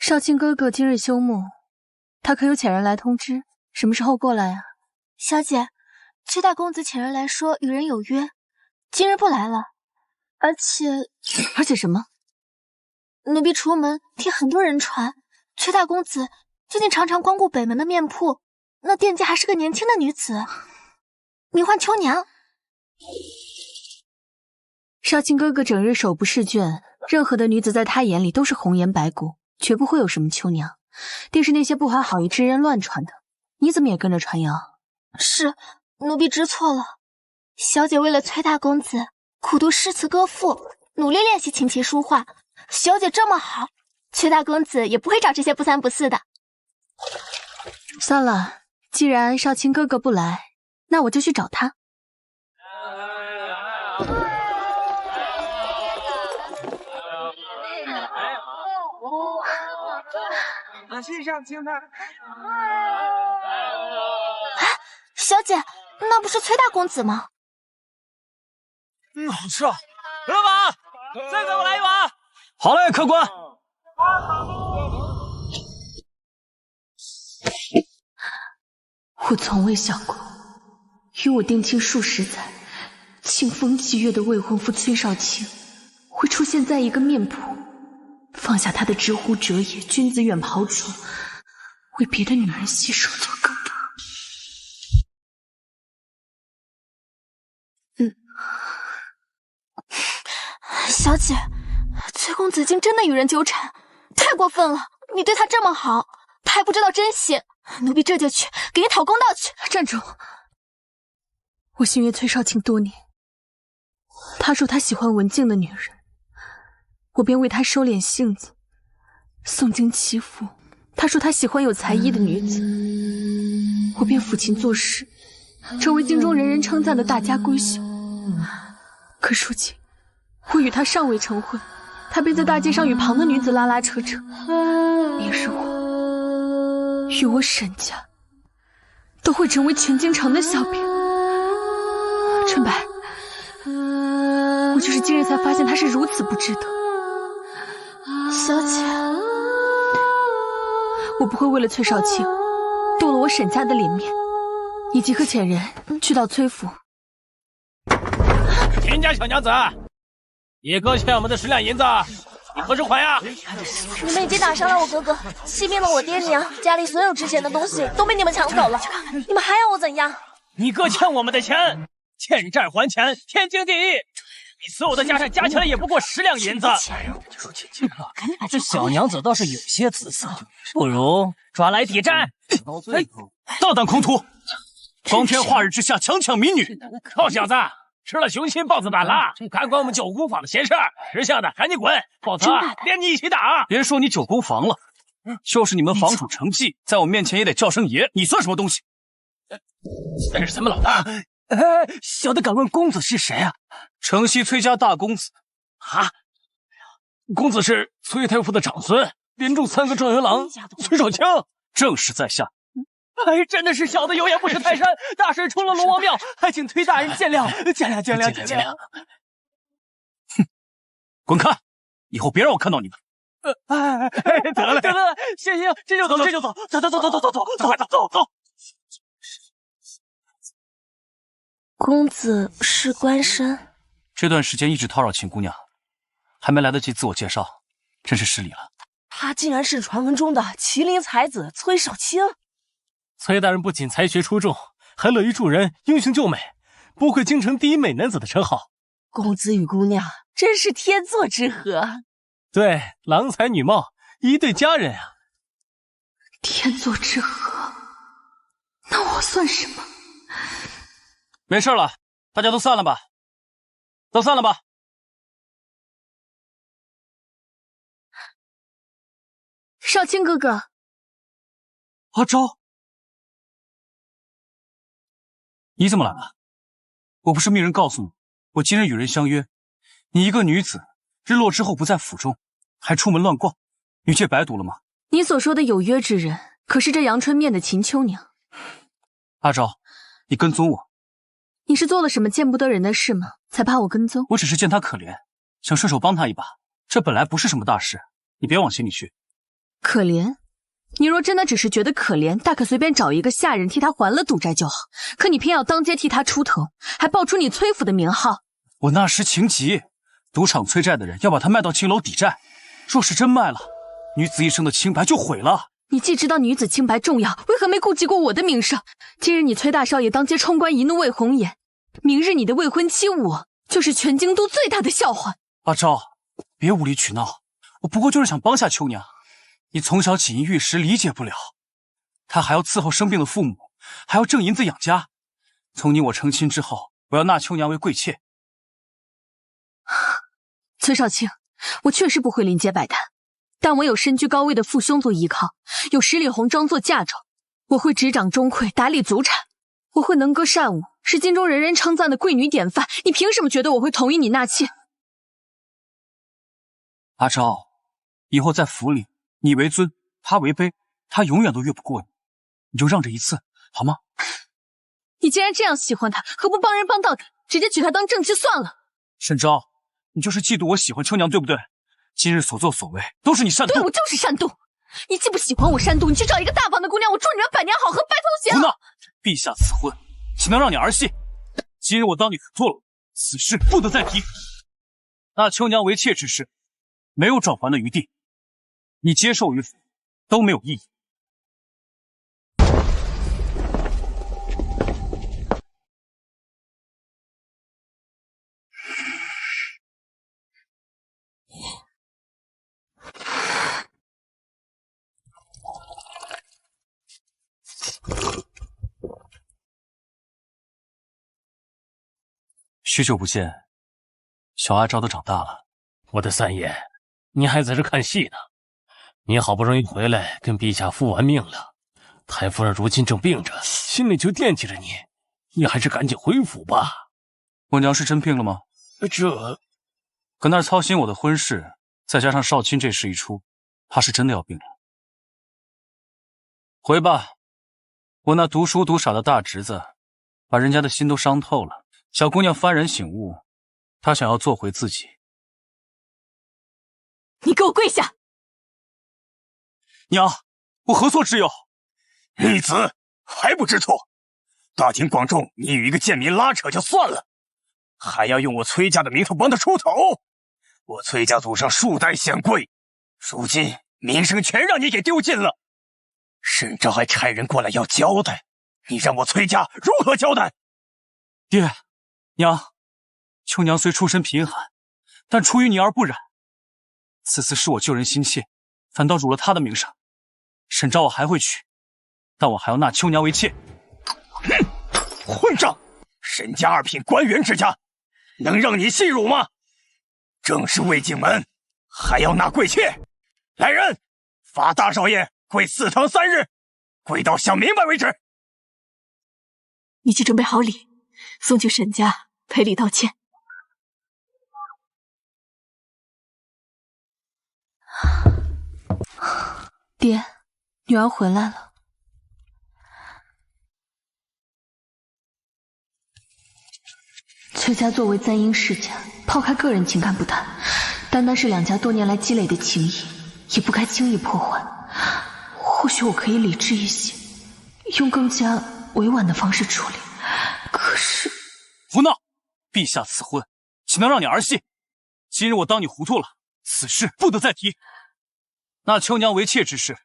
少卿哥哥今日休沐，他可有遣人来通知，什么时候过来啊？小姐，崔大公子遣人来说与人有约，今日不来了。而且什么？奴婢出门听很多人传，崔大公子最近常常光顾北门的面铺，那店家还是个年轻的女子，名唤秋娘。少卿哥哥整日手不释卷，任何的女子在他眼里都是红颜白骨，绝不会有什么秋娘，定是那些不怀好意之人乱传的。你怎么也跟着传谣？是，奴婢知错了。小姐为了崔大公子苦读诗词歌赋，努力练习琴棋书画。小姐这么好，崔大公子也不会找这些不三不四的。算了，既然少卿哥哥不来，那我就去找他。小姐，那不是崔大公子吗？好吃啊！老板，再给我来一碗。好嘞，客官。我从未想过，与我定亲数十载、清风霁月的未婚夫崔少卿，会出现在一个面铺，放下他的直呼者也、君子远庖厨，为别的女人洗手做羹汤。小姐，崔公子竟真的与人纠缠，太过分了！你对他这么好，他还不知道珍惜，奴婢这就去给你讨公道去。站住！我心悦崔少卿多年，他说他喜欢文静的女人，我便为他收敛性子，诵经祈福。他说他喜欢有才艺的女子，我便抚琴作诗，成为京中人人称赞的大家闺秀。可如今我与他尚未成婚，他便在大街上与旁的女子拉拉扯扯。明日我与我沈家都会成为全京城的笑柄。春白，我就是今日才发现他是如此不值得。小姐，我不会为了崔少卿动了我沈家的脸面。你即刻遣人去到崔府。秦家小娘子，你哥欠我们的10两银子，你何时还呀？你们已经打伤了我哥哥，欺骗了我爹娘，家里所有值钱的东西都被你们抢走了，你们还要我怎样？你哥欠我们的钱，欠债还钱，天经地义。你所有的家产加起来也不过10两银子。这小娘子倒是有些姿色，不如抓来抵债。大胆狂徒，光天化日之下强抢民女，臭小子！吃了雄心豹子胆了，敢管我们九姑坊的闲事儿，识相的赶紧滚，否则连你一起打！别说你九姑房了，就是你们房主程记，在我面前也得叫声爷，你算什么东西？这是咱们老大。小的敢问公子是谁啊？城西崔家大公子。啊，公子是崔太傅的长孙，连中3个状元郎，崔少卿。正是在下。哎，真的是小的有眼不识泰山，大事出了龙王庙，还请崔大人见谅，见谅。哼，滚开！以后别让我看到你们。得了，行，这就走，走。公子是官绅，这段时间一直叨扰秦姑娘，还没来得及自我介绍，真是失礼了。他竟然是传闻中的麒麟才子崔少卿。崔大人不仅才学出众，还乐于助人，英雄救美，不愧京城第一美男子的称号。公子与姑娘真是天作之合。对，郎才女貌，一对佳人啊。天作之合，那我算什么？没事了，大家都散了吧。少卿哥哥。阿昭，你怎么来了？我不是命人告诉你，我今日与人相约，你一个女子，日落之后不在府中，还出门乱逛，女戒白读了吗？你所说的有约之人，可是这阳春面的秦秋娘。阿昭，你跟踪我，你是做了什么见不得人的事吗？才怕我跟踪？我只是见她可怜，想顺手帮她一把，这本来不是什么大事，你别往心里去。可怜？你若真的只是觉得可怜，大可随便找一个下人替他还了赌债就好。可你偏要当街替他出头，还爆出你崔府的名号。我那时情急，赌场催债的人要把他卖到青楼抵债。若是真卖了，女子一生的清白就毁了。你既知道女子清白重要，为何没顾及过我的名声？今日你崔大少爷当街冲冠一怒为红颜，明日你的未婚妻我，就是全京都最大的笑话。阿昭，别无理取闹，我不过就是想帮下秋娘。你从小锦衣玉食，理解不了。她还要伺候生病的父母，还要挣银子养家。从你我成亲之后，我要纳秋娘为贵妾。崔少卿，我确实不会临街摆摊，但我有身居高位的父兄做依靠，有10里红妆做嫁妆，我会执掌钟馗，打理祖产，我会能歌善舞，是京中人人称赞的贵女典范。你凭什么觉得我会同意你纳妾？阿昭，以后在府里，你为尊，他为卑，他永远都越不过你，你就让这一次，好吗？你既然这样喜欢他，何不帮人帮到底，直接娶她当正妻算了？沈昭，你就是嫉妒我喜欢秋娘，对不对？今日所作所为都是你煽动。对，我就是煽动。你既不喜欢我煽动，你去找一个大方的姑娘，我祝你们百年好合，白头偕老。胡闹！陛下赐婚，岂能让你儿戏？今日我当你糊涂了，此事不得再提。纳秋娘为妾之事，没有转圜的余地，你接受与否都没有意义。许久不见，小阿昭都长大了。我的三爷，你还在这看戏呢？你好不容易回来，跟陛下复完命了。太夫人如今正病着，心里就惦记着你，你还是赶紧回府吧。我娘是真病了吗？这，搁那儿操心我的婚事，再加上少卿这事一出，怕是真的要病了。回吧，我那读书读傻的大侄子，把人家的心都伤透了。小姑娘幡然醒悟，她想要做回自己。你给我跪下！娘，我何错之有？女子还不知错，大庭广众，你与一个贱民拉扯就算了，还要用我崔家的名头帮他出头。我崔家祖上数代显贵，如今名声全让你给丢尽了。沈昭还差人过来要交代，你让我崔家如何交代？爹娘，秋娘虽出身贫寒，但出淤泥而不染。此次是我救人心切，反倒辱了她的名声。沈昭我还会娶，但我还要纳秋娘为妾。混账！沈家二品官员之家，能让你戏辱吗？正是魏晋门，还要纳贵妾。来人，罚大少爷跪4堂3日，跪到想明白为止。你去准备好礼，送去沈家赔礼道歉。爹，女儿回来了。崔家作为簪缨世家，抛开个人情感不谈，单单是两家多年来积累的情谊，也不该轻易破坏。或许我可以理智一些，用更加委婉的方式处理。可是，胡闹！陛下赐婚，岂能让你儿戏？今日我当你糊涂了，此事不得再提。纳秋娘为妾之事，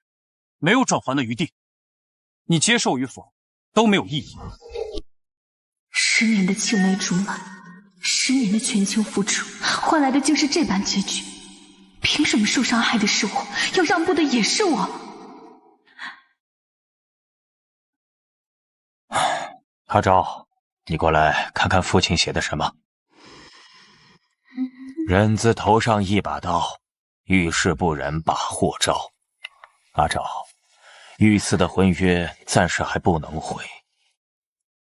没有转圜的余地，你接受与否都没有意义。10年的青梅竹马，10年的全情付出，换来的竟是这般结局。凭什么受伤害的是我，要让步的也是我？阿昭，你过来看看父亲写的什么。人字头上一把刀，遇事不忍把祸招。阿昭，御赐的婚约暂时还不能毁，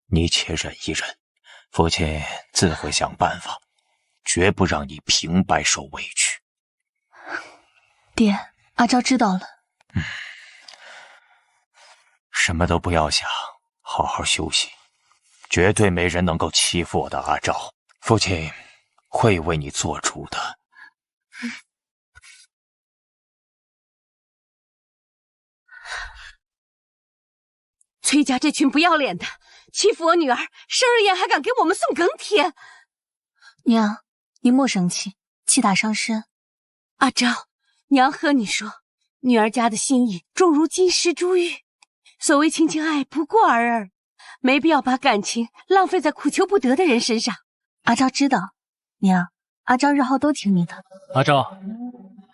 你且忍一忍，父亲自会想办法，绝不让你平白受委屈。爹，阿昭知道了。什么都不要想，好好休息。绝对没人能够欺负我的阿昭，父亲会为你做主的。崔家这群不要脸的，欺负我女儿，生日宴还敢给我们送梗帖。娘，你莫生气，气大伤身。阿昭，娘和你说，女儿家的心意重如金石珠玉，所谓情情爱不过尔尔，没必要把感情浪费在苦求不得的人身上。阿昭知道，娘，阿昭日后都听你的。阿昭，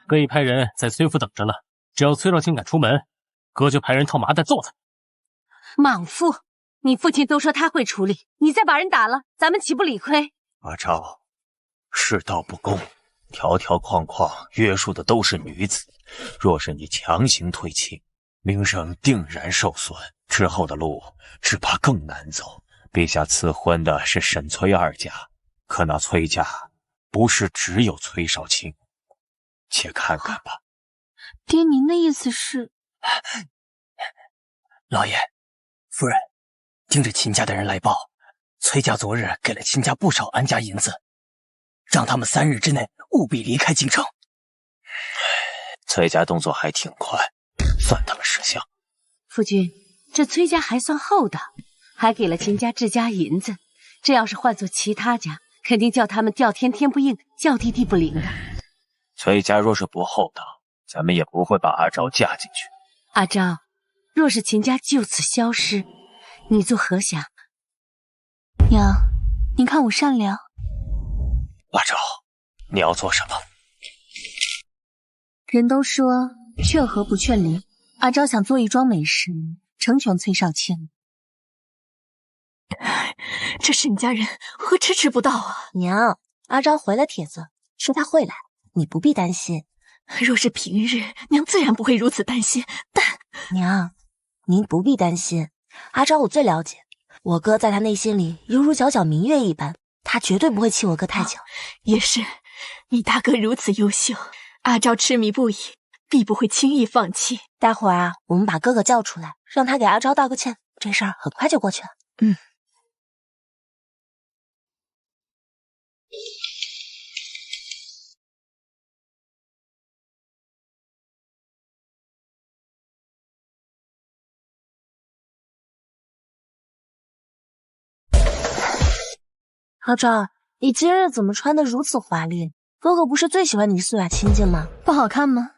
哥已派人在崔府等着了，只要崔少卿敢出门，哥就派人套麻袋揍他。莽夫，你父亲都说他会处理，你再把人打了，咱们岂不理亏？阿昭，世道不公，条条框框约束的都是女子，若是你强行退亲，名声定然受损，之后的路只怕更难走。陛下赐婚的是沈崔二家，可那崔家不是只有崔少卿，且看看吧。爹，您的意思是？老爷，夫人，听着秦家的人来报，崔家昨日给了秦家不少安家银子，让他们3日之内务必离开京城。崔家动作还挺快，算他们识相。夫君，这崔家还算厚道，还给了秦家治家银子，这要是换做其他家，肯定叫他们叫天天不应，叫地地不灵的。崔家若是不厚道，咱们也不会把阿昭嫁进去。阿昭，若是秦家就此消失，你作何想？娘，您看我善良。阿昭，你要做什么？人都说劝和不劝离，阿昭想做一桩美事，成全崔少卿。这沈家人何迟迟不到啊？娘，阿昭回了帖子，说他会来，你不必担心。若是平日，娘自然不会如此担心，但娘，您不必担心，阿昭我最了解，我哥在他内心里犹如皎皎明月一般，他绝对不会弃我哥太久。也是，你大哥如此优秀，阿昭痴迷不已，必不会轻易放弃。待会儿啊，我们把哥哥叫出来，让他给阿昭道个歉，这事儿很快就过去了。阿昭，你今日怎么穿得如此华丽？哥哥不是最喜欢你素雅清静吗？不好看吗？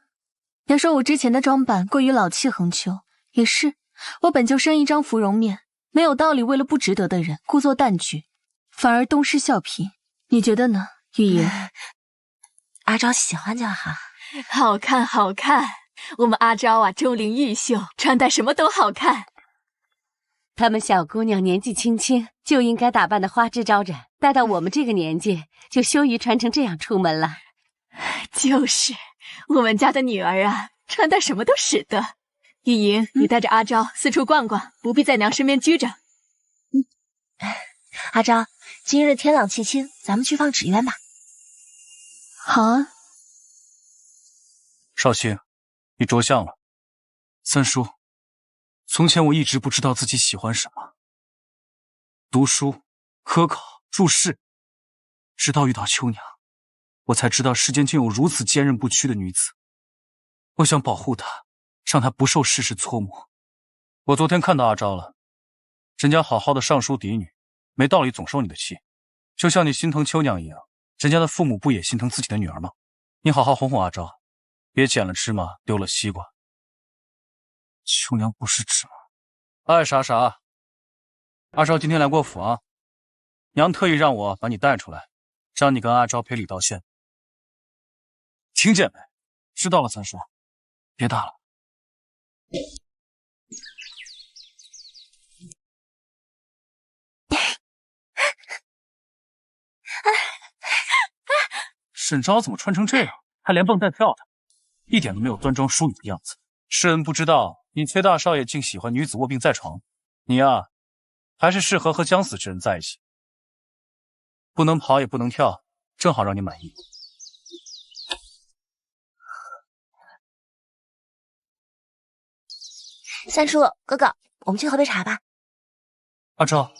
娘说我之前的装扮过于老气横秋，也是，我本就生一张芙蓉面，没有道理为了不值得的人故作淡举，反而东施效颦。你觉得呢，玉莹？阿昭喜欢就好。好看，好看。我们阿昭啊，钟灵毓秀，穿戴什么都好看。她们小姑娘年纪轻轻，就应该打扮得花枝招展，待到我们这个年纪，就羞于穿成这样出门了。就是，我们家的女儿啊，穿戴什么都使得。玉莹，你带着阿昭四处逛逛，不必在娘身边拘着。阿昭，今日天朗气清，咱们去放纸鸢吧。好啊。少卿，你着相了。三叔，从前我一直不知道自己喜欢什么，读书、科考、注释，直到遇到秋娘，我才知道世间竟有如此坚韧不屈的女子。我想保护她，让她不受世事搓磨。我昨天看到阿昭了，人家好好的尚书嫡女，没道理总受你的气。就像你心疼秋娘一样，人家的父母不也心疼自己的女儿吗？你好好哄哄阿昭，别捡了芝麻丢了西瓜。秋娘不是芝麻。哎，傻傻，阿昭今天来过府啊，娘特意让我把你带出来，让你跟阿昭赔礼道歉。听见没？知道了，三叔，别打了。沈昭怎么穿成这样，还连蹦带跳的，一点都没有端庄淑女的样子。世人不知道你崔大少爷竟喜欢女子卧病在床，你呀，还是适合和将死之人在一起。不能跑也不能跳，正好让你满意。三叔，哥哥，我们去喝杯茶吧。阿昭。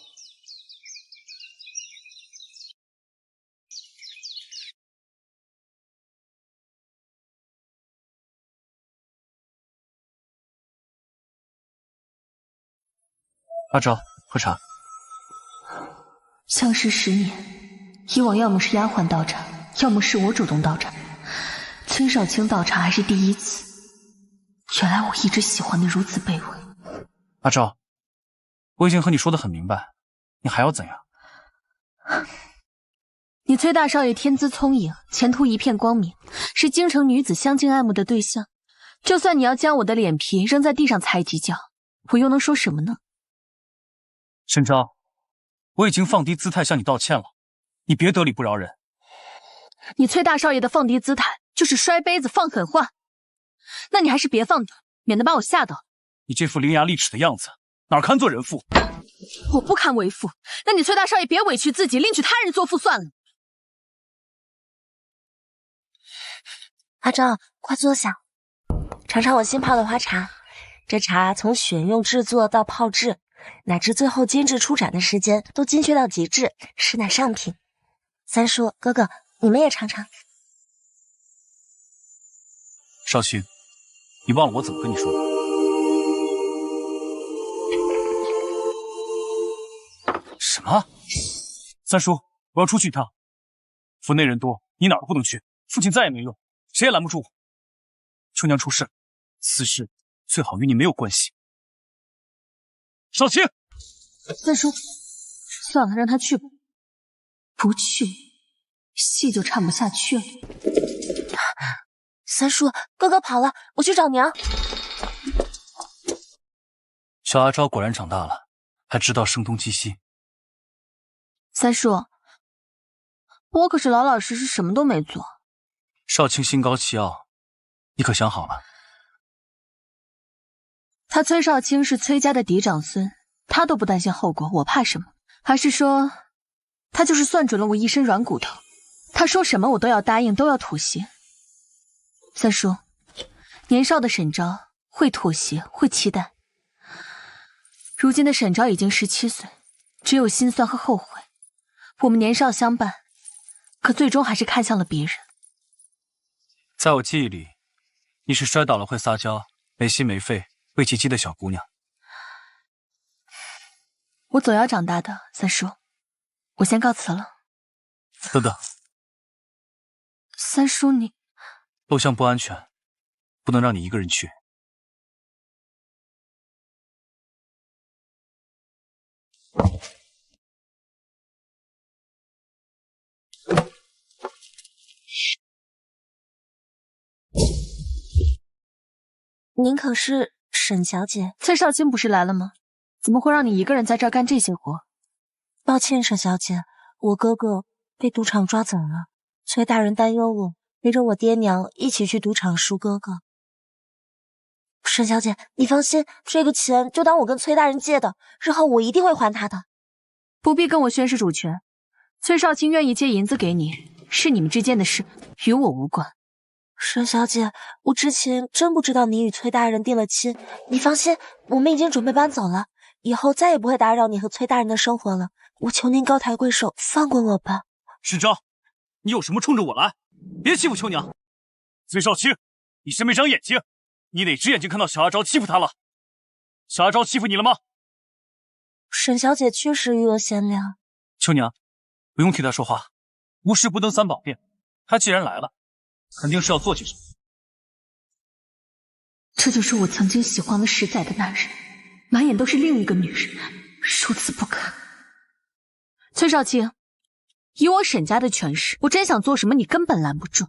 阿昭，喝茶。相识10年，以往要么是丫鬟倒茶，要么是我主动倒茶。崔少卿倒茶还是第一次。原来我一直喜欢的如此卑微。阿昭，我已经和你说的很明白，你还要怎样？你崔大少爷天资聪颖，前途一片光明，是京城女子相敬爱慕的对象。就算你要将我的脸皮扔在地上踩几脚，我又能说什么呢？沈昭，我已经放低姿态向你道歉了，你别得理不饶人。你崔大少爷的放低姿态就是摔杯子放狠话，那你还是别放的，免得把我吓到。你这副伶牙俐齿的样子，哪堪做人妇？我不堪为妇，那你崔大少爷别委屈自己，另娶他人做妇算了。阿昭，快坐下，尝尝我新泡的花茶。这茶从选用制作到泡制，乃至最后监制出展的时间都精确到极致，实乃上品。三叔、哥哥，你们也尝尝。少卿，你忘了我怎么跟你说的？什么？三叔，我要出去一趟。府内人多，你哪儿都不能去。父亲再也没用，谁也拦不住我。秋娘出事，此事最好与你没有关系。少卿，三叔，算了，让他去吧。不去，戏就唱不下去了。三叔，哥哥跑了，我去找娘。小阿昭果然长大了，还知道声东击西。三叔，我可是老老实实什么都没做。少卿心高气傲，你可想好了？他崔少卿是崔家的嫡长孙，他都不担心后果，我怕什么？还是说，他就是算准了我一身软骨头，他说什么我都要答应，都要妥协。三叔，年少的沈昭会妥协，会期待。如今的沈昭已经17岁，只有心酸和后悔。我们年少相伴，可最终还是看向了别人。在我记忆里，你是摔倒了会撒娇、没心没肺、为其妻的小姑娘。我总要长大的，三叔，我先告辞了。等等，三叔你。陋巷不安全，不能让你一个人去。您可是沈小姐？崔少卿不是来了吗？怎么会让你一个人在这儿干这些活？抱歉，沈小姐，我哥哥被赌场抓走了，崔大人担忧我，陪着我爹娘一起去赌场赎哥哥。沈小姐，你放心，这个钱就当我跟崔大人借的，日后我一定会还他的。不必跟我宣誓主权，崔少卿愿意借银子给你，是你们之间的事，与我无关。沈小姐，我之前真不知道你与崔大人定了亲，你放心，我们已经准备搬走了，以后再也不会打扰你和崔大人的生活了。我求您高抬贵手，放过我吧。沈昭，你有什么冲着我来？别欺负秋娘！崔少卿，你是没长眼睛？你哪只眼睛看到小阿昭欺负他了？小阿昭欺负你了吗？沈小姐确实与我贤良。秋娘，不用替他说话，无事不登三宝殿。他既然来了，肯定是要做些什么。这就是我曾经喜欢了10载的男人，满眼都是另一个女人，如此不堪。崔少卿，以我沈家的权势，我真想做什么，你根本拦不住。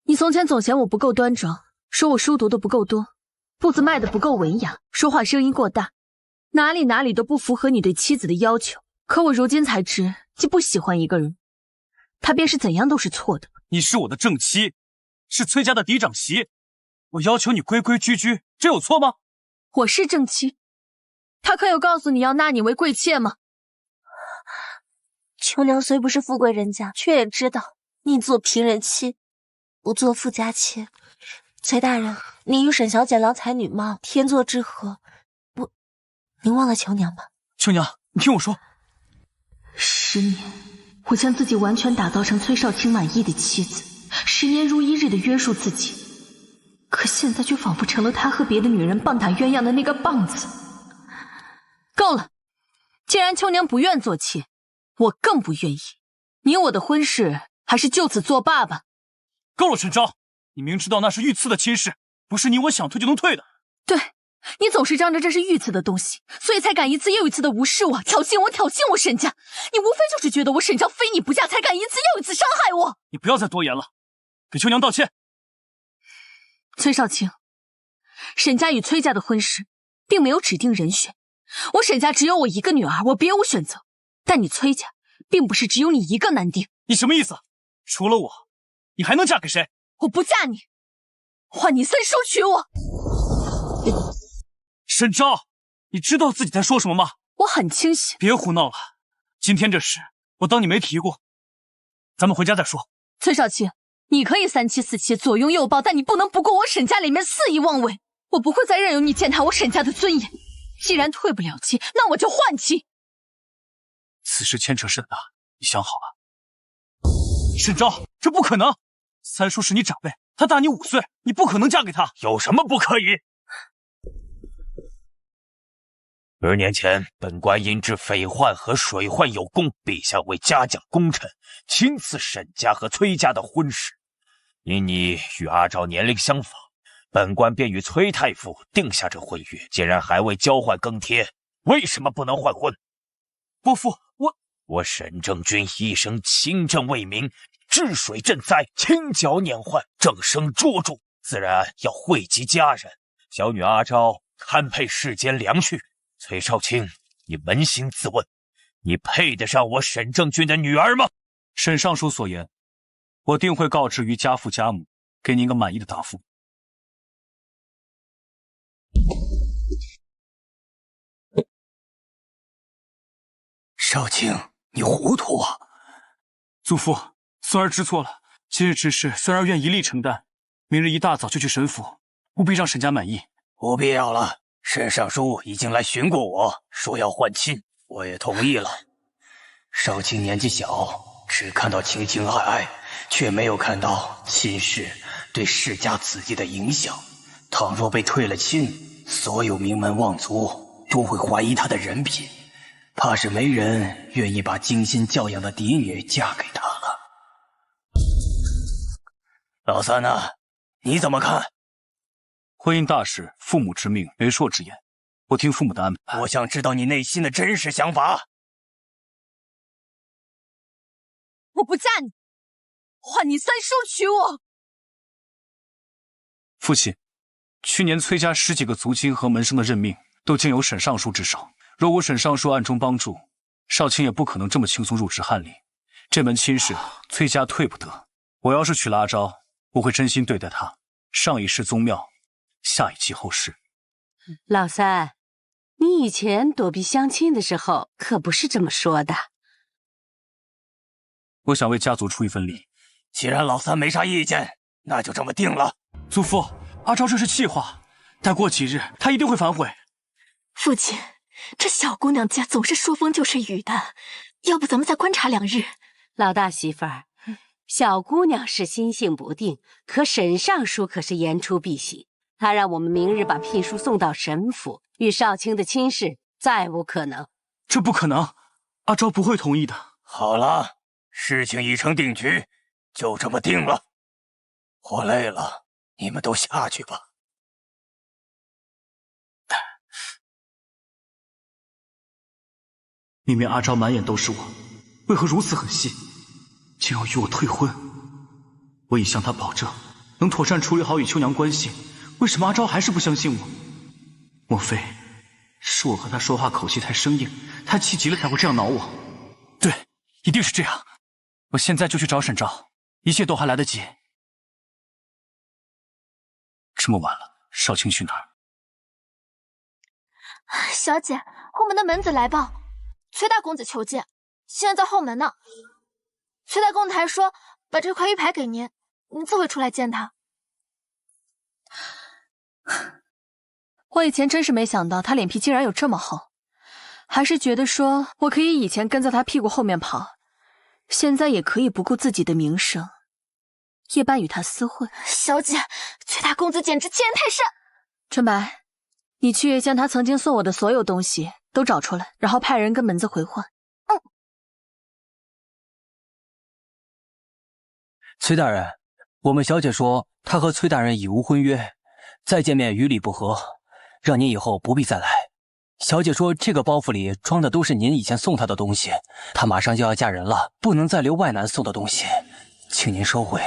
你从前总嫌我不够端庄，说我书读的不够多，步子迈的不够文雅，说话声音过大，哪里都不符合你对妻子的要求。可我如今才知，既不喜欢一个人，他便是怎样都是错的。你是我的正妻，是崔家的嫡长媳，我要求你规规矩矩，这有错吗？我是正妻，他可有告诉你要纳你为贵妾吗？秋娘虽不是富贵人家，却也知道宁做平人妻，不做富家妾。崔大人，你与沈小姐郎才女貌，天作之合，不，您忘了秋娘吗？秋娘，你听我说，10年，我将自己完全打造成崔少卿满意的妻子，10年如一日的约束自己，可现在却仿佛成了他和别的女人棒打鸳鸯的那个棒子。够了！既然秋娘不愿做妾，我更不愿意。你我的婚事还是就此作罢吧。够了，沈昭，你明知道那是御赐的亲事，不是你我想退就能退的。对，你总是仗着这是御赐的东西，所以才敢一次又一次的无视我，挑衅我沈家。你无非就是觉得我沈家非你不嫁，才敢一次又一次伤害我。你不要再多言了，给秋娘道歉。崔少卿，沈家与崔家的婚事并没有指定人选，我沈家只有我一个女儿，我别无选择。但你崔家并不是只有你一个男丁。你什么意思？除了我，你还能嫁给谁？我不嫁你，换你三叔娶我。沈昭，你知道自己在说什么吗？我很清醒。别胡闹了，今天这事我当你没提过，咱们回家再说。崔少卿，你可以三妻四妾左拥右抱，但你不能不顾我沈家里面肆意妄为。我不会再任由你践踏我沈家的尊严。既然退不了妻，那我就换妻。此事牵扯甚大，你想好了？沈昭，这不可能！三叔是你长辈，他大你5岁，你不可能嫁给他。有什么不可以？10年前，本官因治匪患和水患有功，陛下为嘉奖功臣，亲赐沈家和崔家的婚事。因你与阿昭年龄相仿，本官便与崔太傅定下这婚约。既然还未交换更帖，为什么不能换婚？伯父，我沈正军一生清正为民，治水赈灾，清剿捻患，正生卓著，自然要惠及家人。小女阿昭堪配世间良婿。崔少卿，你扪心自问，你配得上我沈正军的女儿吗？沈尚书所言，我定会告知于家父家母，给您个满意的答复。少卿，你糊涂啊！祖父，孙儿知错了。今日之事，孙儿愿一力承担。明日一大早就去沈府，务必让沈家满意。不必要了，沈尚书已经来询过我，说要换亲，我也同意了。少卿年纪小，只看到情情爱爱，却没有看到亲事对世家子弟的影响。倘若被退了亲，所有名门望族都会怀疑他的人品，怕是没人愿意把精心教养的嫡女嫁给他了。老三啊，你怎么看？婚姻大事，父母之命，媒妁之言，我听父母的安排。我想知道你内心的真实想法。我不嫁你，换你三叔娶我。父亲，去年崔家10几个族亲和门生的任命，都经由沈尚书之手。若无沈尚书暗中帮助，少卿也不可能这么轻松入职翰林。这门亲事，崔家退不得。我要是娶了阿昭，我会真心对待她，上以事宗庙，下以继后事。老三，你以前躲避相亲的时候，可不是这么说的。我想为家族出一份力。既然老三没啥意见，那就这么定了。祖父，阿昭这是气话，待过几日，他一定会反悔。父亲，这小姑娘家总是说风就是雨的，要不咱们再观察2日？老大媳妇儿，小姑娘是心性不定，可沈尚书可是言出必行。他让我们明日把聘书送到沈府，与少卿的亲事再无可能。这不可能，阿昭不会同意的。好了，事情已成定局，就这么定了。我累了，你们都下去吧。明明阿昭满眼都是我，为何如此狠心，竟要与我退婚？我已向他保证，能妥善处理好与秋娘关系，为什么阿昭还是不相信我？莫非是我和他说话口气太生硬，他气急了才会这样挠我？对，一定是这样。我现在就去找沈昭，一切都还来得及。这么晚了，少卿去哪儿？小姐，后门的门子来报，崔大公子求见，现在在后门呢。崔大公子还说把这块玉牌给您，您自会出来见他。我以前真是没想到他脸皮竟然有这么厚，还是觉得说我可以以前跟在他屁股后面跑，现在也可以不顾自己的名声，夜半与他厮混。小姐，崔大公子简直欺人太甚。春白，你去将他曾经送我的所有东西都找出来，然后派人跟门子回话。崔大人，我们小姐说她和崔大人已无婚约，再见面于理不合，让您以后不必再来。小姐说这个包袱里装的都是您以前送她的东西，她马上就要嫁人了，不能再留外男送的东西，请您收回。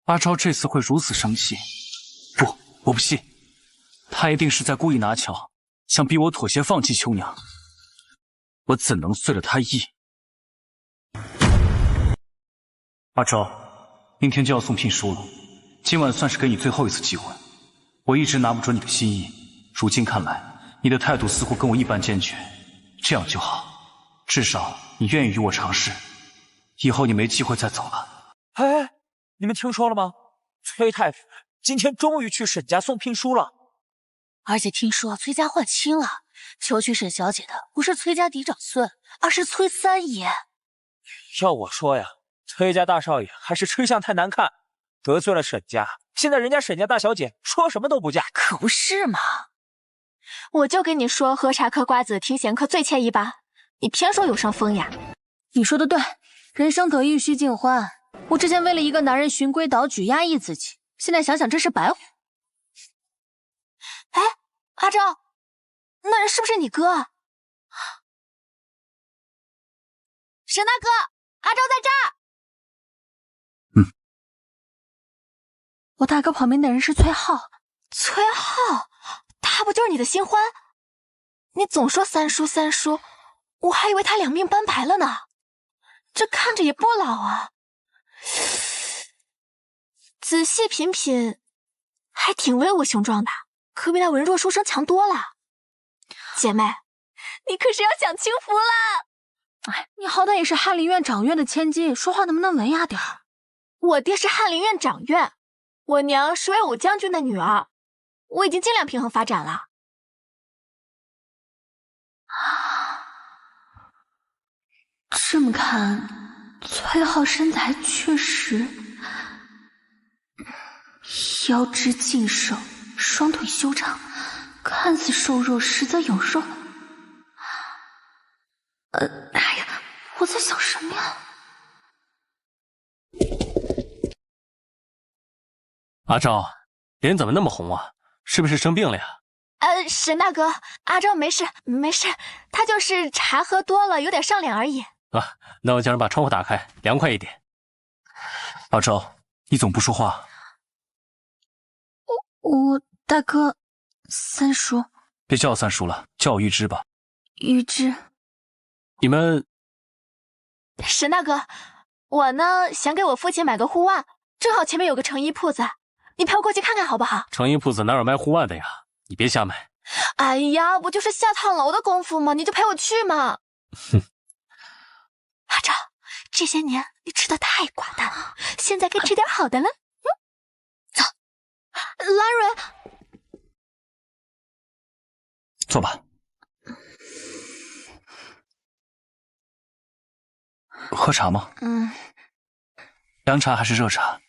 阿昭这次会如此生气？不，我不信，他一定是在故意拿巧，想逼我妥协放弃秋娘。我怎能遂了他意？阿昭，明天就要送聘书了，今晚算是给你最后一次机会。我一直拿不准你的心意，如今看来，你的态度似乎跟我一般坚决，这样就好，至少你愿意与我尝试。以后你没机会再走了。哎，你们听说了吗？崔太傅今天终于去沈家送聘书了，而且听说崔家换亲了，求娶沈小姐的不是崔家嫡长孙，而是崔三爷。要我说呀，崔家大少爷还是吹相太难看，得罪了沈家，现在人家沈家大小姐说什么都不嫁，可不是嘛！我就跟你说，喝茶嗑瓜子听闲课最惬意吧，你偏说有伤风雅。你说的对，人生可欲须尽欢。我之前为了一个男人循规蹈矩压抑自己，现在想想真是白活。哎，阿昭，那人是不是你哥啊？沈大哥，阿昭在这儿。我大哥旁边的人是崔浩。崔浩，他不就是你的新欢？你总说三叔三叔，我还以为他两命斑白了呢。这看着也不老啊。仔细品品，还挺威武雄壮的，可比那文弱书生强多了。姐妹，你可是要享清福了。哎，你好歹也是翰林院掌院的千金，说话能不能文雅点儿？我爹是翰林院掌院，我娘是威武将军的女儿，我已经尽量平衡发展了。这么看，崔浩身材确实腰肢劲瘦，双腿修长，看似瘦弱，实则有肉。哎呀，我在想什么呀？阿昭，脸怎么那么红啊？是不是生病了呀？沈大哥，阿昭没事没事，他就是茶喝多了，有点上脸而已。啊，那我叫人把窗户打开，凉快一点。阿昭，你总不说话。我大哥，三叔。别叫我三叔了，叫我玉芝吧。玉芝。你们……沈大哥，我呢想给我父亲买个护腕，正好前面有个成衣铺子，你陪我过去看看好不好？成衣铺子哪有卖护腕的呀？你别瞎买。哎呀，不就是下趟楼的功夫吗？你就陪我去嘛。哼。阿昭，这些年你吃的太寡淡了，现在该吃点好的了。走，兰蕊，坐吧。喝茶吗？凉茶还是热茶？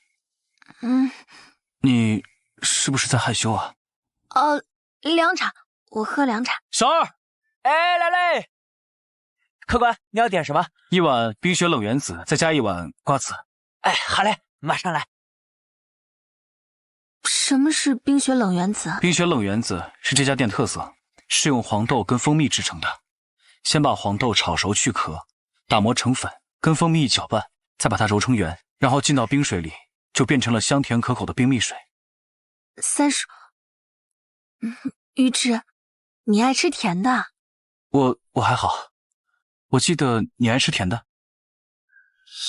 你是不是在害羞啊？凉茶，我喝凉茶。小二，哎，来嘞！客官，你要点什么？一碗冰雪冷原子，再加一碗瓜子。哎，好嘞，马上来。什么是冰雪冷原子？冰雪冷原子是这家店特色，是用黄豆跟蜂蜜制成的。先把黄豆炒熟去壳，打磨成粉，跟蜂蜜一搅拌，再把它揉成圆，然后浸到冰水里，就变成了香甜可口的冰蜜水。三叔，玉芝，你爱吃甜的？我还好，我记得你爱吃甜的。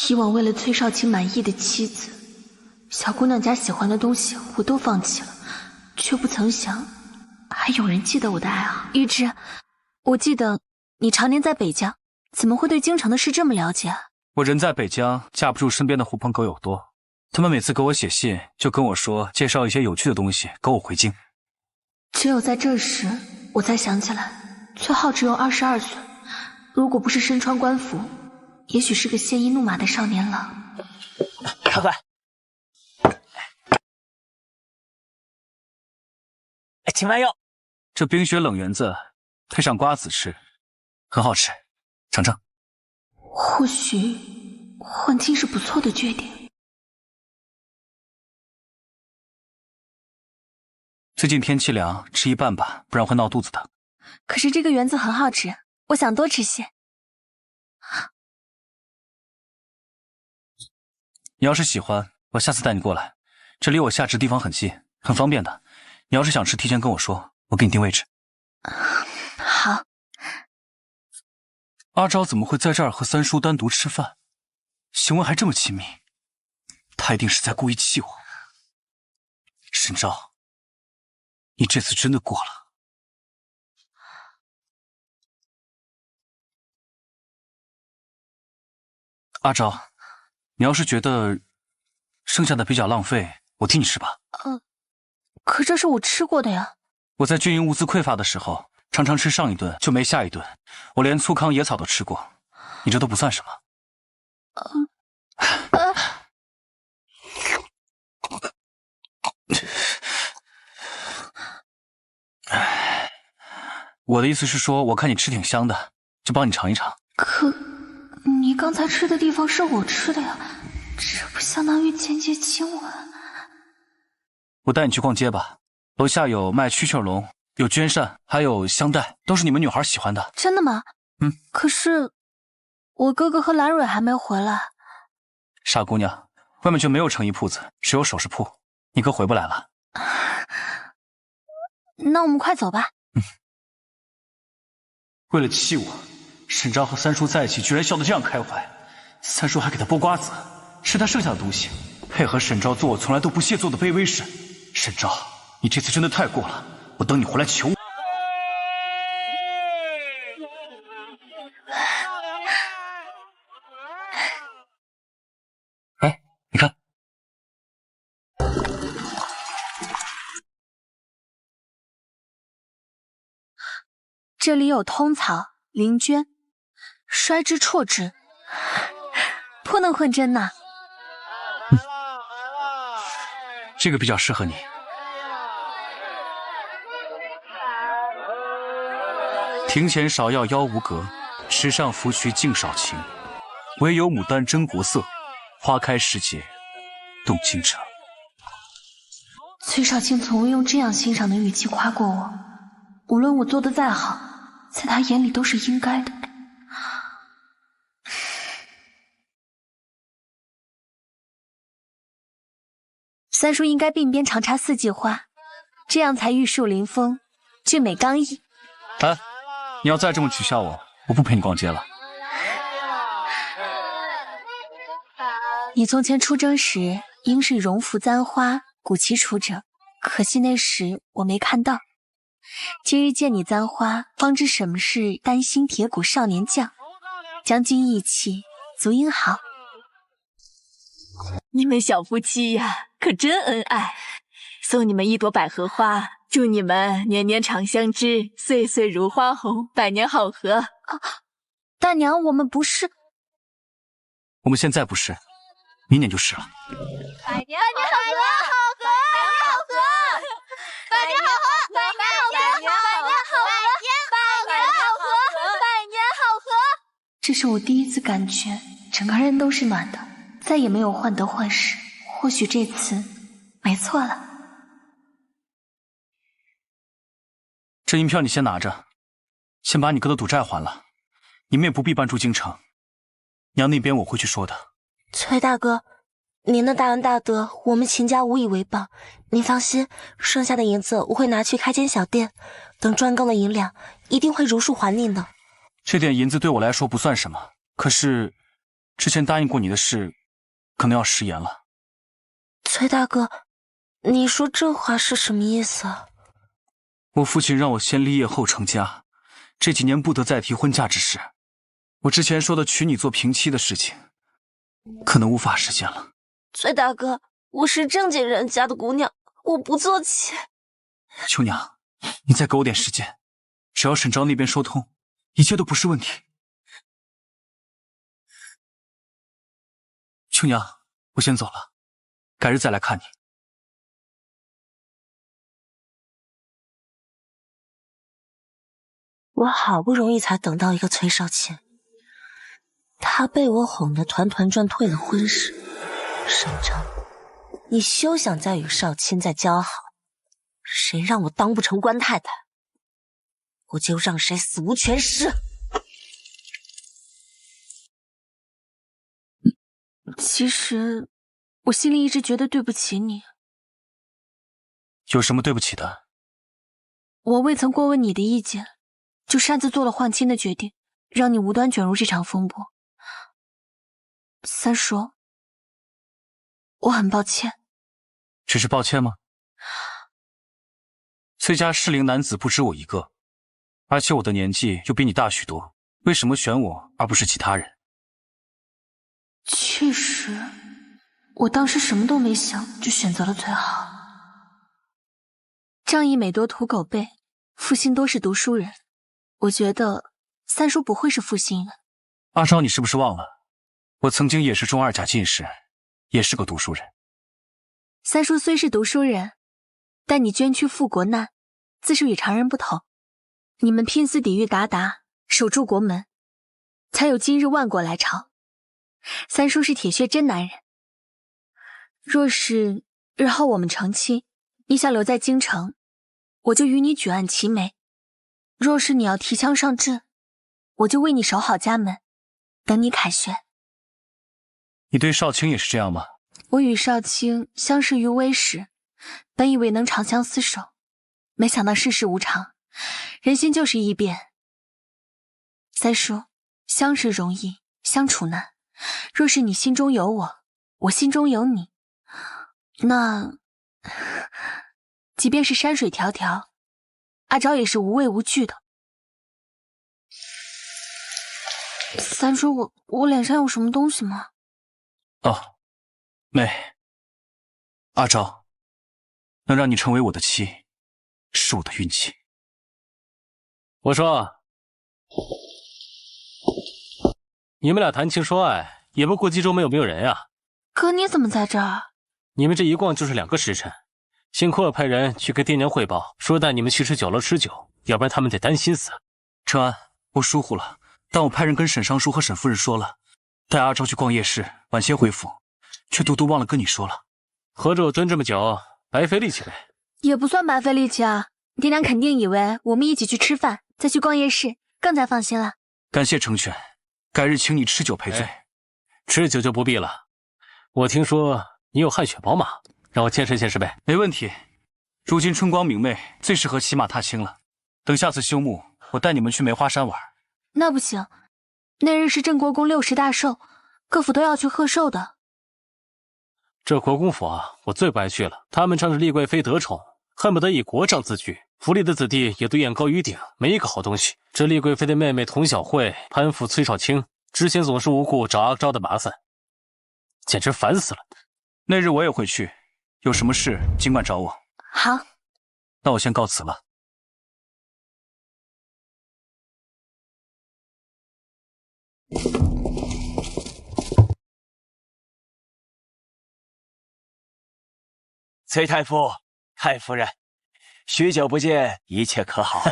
以往为了崔少卿满意的妻子，小姑娘家喜欢的东西我都放弃了，却不曾想还有人记得我的爱好。玉芝，我记得你常年在北疆，怎么会对京城的事这么了解？我人在北疆，架不住身边的狐朋狗友多，他们每次给我写信就跟我说介绍一些有趣的东西勾我回京。只有在这时我才想起来，崔浩只有22岁，如果不是身穿官服，也许是个鲜衣怒马的少年郎。客官，请慢用。这冰雪冷圆子配上瓜子吃，很好吃，尝尝。或许换境是不错的决定。最近天气凉，吃一半吧，不然会闹肚子的。可是这个圆子很好吃，我想多吃些。你要是喜欢，我下次带你过来，这离我下池地方很近，很方便的。你要是想吃，提前跟我说，我给你定位置。好。阿昭怎么会在这儿和三叔单独吃饭？行为还这么亲密，他一定是在故意气我。沈昭，你这次真的过了。阿昭，你要是觉得剩下的比较浪费，我替你吃吧。可这是我吃过的呀。我在军营物资匮乏的时候，常常吃上一顿就没下一顿，我连粗糠野草都吃过，你这都不算什么。我的意思是说，我看你吃挺香的，就帮你尝一尝。可你刚才吃的地方是我吃的呀，这不相当于间接亲吻？我带你去逛街吧，楼下有卖蛐蛐笼，有绢扇，还有香袋，都是你们女孩喜欢的。真的吗？可是我哥哥和蓝蕊还没回来。傻姑娘，外面就没有成衣铺子，只有首饰铺，你哥回不来了。那我们快走吧。为了气我，沈昭和三叔在一起居然笑得这样开怀，三叔还给他剥瓜子，吃他剩下的东西，配合沈昭做我从来都不屑做的卑微事。沈昭，你这次真的太过了，我等你回来求我。哎，你看，这里有通草、灵绢，衰之辍之，不能混真呐。这个比较适合你。庭前芍药妖无格，池上芙蕖净少情。唯有牡丹真国色，花开时节动京城。崔少卿从未用这样欣赏的语气夸过我，无论我做的再好，在他眼里都是应该的。三叔应该鬓边常插四季花，这样才玉树临风，俊美刚毅。哎，你要再这么取笑我，我不陪你逛街了。你从前出征时，应是荣服簪花，鼓旗出征，可惜那时我没看到。今日见你簪花，方知什么是丹心铁骨少年将，将军义气，足应好。你们小夫妻呀，可真恩爱！送你们一朵百合花，祝你们年年长相知，岁岁如花红，百年好合。大娘，我们不是……我们现在不是，明年就是了。百年好合，百年好合，百年好合，百年好合，百年好合。这是我第一次感觉整个人都是暖的，再也没有患得患失。或许这次没错了。这银票你先拿着，先把你哥的赌债还了。你们也不必搬出京城，娘那边我会去说的。崔大哥，您的大恩大德，我们秦家无以为报。您放心，剩下的银子我会拿去开间小店，等赚够了银两，一定会如数还您的。这点银子对我来说不算什么，可是之前答应过你的事，可能要食言了。崔大哥，你说这话是什么意思？我父亲让我先立业后成家，这几年不得再提婚嫁之事。我之前说的娶你做平妻的事情，可能无法实现了。崔大哥，我是正经人家的姑娘，我不做妾。秋娘，你再给我点时间，只要沈昭那边说通，一切都不是问题。秋娘，我先走了，改日再来看你。我好不容易才等到一个崔少卿，他被我哄得团团转，退了婚时，沈章，你休想再与少卿再交好，谁让我当不成官太太，我就让谁死无全尸。其实我心里一直觉得对不起你。有什么对不起的？我未曾过问你的意见，就擅自做了换亲的决定，让你无端卷入这场风波。三叔，我很抱歉。只是抱歉吗？崔家适龄男子不止我一个，而且我的年纪又比你大许多，为什么选我而不是其他人？确实，我当时什么都没想，就选择了崔浩。仗义每多屠狗辈，负心多是读书人。我觉得三叔不会是负心人。阿昭，你是不是忘了，我曾经也是中2甲进士，也是个读书人。三叔虽是读书人，但你捐躯赴国难，自是与常人不同。你们拼死抵御鞑靼，守住国门，才有今日万国来朝。三叔是铁血真男人。若是日后我们成亲，你想留在京城，我就与你举案齐眉；若是你要提枪上阵，我就为你守好家门，等你凯旋。你对少卿也是这样吗？我与少卿相识于微时，本以为能长相厮守，没想到世事无常，人心就是易变。三叔，相识容易，相处难。若是你心中有我，我心中有你，那即便是山水迢迢，阿昭也是无畏无惧的。三叔，我脸上有什么东西吗？哦，没。阿昭，能让你成为我的妻，是我的运气。我说，你们俩谈情说爱，也不顾冀州门有没有人呀？哥，你怎么在这儿？你们这一逛就是2个时辰，幸亏我派人去跟爹娘汇报，说带你们去吃酒楼吃酒，要不然他们得担心死。承安，我疏忽了，但我派人跟沈尚书和沈夫人说了，带阿昭去逛夜市，晚些回府，却独独忘了跟你说了。合着我蹲这么久，白费力气呗？也不算白费力气啊，爹娘肯定以为我们一起去吃饭，再去逛夜市，更加放心了。感谢成全，改日请你吃酒赔罪。吃酒就不必了，我听说你有汗血宝马，让我见识见识呗。没问题，如今春光明媚，最适合骑马踏青了。等下次休沐，我带你们去梅花山玩。那不行，那日是镇国公60大寿，各府都要去贺寿的。这国公府啊，我最不爱去了。他们仗着丽贵妃得宠，恨不得以国丈自居，府里的子弟也都眼高于顶，没一个好东西。这丽贵妃的妹妹佟小慧攀附崔少卿，之前总是无故找阿昭的麻烦，简直烦死了。那日我也会去，有什么事尽管找我。好，那我先告辞了。崔太傅、太夫人，许久不见，一切可好？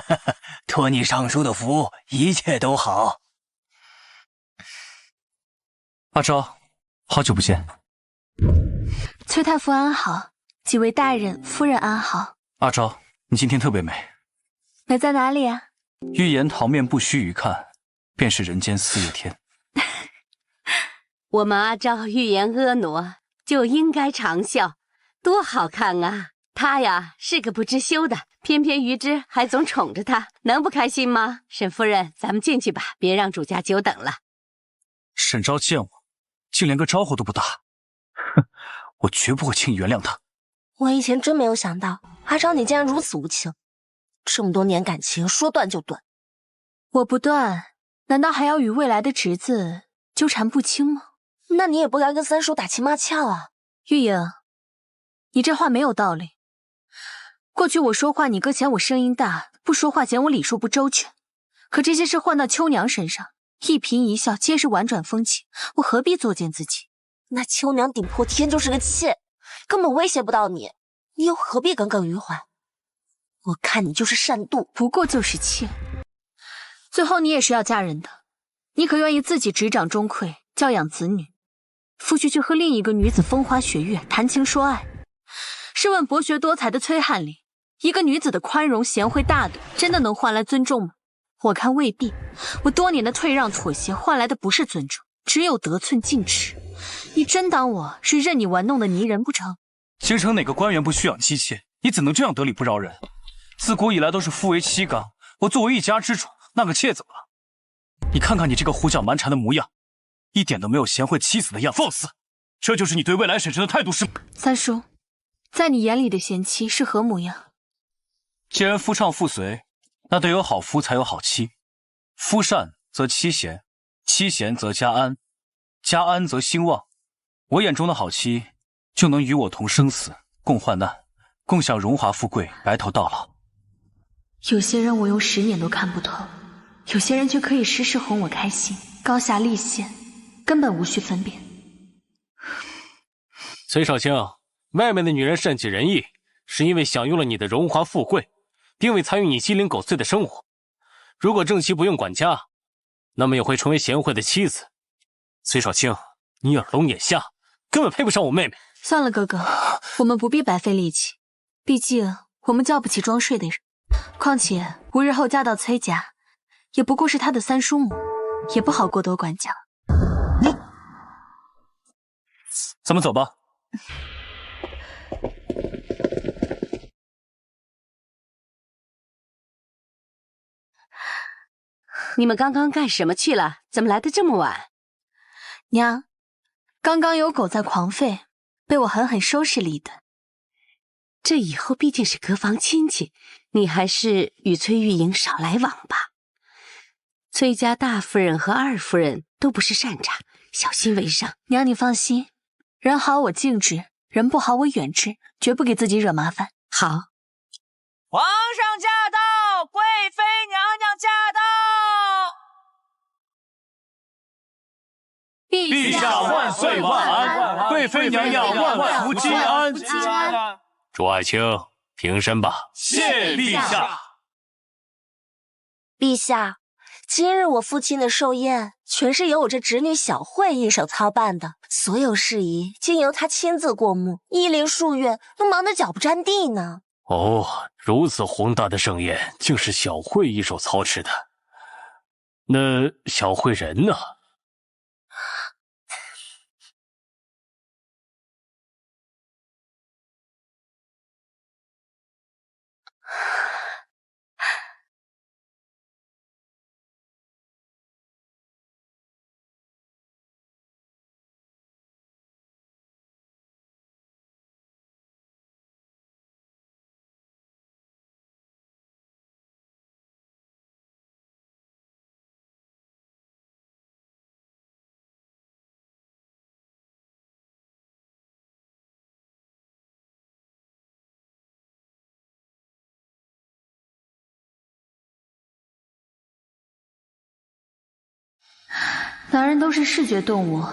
托你上书的福，一切都好。阿昭，好久不见。崔太傅安好，几位大人、夫人安好。阿昭，你今天特别美。美在哪里啊？玉颜桃面不须臾看，便是人间四月天。我们阿昭欲言婀娜，就应该长笑，多好看啊！他呀是个不知羞的，偏偏于之还总宠着他，能不开心吗？沈夫人，咱们进去吧，别让主家久等了。沈昭见我，竟连个招呼都不打，哼，我绝不会轻易原谅他。我以前真没有想到，阿昭你竟然如此无情，这么多年感情说断就断。我不断，难道还要与未来的侄子纠缠不清吗？那你也不该跟三叔打情骂俏啊。玉莹，你这话没有道理。过去我说话，你哥嫌我声音大，不说话嫌我礼数不周全。可这些事换到秋娘身上，一颦一笑皆是婉转风情，我何必作践自己？那秋娘顶破天就是个妾，根本威胁不到你，你又何必耿耿于怀？我看你就是善妒，不过就是妾。最后你也是要嫁人的，你可愿意自己执掌钟馗，教养子女，夫婿去和另一个女子风花雪月，谈情说爱？试问博学多才的崔翰林，一个女子的宽容、贤惠、大度，真的能换来尊重吗？我看未必。我多年的退让妥协，换来的不是尊重，只有得寸进尺。你真当我是任你玩弄的泥人不成？京城哪个官员不需养妻妾？你怎能这样得理不饶人？自古以来都是夫为妻纲，我作为一家之主，那个妾怎么了？你看看你这个胡搅蛮缠的模样，一点都没有贤惠妻子的样子。放肆！这就是你对未来婶婶的态度是吗？三叔，在你眼里的贤妻是何模样？既然夫唱妇随，那得有好夫才有好妻。夫善则妻贤，妻贤则家安，家安则兴旺。我眼中的好妻，就能与我同生死，共患难，共享荣华富贵，白头到老。有些人我用10年都看不透，有些人却可以时时哄我开心，高下立现，根本无需分辨。崔少卿，外面的女人善解人意，是因为享用了你的荣华富贵，并未参与你鸡零狗碎的生活。如果正妻不用管家，那么也会成为贤惠的妻子。崔少卿，你耳聋眼瞎，根本配不上我妹妹。算了，哥哥，我们不必白费力气，毕竟我们叫不起装睡的人。况且我日后嫁到崔家，也不过是他的三叔母，也不好过多管教。咱们走吧。你们刚刚干什么去了？怎么来的这么晚？娘，刚刚有狗在狂吠，被我狠狠收拾了一顿。这以后毕竟是隔房亲戚，你还是与崔玉莹少来往吧。崔家大夫人和二夫人都不是善茬，小心为上。娘，你放心，人好我敬之，人不好我远之，绝不给自己惹麻烦。好。皇上驾到，贵妃娘娘驾到。陛下万岁万安，贵妃娘娘万福金安。朱爱卿，平身吧。谢陛下。陛下，今日我父亲的寿宴全是由我这侄女小慧一手操办的，所有事宜经由她亲自过目，一连数月都忙得脚不沾地呢。哦，如此宏大的盛宴，竟是小慧一手操持的。那小慧人呢？男人都是视觉动物，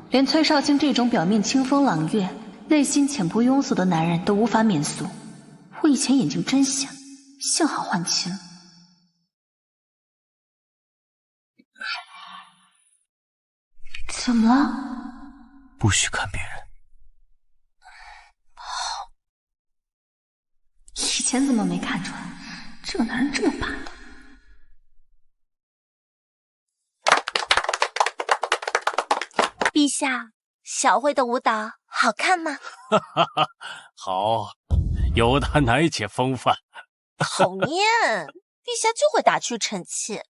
连崔少卿这种表面清风朗月、内心浅薄庸俗的男人都无法免俗。我以前眼睛真瞎，幸好换亲了。怎么了？不许看别人。以前怎么没看出来？这个男人这么霸道。陛下，小慧的舞蹈好看吗？好，有她奶姐风范。好念，陛下就会打趣臣妾。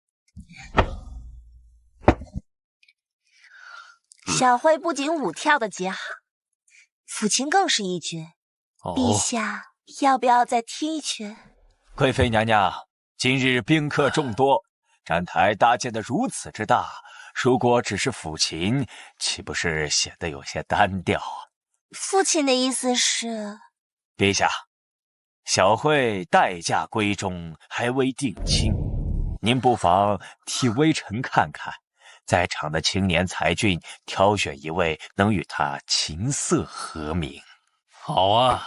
小慧不仅舞跳的极好，抚琴更是一绝。陛下要不要再听一曲？贵妃娘娘，今日宾客众多，展台搭建的如此之大，如果只是抚琴，岂不是显得有些单调啊？父亲的意思是，陛下，小慧待嫁闺中，还未定亲，您不妨替微臣看看，在场的青年才俊挑选一位能与她琴瑟和鸣。好啊，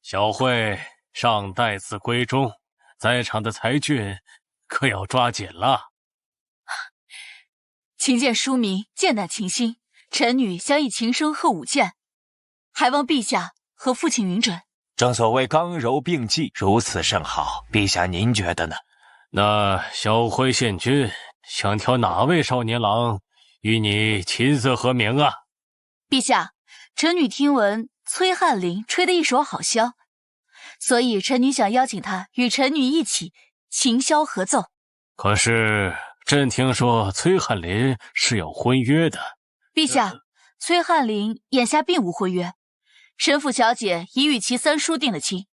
小慧尚待字闺中，在场的才俊可要抓紧了。琴剑书名，剑胆情深，臣女想以琴声贺舞剑，还望陛下和父亲允准。正所谓刚柔并济，如此甚好。陛下您觉得呢？那小辉县君想挑哪位少年郎与你琴瑟和鸣啊？陛下，臣女听闻崔翰林吹得一手好箫，所以臣女想邀请他与臣女一起琴箫合奏。可是朕听说崔翰林是有婚约的。陛下，崔翰林眼下并无婚约，沈府小姐已与其三叔定了亲。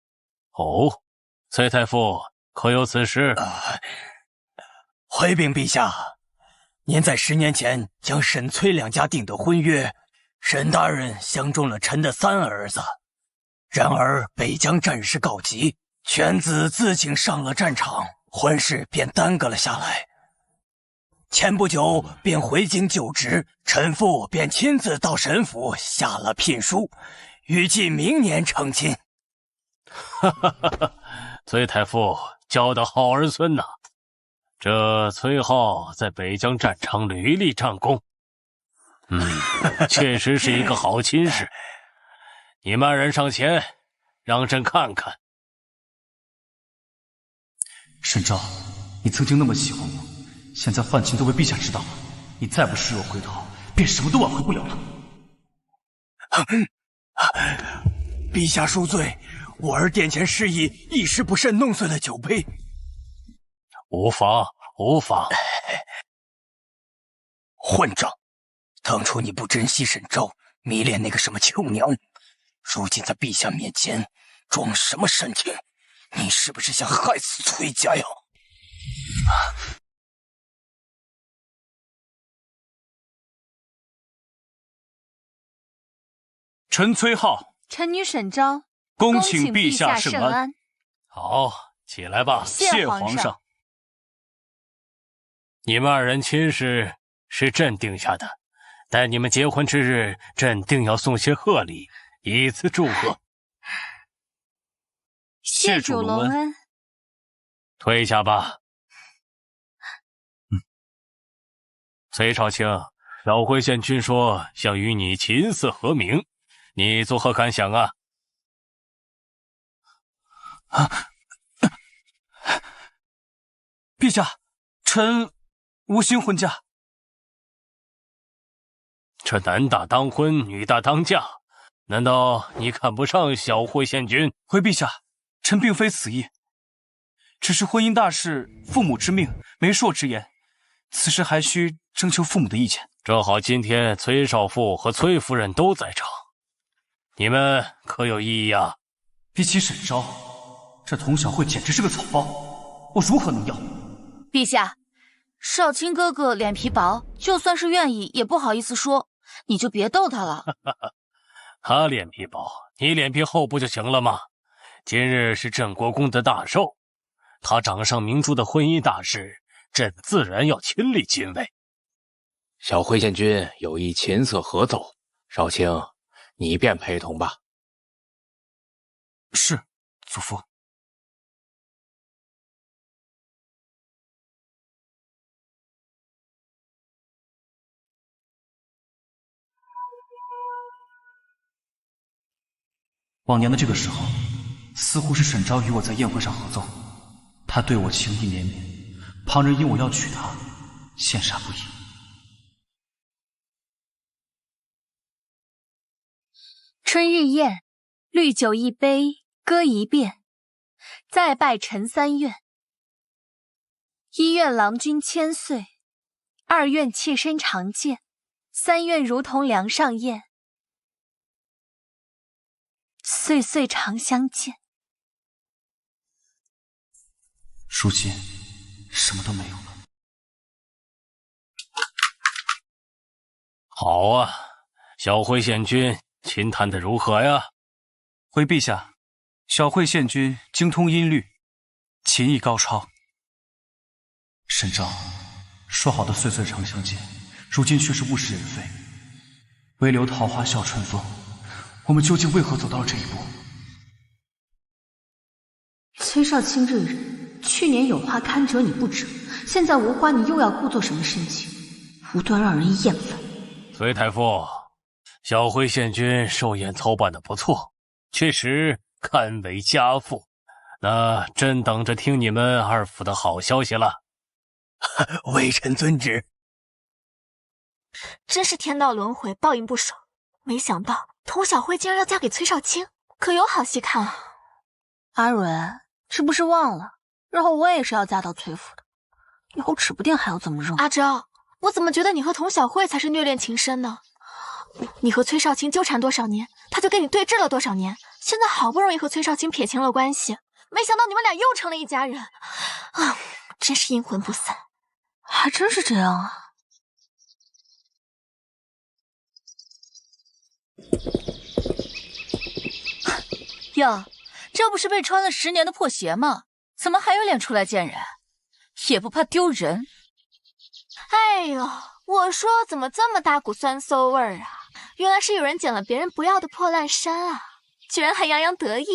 哦，崔太傅可有此事？回禀陛下，您在10年前将沈崔两家定的婚约，沈大人相中了臣的3儿子。然而北疆战事告急，犬子自请上了战场，婚事便耽搁了下来。前不久便回京就职，臣父便亲自到沈府下了聘书，预计明年成亲。哈哈哈哈！崔太傅教得好儿孙呐！这崔浩在北疆战场屡立战功，确实是一个好亲事。你们2人上前，让朕看看。沈昭，你曾经那么喜欢我，现在犯情都被陛下知道了，你再不示弱回头，便什么都挽回不了了。陛下恕罪，我儿殿前失忆，一时不慎弄碎了酒杯。无妨，无妨。混账！当初你不珍惜沈昭，迷恋那个什么秋娘，如今在陛下面前装什么深情？你是不是想害死崔家呀？臣崔浩，臣女沈昭，恭请陛下圣安。好，起来吧。谢皇上。你们2人亲事是朕定下的，待你们结婚之日，朕定要送些贺礼，以此祝贺。谢主隆恩。退下吧。崔少卿，小辉县君说想与你琴瑟和鸣，你作何感想啊？陛下，臣无心婚嫁。这男大当婚，女大当嫁，难道你看不上小辉县君？回陛下，臣并非此意，只是婚姻大事，父母之命，媒妁之言，此事还需征求父母的意见。正好今天崔少父和崔夫人都在场，你们可有异议啊？比起沈昭，这童小慧简直是个草包，我如何能要？陛下，少卿哥哥脸皮薄，就算是愿意也不好意思说，你就别逗他了。他脸皮薄，你脸皮厚不就行了吗？今日是镇国公的大寿，他掌上明珠的婚姻大事，朕自然要亲力亲为。小辉县君有意琴瑟合奏，少卿，你便陪同吧。是，祖父。往年的这个时候，似乎是沈昭与我在宴会上合奏，他对我情意绵绵，旁人因我要娶她，羡煞不已。春日宴，绿酒一杯，歌一遍，再拜陈3愿。1愿郎君千岁，2愿妾身长健，3愿如同梁上燕，岁岁常相见。如今什么都没有了。好啊，小辉县君琴弹得如何呀？回陛下，小慧县君精通音律，琴艺高超。沈昭，说好的岁岁常相见，如今却是物是人非，唯留桃花笑春风。我们究竟为何走到了这一步？崔少卿这人，去年有花堪折你不折，现在无花你又要故作什么深情？无端让人厌烦。崔太傅，小辉县君寿宴操办的不错，确实堪为家父。那朕等着听你们二府的好消息了。微臣遵旨。真是天道轮回，报应不爽。没想到童小慧竟然要嫁给崔少卿，可有好戏看了。阿蕊，是不是忘了，日后我也是要嫁到崔府的，以后指不定还要怎么用。阿昭，我怎么觉得你和童小慧才是虐恋情深呢？你和崔少卿纠缠多少年，他就跟你对峙了多少年，现在好不容易和崔少卿撇清了关系，没想到你们俩又成了一家人啊！真是阴魂不散。还真是这样啊。哟，这不是被穿了10年的破鞋吗？怎么还有脸出来见人？也不怕丢人？哎呦，我说怎么这么大股酸馊味儿啊？原来是有人捡了别人不要的破烂衫啊！居然还洋洋得意。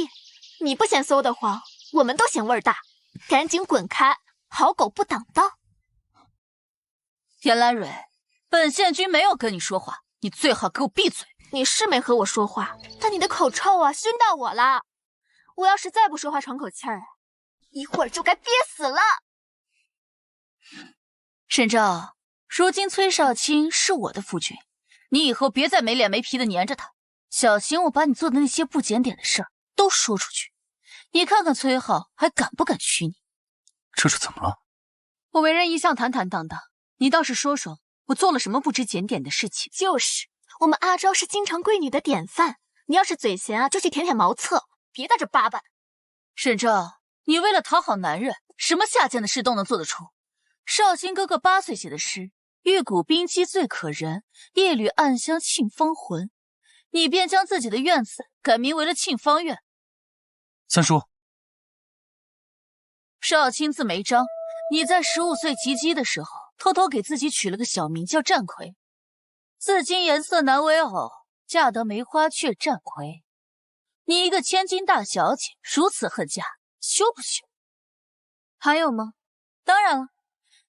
你不嫌馊的慌，我们都嫌味儿大。赶紧滚开，好狗不挡道。严兰蕊，本县君没有跟你说话，你最好给我闭嘴。你是没和我说话，但你的口臭啊，熏到我了。我要是再不说话喘口气儿，一会儿就该憋死了。沈昭，如今崔少卿是我的夫君，你以后别再没脸没皮的黏着他，小心我把你做的那些不检点的事儿都说出去。你看看崔浩还敢不敢娶你？这是怎么了？我为人一向坦坦荡荡，你倒是说说我做了什么不知检点的事情？就是我们阿昭是京城贵女的典范，你要是嘴闲啊，就去舔舔茅厕，别在这叭叭。沈昭，你为了讨好男人，什么下贱的事都能做得出。少卿哥哥8岁写的诗“玉骨冰肌最可人，夜缕暗香沁芳魂”，你便将自己的院子改名为了沁芳院。三叔，少卿字眉章，你在15岁及笄的时候，偷偷给自己取了个小名叫战魁。自今颜色难为偶，嫁得梅花却战魁。你一个千金大小姐，如此恨嫁，羞不羞？还有吗？当然了，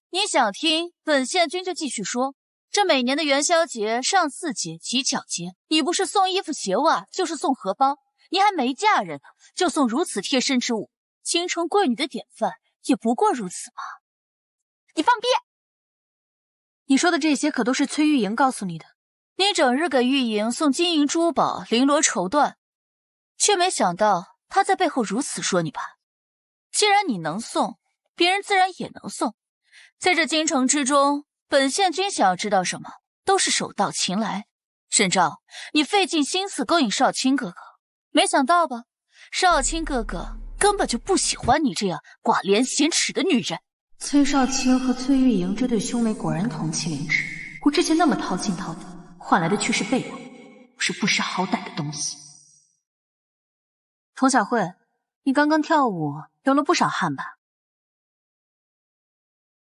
你想听，本县君就继续说。这每年的元宵节、上巳节、乞巧节，你不是送衣服鞋袜，就是送荷包，你还没嫁人呢，就送如此贴身之物。京城贵女的典范，也不过如此嘛。你放屁！你说的这些可都是崔玉莹告诉你的。你整日给玉莹送金银珠宝、绫罗绸缎，却没想到她在背后如此说你吧？既然你能送，别人自然也能送。在这京城之中，本县君想要知道什么，都是手到擒来。沈昭，你费尽心思勾引少卿哥哥，没想到吧？少卿哥哥根本就不喜欢你这样寡廉鲜耻的女人。崔少卿和崔玉莹这对兄妹果然同气连枝。我之前那么掏心掏肺，换来的却是背叛，我是不识好歹的东西。童小慧，你刚刚跳舞流了不少汗吧？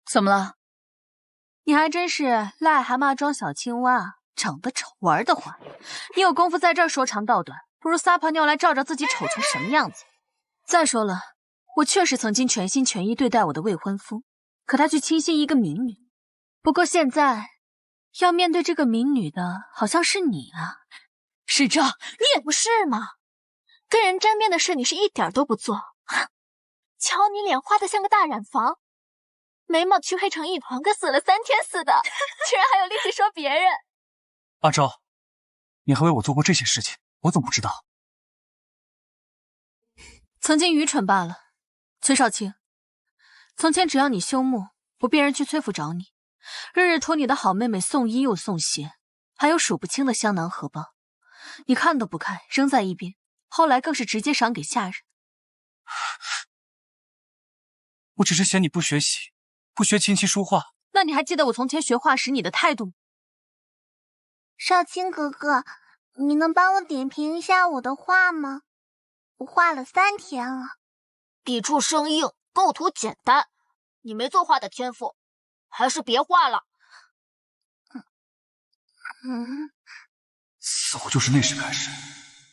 怎么了？你还真是癞蛤蟆装小青蛙，长得丑，玩得欢。你有功夫在这儿说长道短，不如撒泡尿来照照自己丑成什么样子。再说了，我确实曾经全心全意对待我的未婚夫，可他却倾心一个民女。不过现在要面对这个民女的好像是你啊。是这，你也不是嘛，跟人沾边的事你是一点都不做。瞧你脸花得像个大染坊，眉毛黢黑成一团，跟死了3天似的，居然还有力气说别人。阿昭，你还为我做过这些事情，我怎么不知道？曾经愚蠢罢了。崔少卿，从前只要你休沐，我便然去崔府找你，日日托你的好妹妹送衣又送鞋，还有数不清的香囊荷包，你看都不看，扔在一边，后来更是直接赏给下人。我只是嫌你不学习，不学琴棋书画。那你还记得我从前学画时你的态度吗？少卿哥哥，你能帮我点评一下我的画吗？我画了3天了。笔触生硬，构图简单，你没作画的天赋，还是别画了。似乎就是那时开始，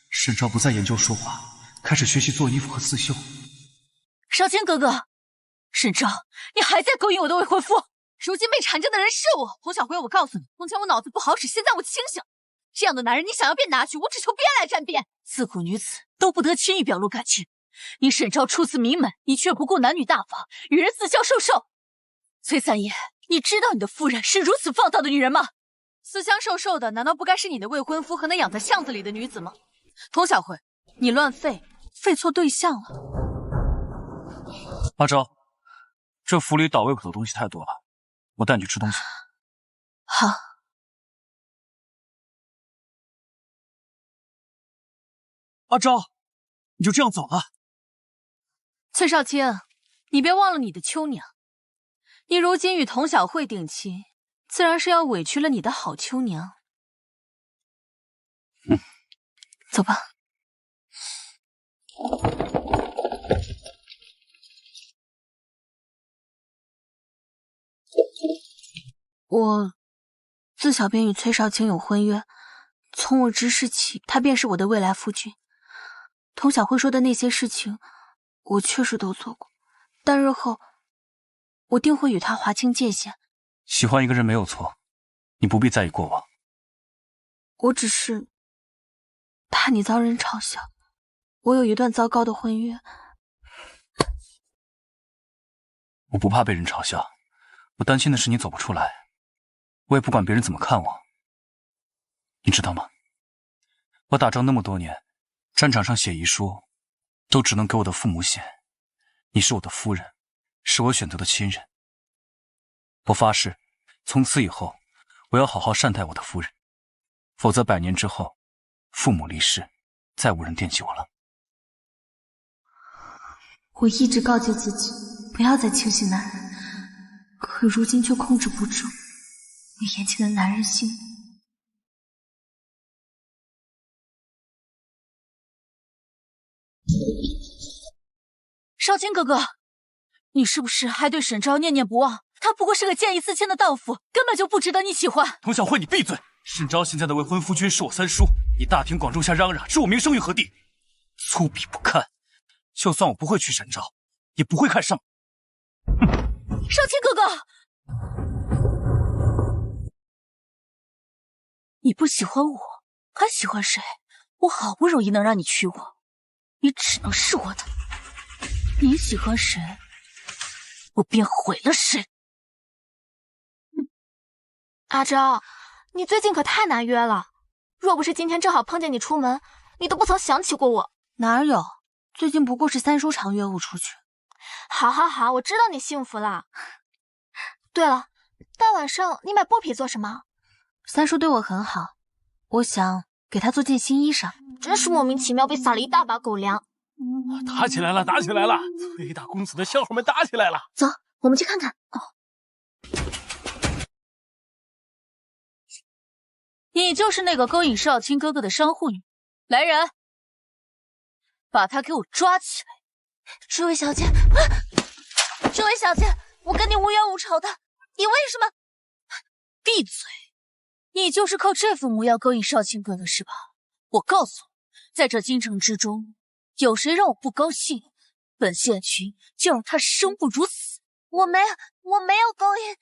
沈昭不再研究书画，开始学习做衣服和刺绣。少卿哥哥，沈昭，你还在勾引我的未婚夫！如今被缠着的人是我。童小辉，我告诉你，从前我脑子不好使，现在我清醒。这样的男人，你想要便拿去，我只求别来沾边。自古女子都不得轻易表露感情。你沈昭出自名门，你却不顾男女大法，与人私交授受。崔三爷，你知道你的夫人是如此放荡的女人吗？私相授受的，难道不该是你的未婚夫和那养在巷子里的女子吗？童小辉，你乱废错对象了。阿昭，这府里倒胃口的东西太多了，我带你去吃东西。好。阿昭，你就这样走了？崔少卿，你别忘了你的秋娘。你如今与童小慧定亲，自然是要委屈了你的好秋娘。走吧。我自小便与崔少卿有婚约，从我知识起，他便是我的未来夫君。童小慧说的那些事情，我确实都做过，但日后我定会与他划清界限。喜欢一个人没有错，你不必在意过往。我只是怕你遭人嘲笑，我有一段糟糕的婚约。我不怕被人嘲笑，我担心的是你走不出来。我也不管别人怎么看我，你知道吗？我打仗那么多年，战场上写遗书，都只能给我的父母写。你是我的夫人，是我选择的亲人。我发誓，从此以后，我要好好善待我的夫人，否则100年之后，父母离世，再无人惦记我了。我一直告诫自己不要再轻信男人，可如今却控制不住我眼前的男人心。少卿哥哥，你是不是还对沈昭念念不忘？他不过是个见异思迁的荡妇，根本就不值得你喜欢。童小慧，你闭嘴！沈昭现在的未婚夫君是我三叔，你大庭广众下嚷嚷，置我名声于何地？粗鄙不堪！就算我不会娶沈昭，也不会看上。少卿哥哥，你不喜欢我，还喜欢谁？我好不容易能让你娶我，你只能是我的。你喜欢谁，我便毁了谁。阿昭，你最近可太难约了。若不是今天正好碰见你出门，你都不曾想起过我。哪有？最近不过是三叔常约我出去。好，我知道你幸福了。对了，大晚上你买布匹做什么？三叔对我很好，我想给他做件新衣裳。真是莫名其妙被撒了一大把狗粮。打起来了！打起来了！崔大公子的小伙们打起来了！走，我们去看看。哦，你就是那个勾引少卿哥哥的商户女。来人，把他给我抓起来！这位小姐，这位小姐，我跟你无冤无仇的，你为什么？闭嘴！你就是靠这副模样勾引少卿哥哥是吧？我告诉你，在这京城之中，有谁让我不高兴，本县君就让他生不如死。我没有勾引，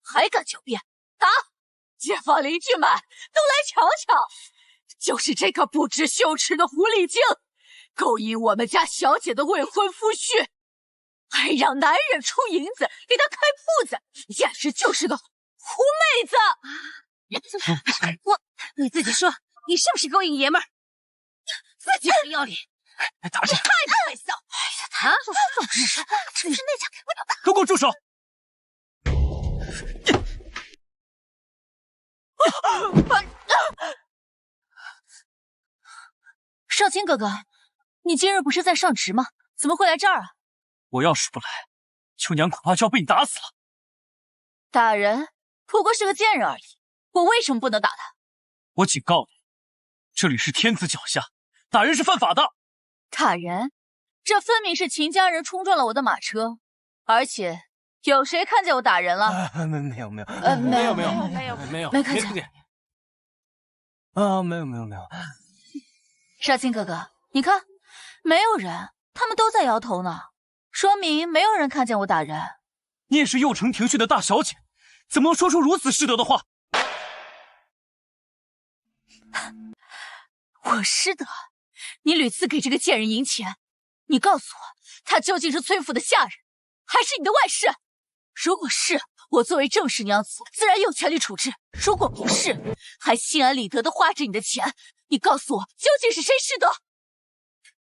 还敢狡辩？打！街坊邻居们都来瞧瞧，就是这个不知羞耻的狐狸精，勾引我们家小姐的未婚夫婿，还让男人出银子给他开铺子，简直就是个狐妹子！你自己说，你是不是勾引爷们儿？自己不要脸，打起来！太不会笑！他就是那家，都给我住手！少卿哥哥，你今日不是在上职吗？怎么会来这儿啊？我要是不来，秋娘恐怕就要被你打死了。打人不过是个贱人而已，我为什么不能打他？我警告你，这里是天子脚下，打人是犯法的。打人？这分明是秦家人冲撞了我的马车，而且有谁看见我打人了？没有，没看见。啊，没有。少卿哥哥，你看，没有人，他们都在摇头呢，说明没有人看见我打人。你也是右城庭训的大小姐，怎么能说出如此失德的话？我失德？你屡次给这个贱人银钱，你告诉我，他究竟是崔府的下人，还是你的外室？如果是，我作为正室娘子，自然有权利处置；如果不是，还心安理得的花着你的钱，你告诉我，究竟是谁失德？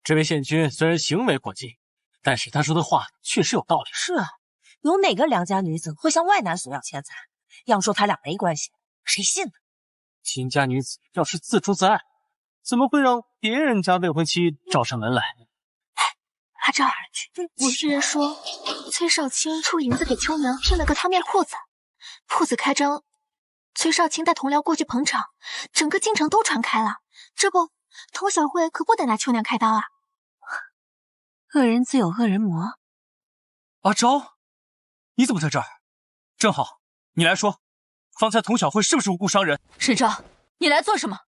这位县君虽然行为过激，但是他说的话确实有道理。是啊，有哪个良家女子会向外男索要钱财？要说他俩没关系，谁信呢？秦家女子要是自出自爱，怎么会让别人家未婚妻找上门来？阿昭，我听人说，崔少卿出银子给秋娘拼了个汤面铺子，铺子开张，崔少卿带同僚过去捧场，整个京城都传开了。这不，童小慧可不得拿秋娘开刀啊！恶人自有恶人磨。阿昭，你怎么在这儿？正好，你来说，方才童小慧是不是无故伤人？沈昭，你来做什么？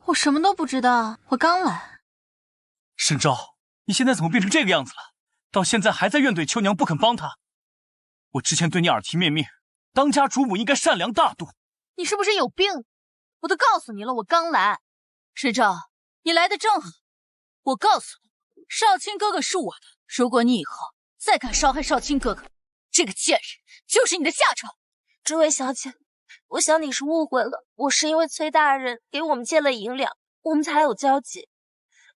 我什么都不知道，我刚来。沈昭，你现在怎么变成这个样子了？到现在还在怨怼秋娘不肯帮他。我之前对你耳提面命，当家主母应该善良大度。你是不是有病？我都告诉你了，我刚来。沈昭，你来的正好。我告诉你，少卿哥哥是我的，如果你以后再敢伤害少卿哥哥，这个贱人就是你的下场。这位小姐，我想你是误会了，我是因为崔大人给我们借了银两，我们才有交集。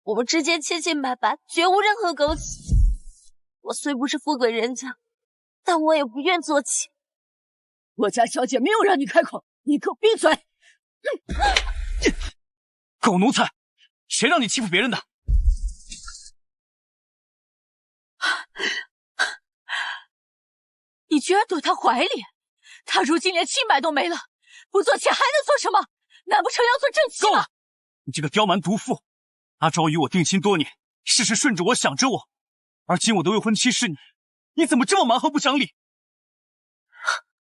我们之间清清白白，绝无任何勾结。我虽不是富贵人家，但我也不愿做妾。我家小姐没有让你开口，你给我闭嘴！狗奴才，谁让你欺负别人的？你居然躲他怀里，他如今连清白都没了，不做妾还能做什么？难不成要做正妻吗？够了！你这个刁蛮毒妇！阿昭与我定亲多年，事事顺着我，想着我，而今我的未婚妻是你，你怎么这么蛮横不讲理？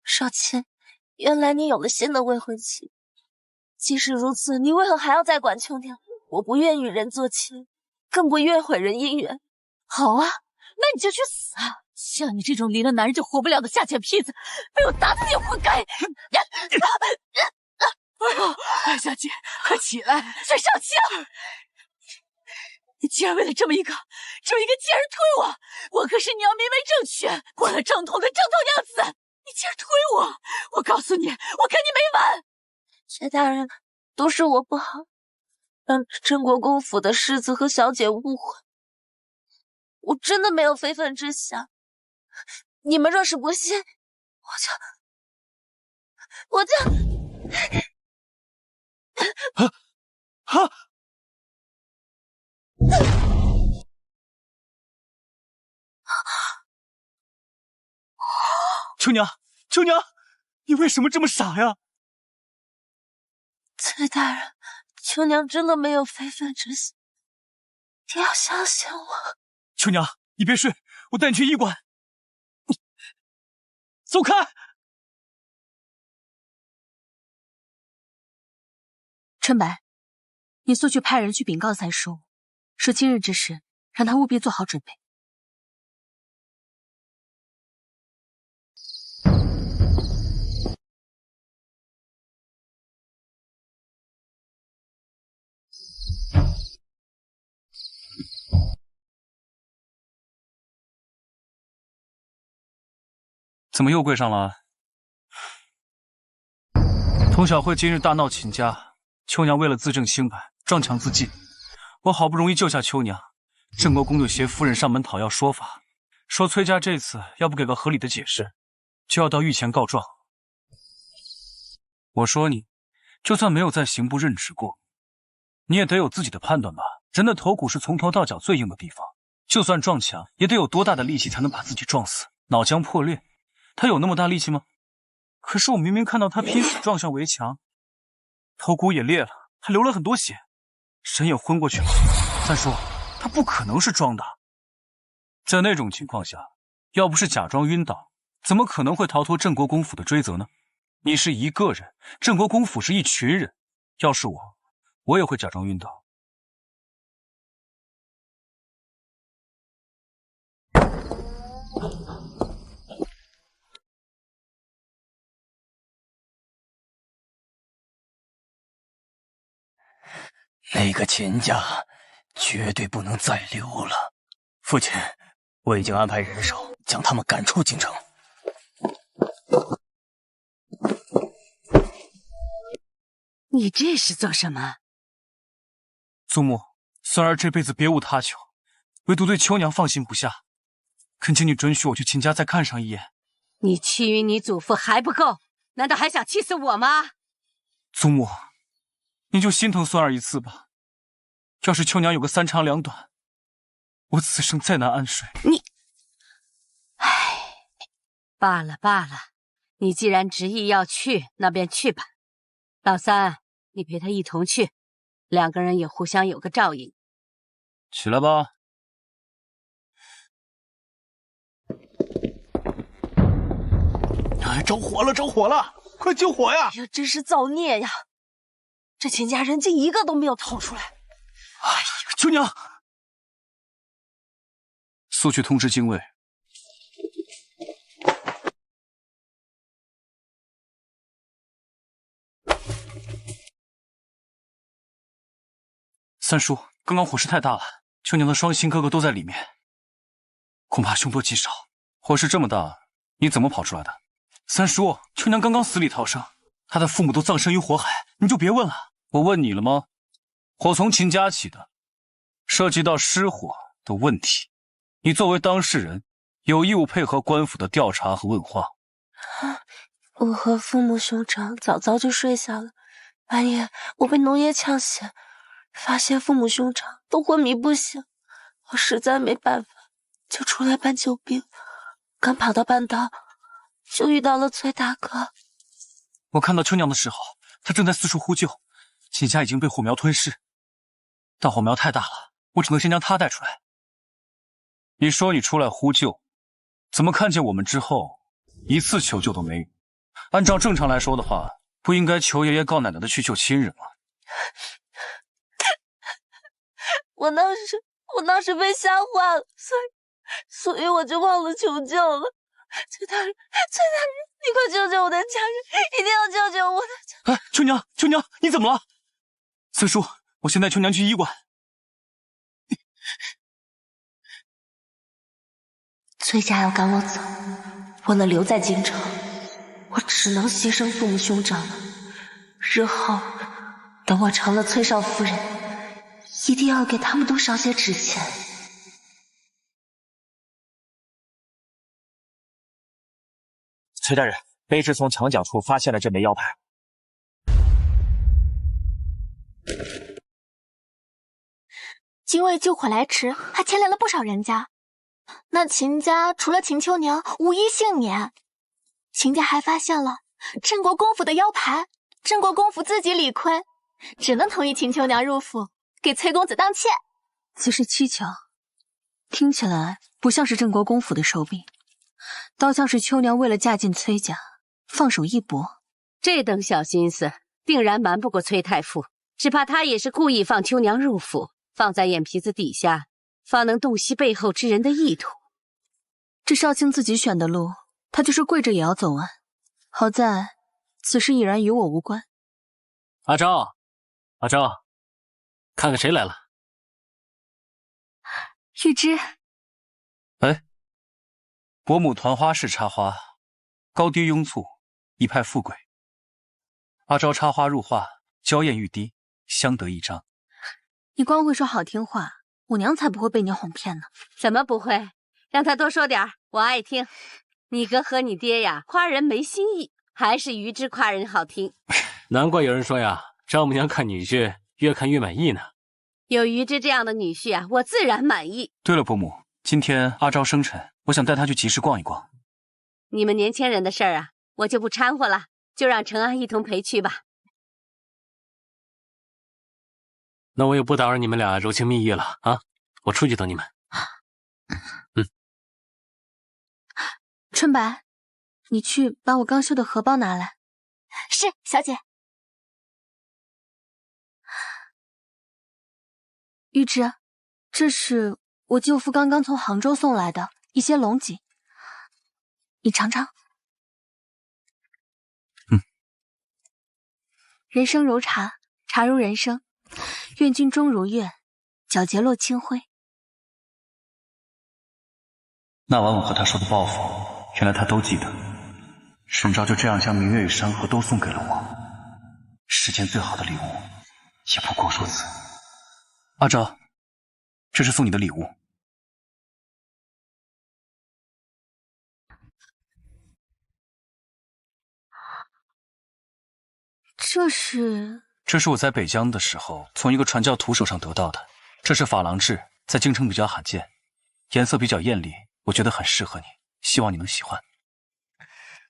少卿，原来你有了新的未婚妻。即使如此，你为何还要再管秋娘？我不愿与人做亲，更不愿毁人姻缘。好啊，那你就去死啊！像你这种离了男人就活不了的下贱坯子，被我打死也活该！哎呦，白小姐，快起来！崔少卿，你竟然为了这么一个贱人推我！我可是娘名为正娶，过了正统的正统娘子，你竟然推我！我告诉你，我跟你没完！薛大人，都是我不好，让镇国公府的世子和小姐误会。我真的没有非分之想。你们若是不信，我就秋娘，秋娘，你为什么这么傻呀？崔大人，秋娘真的没有非分之想，你要相信我。秋娘，你别睡，我带你去医馆。走开！春白，你速去派人去禀告三叔，说今日之事，让他务必做好准备。怎么又跪上了？童小慧今日大闹秦家，秋娘为了自证清白，撞墙自尽。我好不容易救下秋娘，郑国公就携夫人上门讨要说法，说崔家这次要不给个合理的解释，就要到御前告状。我说你，就算没有在刑部任职过，你也得有自己的判断吧？人的头骨是从头到脚最硬的地方，就算撞墙，也得有多大的力气才能把自己撞死？脑浆破裂，他有那么大力气吗？可是我明明看到他拼死撞向围墙，头骨也裂了，还流了很多血，人也昏过去了。再说，他不可能是装的。在那种情况下，要不是假装晕倒，怎么可能会逃脱镇国公府的追责呢？你是一个人，镇国公府是一群人，要是我也会假装晕倒。那个秦家绝对不能再留了。父亲，我已经安排人手将他们赶出京城。你这是做什么？祖母，孙儿这辈子别无他求，唯独对秋娘放心不下，恳请你准许我去秦家再看上一眼。你气晕你祖父还不够，难道还想气死我吗？祖母，你就心疼孙儿一次吧。要是秋娘有个三长两短，我此生再难安睡。你，唉，罢了罢了，你既然执意要去，那便去吧。老三，你陪他一同去，两个人也互相有个照应。起来吧。哎，着火了，着火了！快救火呀！哎呀，真是造孽呀！这秦家人竟一个都没有逃出来。哎呀，秋娘！速去通知精卫。三叔，刚刚火势太大了，秋娘的双亲哥哥都在里面，恐怕凶多吉少。火势这么大，你怎么跑出来的？三叔，秋娘刚刚死里逃生，她的父母都葬身于火海，你就别问了。我问你了吗？火从秦家起的，涉及到失火的问题，你作为当事人，有义务配合官府的调查和问话。我和父母兄长早就睡下了，半夜我被农业呛醒，发现父母兄长都昏迷不醒，我实在没办法，就出来搬救兵。刚跑到半道，就遇到了崔大哥。我看到秋娘的时候，她正在四处呼救，秦家已经被火苗吞噬，但火苗太大了，我只能先将她带出来。你说你出来呼救，怎么看见我们之后，一次求救都没有？按照正常来说的话，不应该求爷爷告奶奶的去救亲人吗？我当时被吓坏了，所以我就忘了求救了。崔大人，你快救救我的家人，一定要救救我的家人！哎，秋娘，你怎么了？三叔，我先带秋娘去医馆。崔家要赶我走，我能留在京城，我只能牺牲父母兄长了。日后等我成了崔少夫人，一定要给他们多烧些纸钱。崔大人，卑职从墙角处发现了这枚腰牌。精卫救火来迟，还牵连了不少人家。那秦家除了秦秋娘，无一幸免。秦家还发现了镇国公府的腰牌，镇国公府自己理亏，只能同意秦秋娘入府，给崔公子当妾。其实蹊跷，听起来不像是镇国公府的手笔，倒像是秋娘为了嫁进崔家，放手一搏。这等小心思，定然瞒不过崔太傅，只怕他也是故意放秋娘入府，放在眼皮子底下，方能洞悉背后之人的意图。这少卿自己选的路，他就是跪着也要走完。好在此事已然与我无关。阿昭，看看谁来了。玉芝。哎，伯母团花式插花，高低庸簇，一派富贵。阿昭插花入画，娇艳欲滴，相得益彰。你光会说好听话，我娘才不会被你哄骗呢。怎么不会？让他多说点儿，我爱听。你哥和你爹呀，夸人没新意，还是于之夸人好听。难怪有人说呀，丈母娘看女婿越看越满意呢。有于之这样的女婿啊，我自然满意。对了，伯母，今天阿昭生辰，我想带他去集市逛一逛。你们年轻人的事儿啊，我就不掺和了，就让程安一同陪去吧。那我也不打扰你们俩柔情蜜意了啊，我出去等你们。春白，你去把我刚绣的荷包拿来。是，小姐。玉芝，这是我舅父刚刚从杭州送来的一些龙脊，你尝尝。人生如茶，茶如人生。愿君终如愿，皎洁落清辉。那晚我和他说的报复，原来他都记得。沈昭就这样将明月与山河都送给了我，世间最好的礼物，也不过如此。阿昭，这是送你的礼物。这是我在北疆的时候从一个传教徒手上得到的。这是珐琅质，在京城比较罕见，颜色比较艳丽，我觉得很适合你，希望你能喜欢。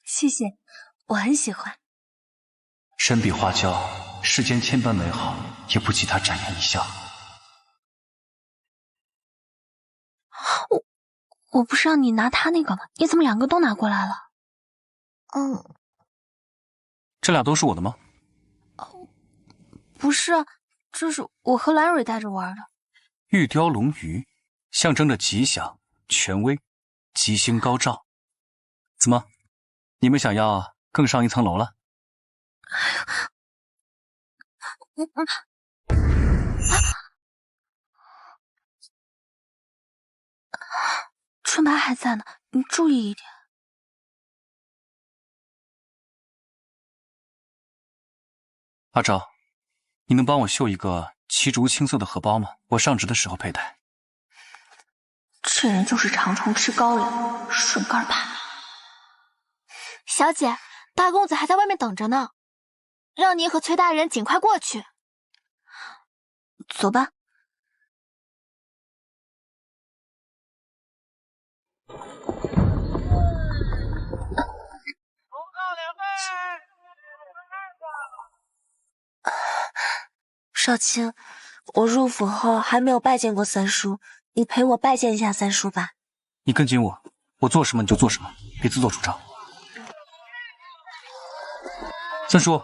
谢谢，我很喜欢。身比花娇，世间千般美好，也不及她展颜一笑。我不是让你拿他那个吗？你怎么两个都拿过来了？这俩都是我的吗？不是，这是我和兰蕊带着玩的。玉雕龙鱼，象征着吉祥、权威、吉星高照。怎么，你们想要更上一层楼了？春白还在呢，你注意一点。阿昭，你能帮我绣一个漆竹青色的荷包吗？我上职的时候佩戴。这人就是长虫吃高粱，顺杆爬。小姐，大公子还在外面等着呢，让您和崔大人尽快过去。走吧。少卿，我入府后还没有拜见过三叔，你陪我拜见一下三叔吧。你跟紧我，我做什么你就做什么，别自作主张。三叔，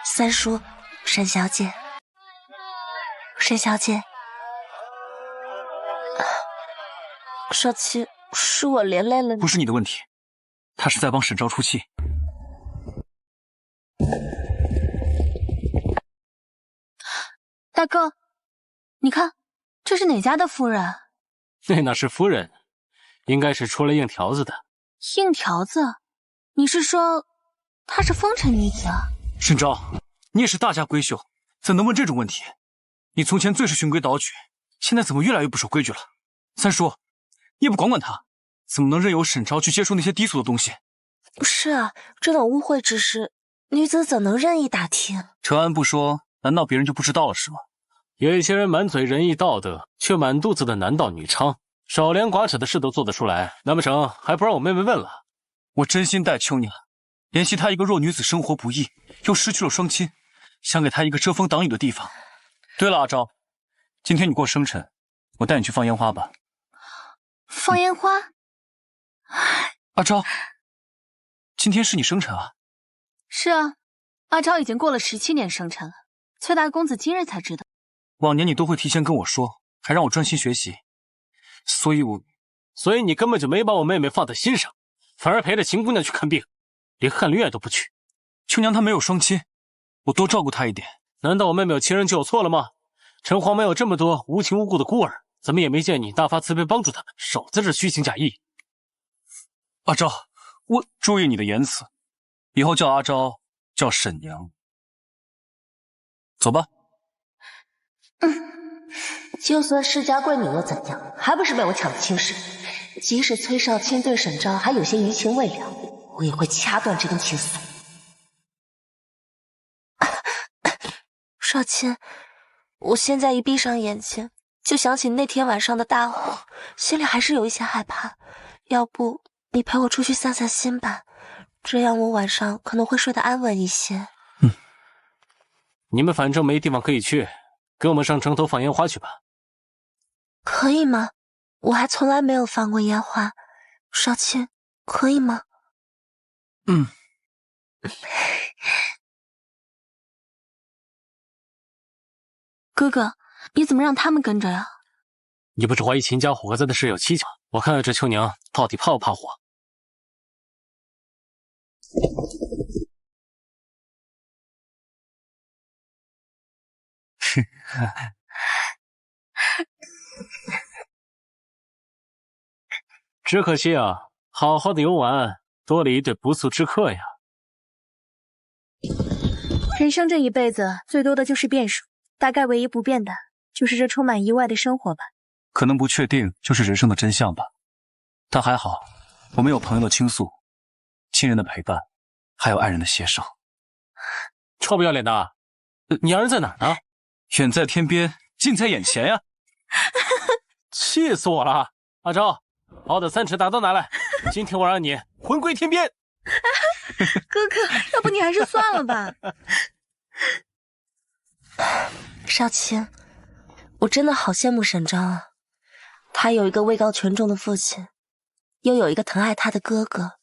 三叔，沈小姐，沈小姐，少卿，是我连累了你。不是你的问题，他是在帮沈昭出气。大哥，你看，这是哪家的夫人？那哪是夫人，应该是出来硬条子的。硬条子？你是说她是风尘女子啊？沈昭，你也是大家闺秀，怎能问这种问题？你从前最是循规蹈矩，现在怎么越来越不守规矩了？三叔，你也不管管他，怎么能任由沈昭去接触那些低俗的东西？是啊，这种污秽之事，女子怎能任意打听？陈安不说，难道别人就不知道了是吗？有一些人满嘴仁义道德，却满肚子的男盗女娼，少廉寡耻的事都做得出来，难不成还不让我妹妹问了？我真心待秋娘，怜惜她一个弱女子生活不易，又失去了双亲，想给她一个遮风挡雨的地方。对了，阿昭，今天你过生辰，我带你去放烟花吧。放烟花？阿昭，今天是你生辰啊？是啊，阿昭已经过了17年生辰了，崔大公子今日才知道。往年你都会提前跟我说，还让我专心学习，所以你根本就没把我妹妹放在心上，反而陪着秦姑娘去看病，连翰林院都不去。秋娘她没有双亲，我多照顾她一点。难道我妹妹有亲人就有错了吗？城隍没有这么多无情无故的孤儿，怎么也没见你大发慈悲帮助他们，少在这虚情假意。阿昭，我注意你的言辞，以后叫阿昭叫沈娘。走吧。就算世家贵女又怎样，还不是被我抢的亲事？即使崔少卿对沈昭还有些余情未了，我也会掐断这根情丝。少卿，我现在一闭上眼睛，就想起那天晚上的大火，心里还是有一些害怕。要不你陪我出去散散心吧，这样我晚上可能会睡得安稳一些。你们反正没地方可以去，跟我们上城头放烟花去吧。可以吗？我还从来没有放过烟花，少卿，可以吗？哥哥，你怎么让他们跟着呀？你不是怀疑秦家火灾的事有蹊跷？我看看这秋娘到底怕不怕火。只可惜啊，好好的游玩，多了一对不速之客呀。人生这一辈子最多的就是变数，大概唯一不变的就是这充满意外的生活吧。可能不确定就是人生的真相吧。但还好，我们有朋友的倾诉，亲人的陪伴，还有爱人的携手。臭不要脸的！你爱人在哪儿呢？远在天边，近在眼前呀！气死我了！阿昭，把我的3尺大刀拿来，今天我让你魂归天边。哥哥，要不你还是算了吧。少卿，我真的好羡慕沈章啊！他有一个位高权重的父亲，又有一个疼爱他的哥哥，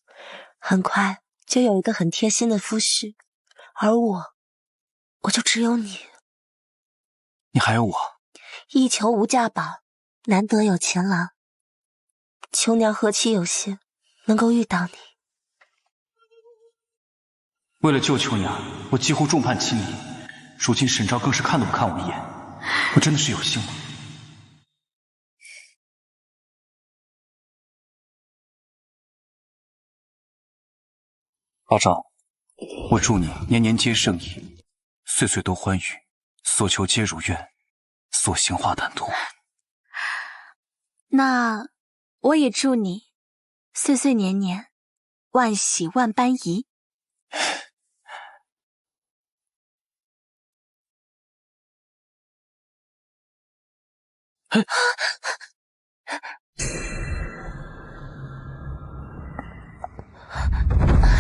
很快就有一个很贴心的夫婿，而我就只有你。你还有我。一求无价宝，难得有情郎。秋娘何其有幸，能够遇到你。为了救秋娘，我几乎众叛亲离。如今沈昭更是看都不看我一眼，我真的是有幸吗？阿昭，我祝你年年皆胜意，岁岁多欢愉，所求皆如愿，所行化坦途。那我也祝你岁岁年年万喜万般宜。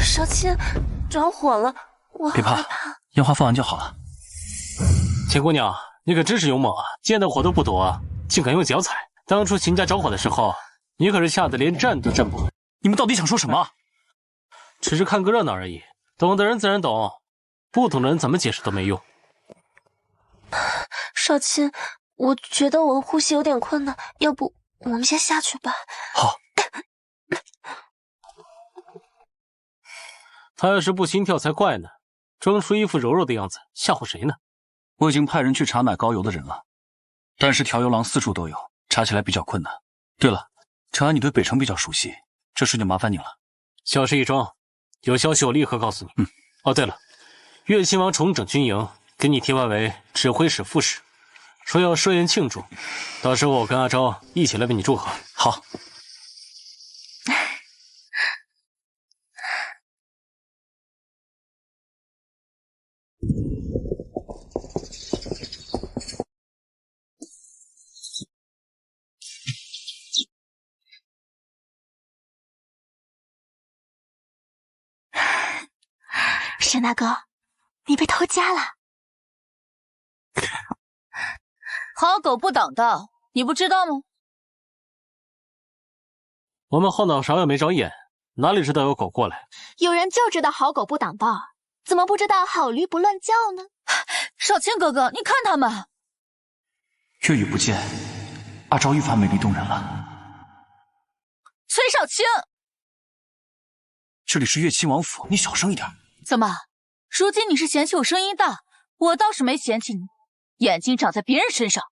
少卿，着火了，我别怕，烟花放完就好了。秦姑娘，你可真是勇猛啊！见到火都不躲，竟敢用脚踩。当初秦家着火的时候，你可是吓得连站都站不稳。你们到底想说什么？只是看个热闹而已，懂的人自然懂，不懂的人怎么解释都没用。少卿，我觉得我呼吸有点困难，要不我们先下去吧。好。他要是不心跳才怪呢，装出一副柔弱的样子，吓唬谁呢？我已经派人去查买膏油的人了，但是调油郎四处都有，查起来比较困难。对了，陈安，你对北城比较熟悉，这事就麻烦你了。小事一桩，有消息我立刻告诉你。哦，对了，越亲王重整军营，给你提拔为指挥使副使，说要设宴庆祝，到时候我跟阿昭一起来为你祝贺。好。沈大哥，你被偷家了。好狗不挡道，你不知道吗？我们后脑勺又没长眼，哪里知道有狗过来？有人就知道好狗不挡道，怎么不知道好驴不乱叫呢？少卿哥哥，你看他们。月雨不见，阿昭愈发美丽动人了。崔少卿，这里是乐亲王府，你小声一点。怎么，如今你是嫌弃我声音大？我倒是没嫌弃你，眼睛长在别人身上，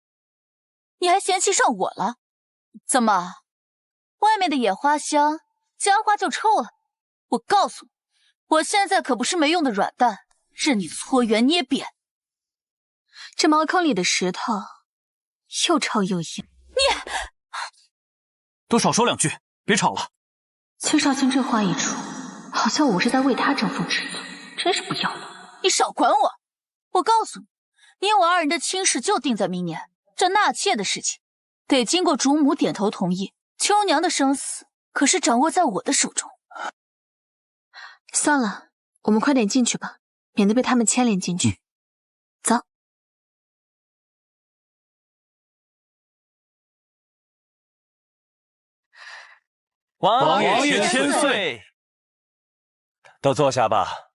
你还嫌弃上我了？怎么，外面的野花香，家花就臭了？我告诉你，我现在可不是没用的软蛋，任你搓圆捏扁。这茅坑里的石头又臭又硬。你都少说两句，别吵了。崔少卿这话一出，好像我是在为他争风吃醋，真是不要脸。你少管我！我告诉你，你我二人的亲事就定在明年。这纳妾的事情，得经过主母点头同意。秋娘的生死可是掌握在我的手中。算了，我们快点进去吧，免得被他们牵连进去。走。王爷千岁，都坐下吧。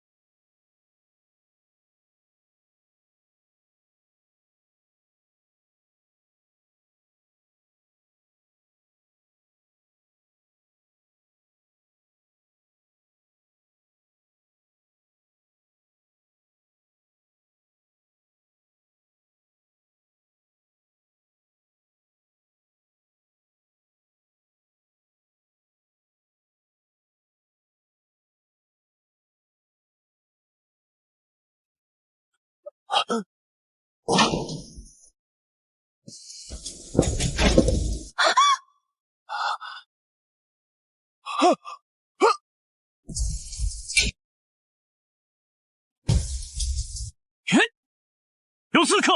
有刺客，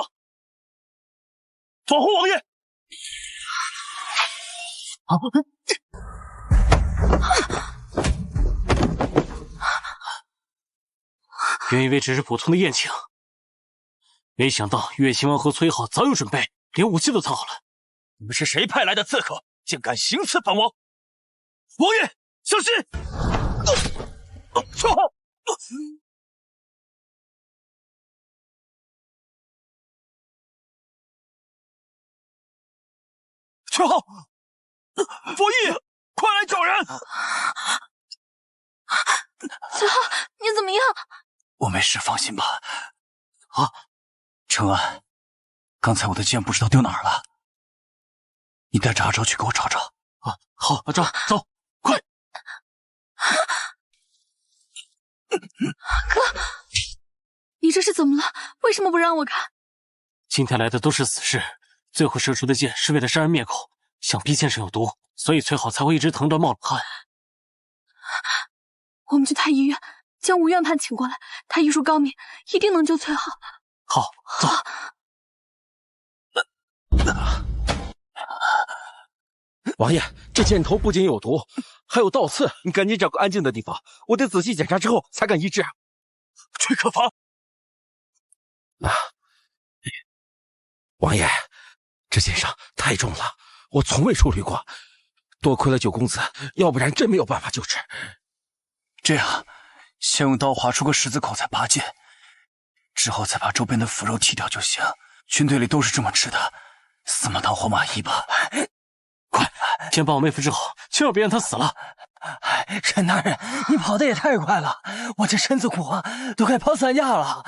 保护王爷！原以为只是普通的宴请，没想到月亲王和崔浩早有准备，连武器都藏好了。你们是谁派来的刺客？竟敢行刺本王！王爷，小心！崔浩！崔浩！佛义，快来找人！崔浩，你怎么样？我没事，放心吧。啊，程安，刚才我的剑不知道丢哪儿了，你带着阿昭去给我找找。啊，好，阿昭，走，快！哥，你这是怎么了？为什么不让我看？今天来的都是死士，最后射出的箭是为了杀人灭口，想必剑上有毒，所以崔浩才会一直疼着冒冷汗。我们去太医院，将吴院判请过来，他医术高明，一定能救崔浩。好，走。王爷，这箭头不仅有毒，还有倒刺，你赶紧找个安静的地方，我得仔细检查之后才敢医治。崔可房，王爷，这箭伤太重了，我从未处理过，多亏了九公子，要不然真没有办法救治。这样，先用刀划出个十字口，再拔剑，之后再把周边的腐肉剔掉就行。军队里都是这么治的，死马当活马医吧。快，先把我妹夫治好，千万别让她死了。沈大人，你跑得也太快了，我这身子骨啊，都快跑散架了。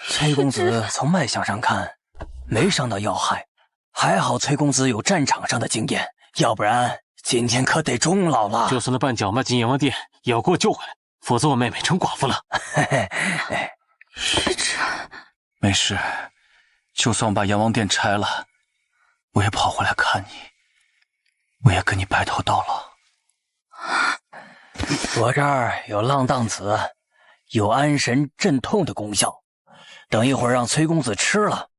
崔公子从脉象上看，没伤到要害，还好崔公子有战场上的经验，要不然今天可得终老了。就算他绊脚迈进阎王殿，也要给我救回来，否则我妹妹成寡妇了。玉芝，没事，就算我把阎王殿拆了，我也跑回来看你，我也跟你白头到老。我这儿有浪荡子，有安神镇痛的功效，等一会儿让崔公子吃了。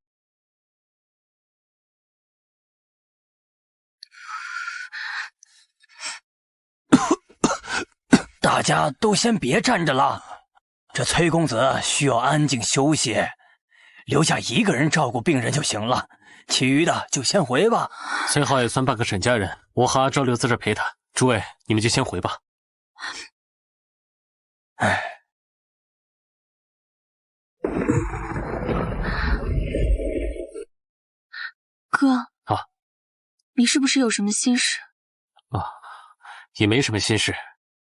大家都先别站着了，这崔公子需要安静休息，留下一个人照顾病人就行了，其余的就先回吧。崔浩也算半个沈家人，我和阿昭留在这陪他。诸位，你们就先回吧。哎，哥啊，你是不是有什么心事？啊，也没什么心事。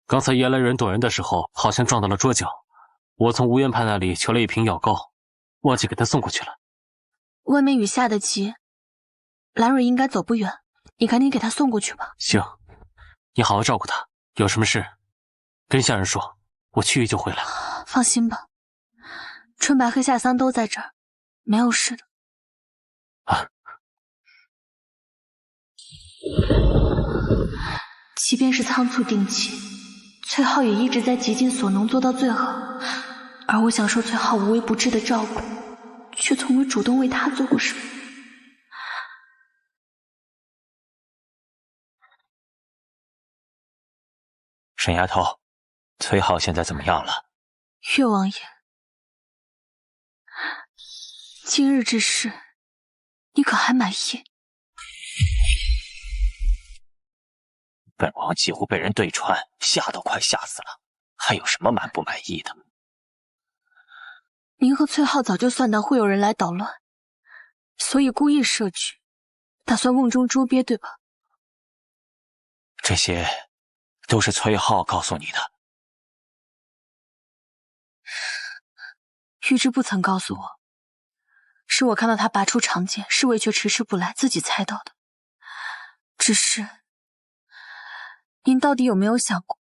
刚才原来人躲人的时候，好像撞到了桌角，我从吴元派那里求了一瓶药膏，忘记给他送过去了。外面雨下得急，兰蕊应该走不远，你赶紧给他送过去吧。行，你好好照顾他，有什么事跟下人说，我去就回来。放心吧，春白和夏桑都在这儿，没有事的。啊，即便是仓促定期，崔浩也一直在极尽所能做到最好，而我想受崔浩无微不至的照顾，却从未主动为他做过什么。沈丫头，崔浩现在怎么样了？岳王爷，今日之事，你可还满意？本王几乎被人对穿，吓都快吓死了，还有什么满不满意的？您和崔浩早就算到会有人来捣乱，所以故意设局，打算瓮中捉鳖，对吧？这些都是崔浩告诉你的。玉芝不曾告诉我，是我看到他拔出长剑，侍卫却迟迟不来，自己猜到的。只是，您到底有没有想过，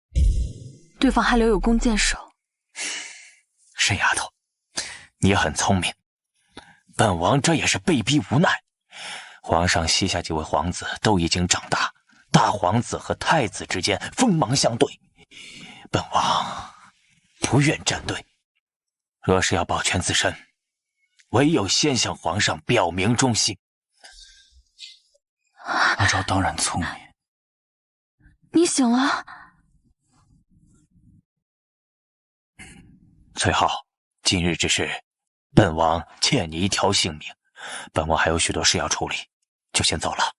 对方还留有弓箭手？沈丫头，你很聪明。本王这也是被逼无奈。皇上膝下几位皇子都已经长大，大皇子和太子之间锋芒相对，本王不愿站队。若是要保全自身，唯有先向皇上表明忠心。阿昭当然聪明。你醒了。崔浩，今日之事，本王欠你一条性命，本王还有许多事要处理，就先走了。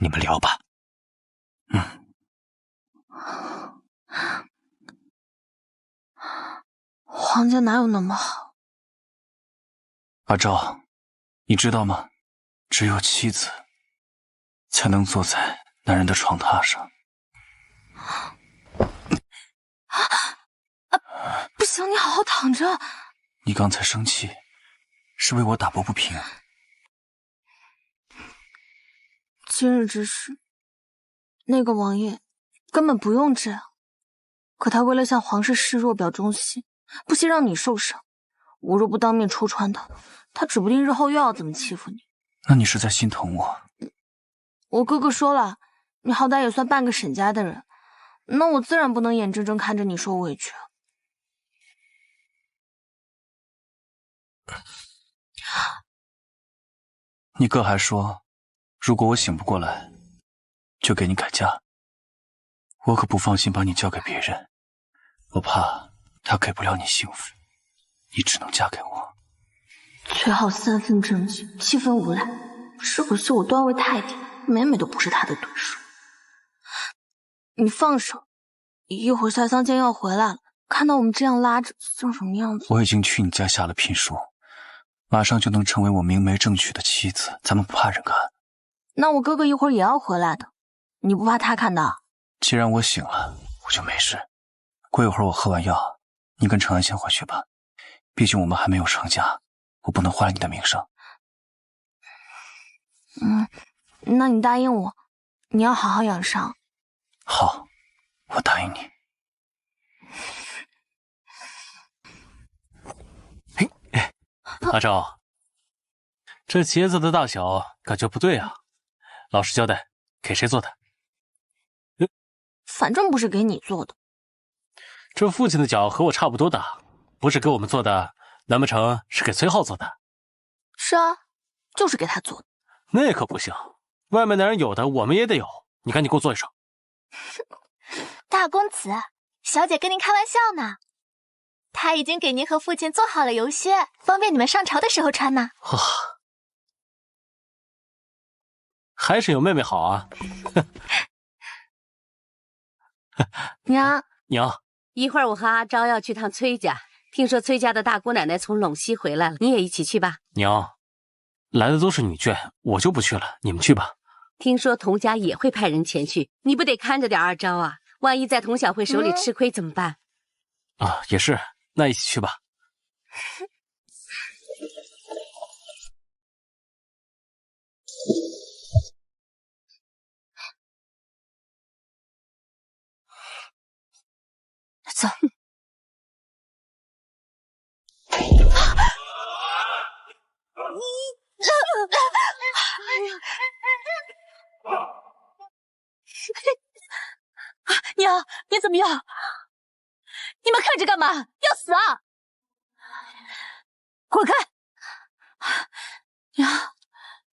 你们聊吧。皇家哪有那么好？阿昭，你知道吗？只有妻子才能坐在男人的床榻上。不行，你好好躺着。你刚才生气，是为我打抱不平。今日之事，那个王爷根本不用这样，可他为了向皇室示弱表忠心，不惜让你受伤。我若不当面戳穿他，他指不定日后又要怎么欺负你。那你是在心疼我？我哥哥说了，你好歹也算半个沈家的人，那我自然不能眼睁睁看着你受委屈。你哥还说，如果我醒不过来，就给你改嫁。我可不放心把你交给别人，我怕他给不了你幸福，你只能嫁给我。崔浩三分正经，7分无赖，只可惜我段位太低，每每都不是他的对手。你放手，一会儿夏桑剑要回来了，看到我们这样拉着，像什么样子？我已经去你家下了聘书，马上就能成为我明媒正娶的妻子，咱们不怕人看。那我哥哥一会儿也要回来的，你不怕他看到？既然我醒了，我就没事。过一会儿我喝完药，你跟程安先回去吧，毕竟我们还没有成家，我不能坏了你的名声。那你答应我，你要好好养伤。好，我答应你。阿昭，这茄子的大小感觉不对啊，老实交代，给谁做的？反正不是给你做的。这父亲的脚和我差不多大，不是给我们做的，难不成是给崔浩做的？是啊，就是给他做的。那可不行，外面男人有的，我们也得有。你赶紧给我做一手。大公子，小姐跟您开玩笑呢。他已经给您和父亲做好了游靴，方便你们上朝的时候穿呢。还是有妹妹好啊。娘，娘，一会儿我和阿昭要去趟崔家，听说崔家的大姑奶奶从陇西回来了，你也一起去吧。娘，来的都是女眷，我就不去了，你们去吧。听说童家也会派人前去，你不得看着点阿昭啊？万一在童小慧手里吃亏怎么办？啊，也是，那一起去吧。走。娘，你怎么样？你们看着干嘛？要死啊！滚开！娘，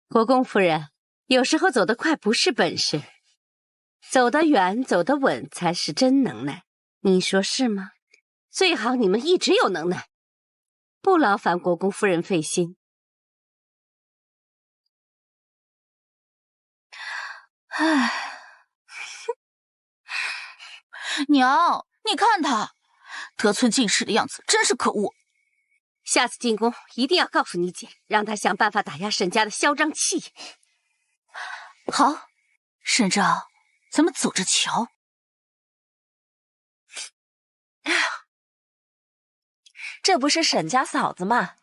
国公夫人，有时候走得快不是本事，走得远、走得稳才是真能耐。你说是吗？最好你们一直有能耐，不劳烦国公夫人费心。唉。娘，你看他得寸进尺的样子，真是可恶。下次进宫一定要告诉你姐，让她想办法打压沈家的嚣张气焰。好，沈丈，咱们走着瞧。这不是沈家嫂子吗？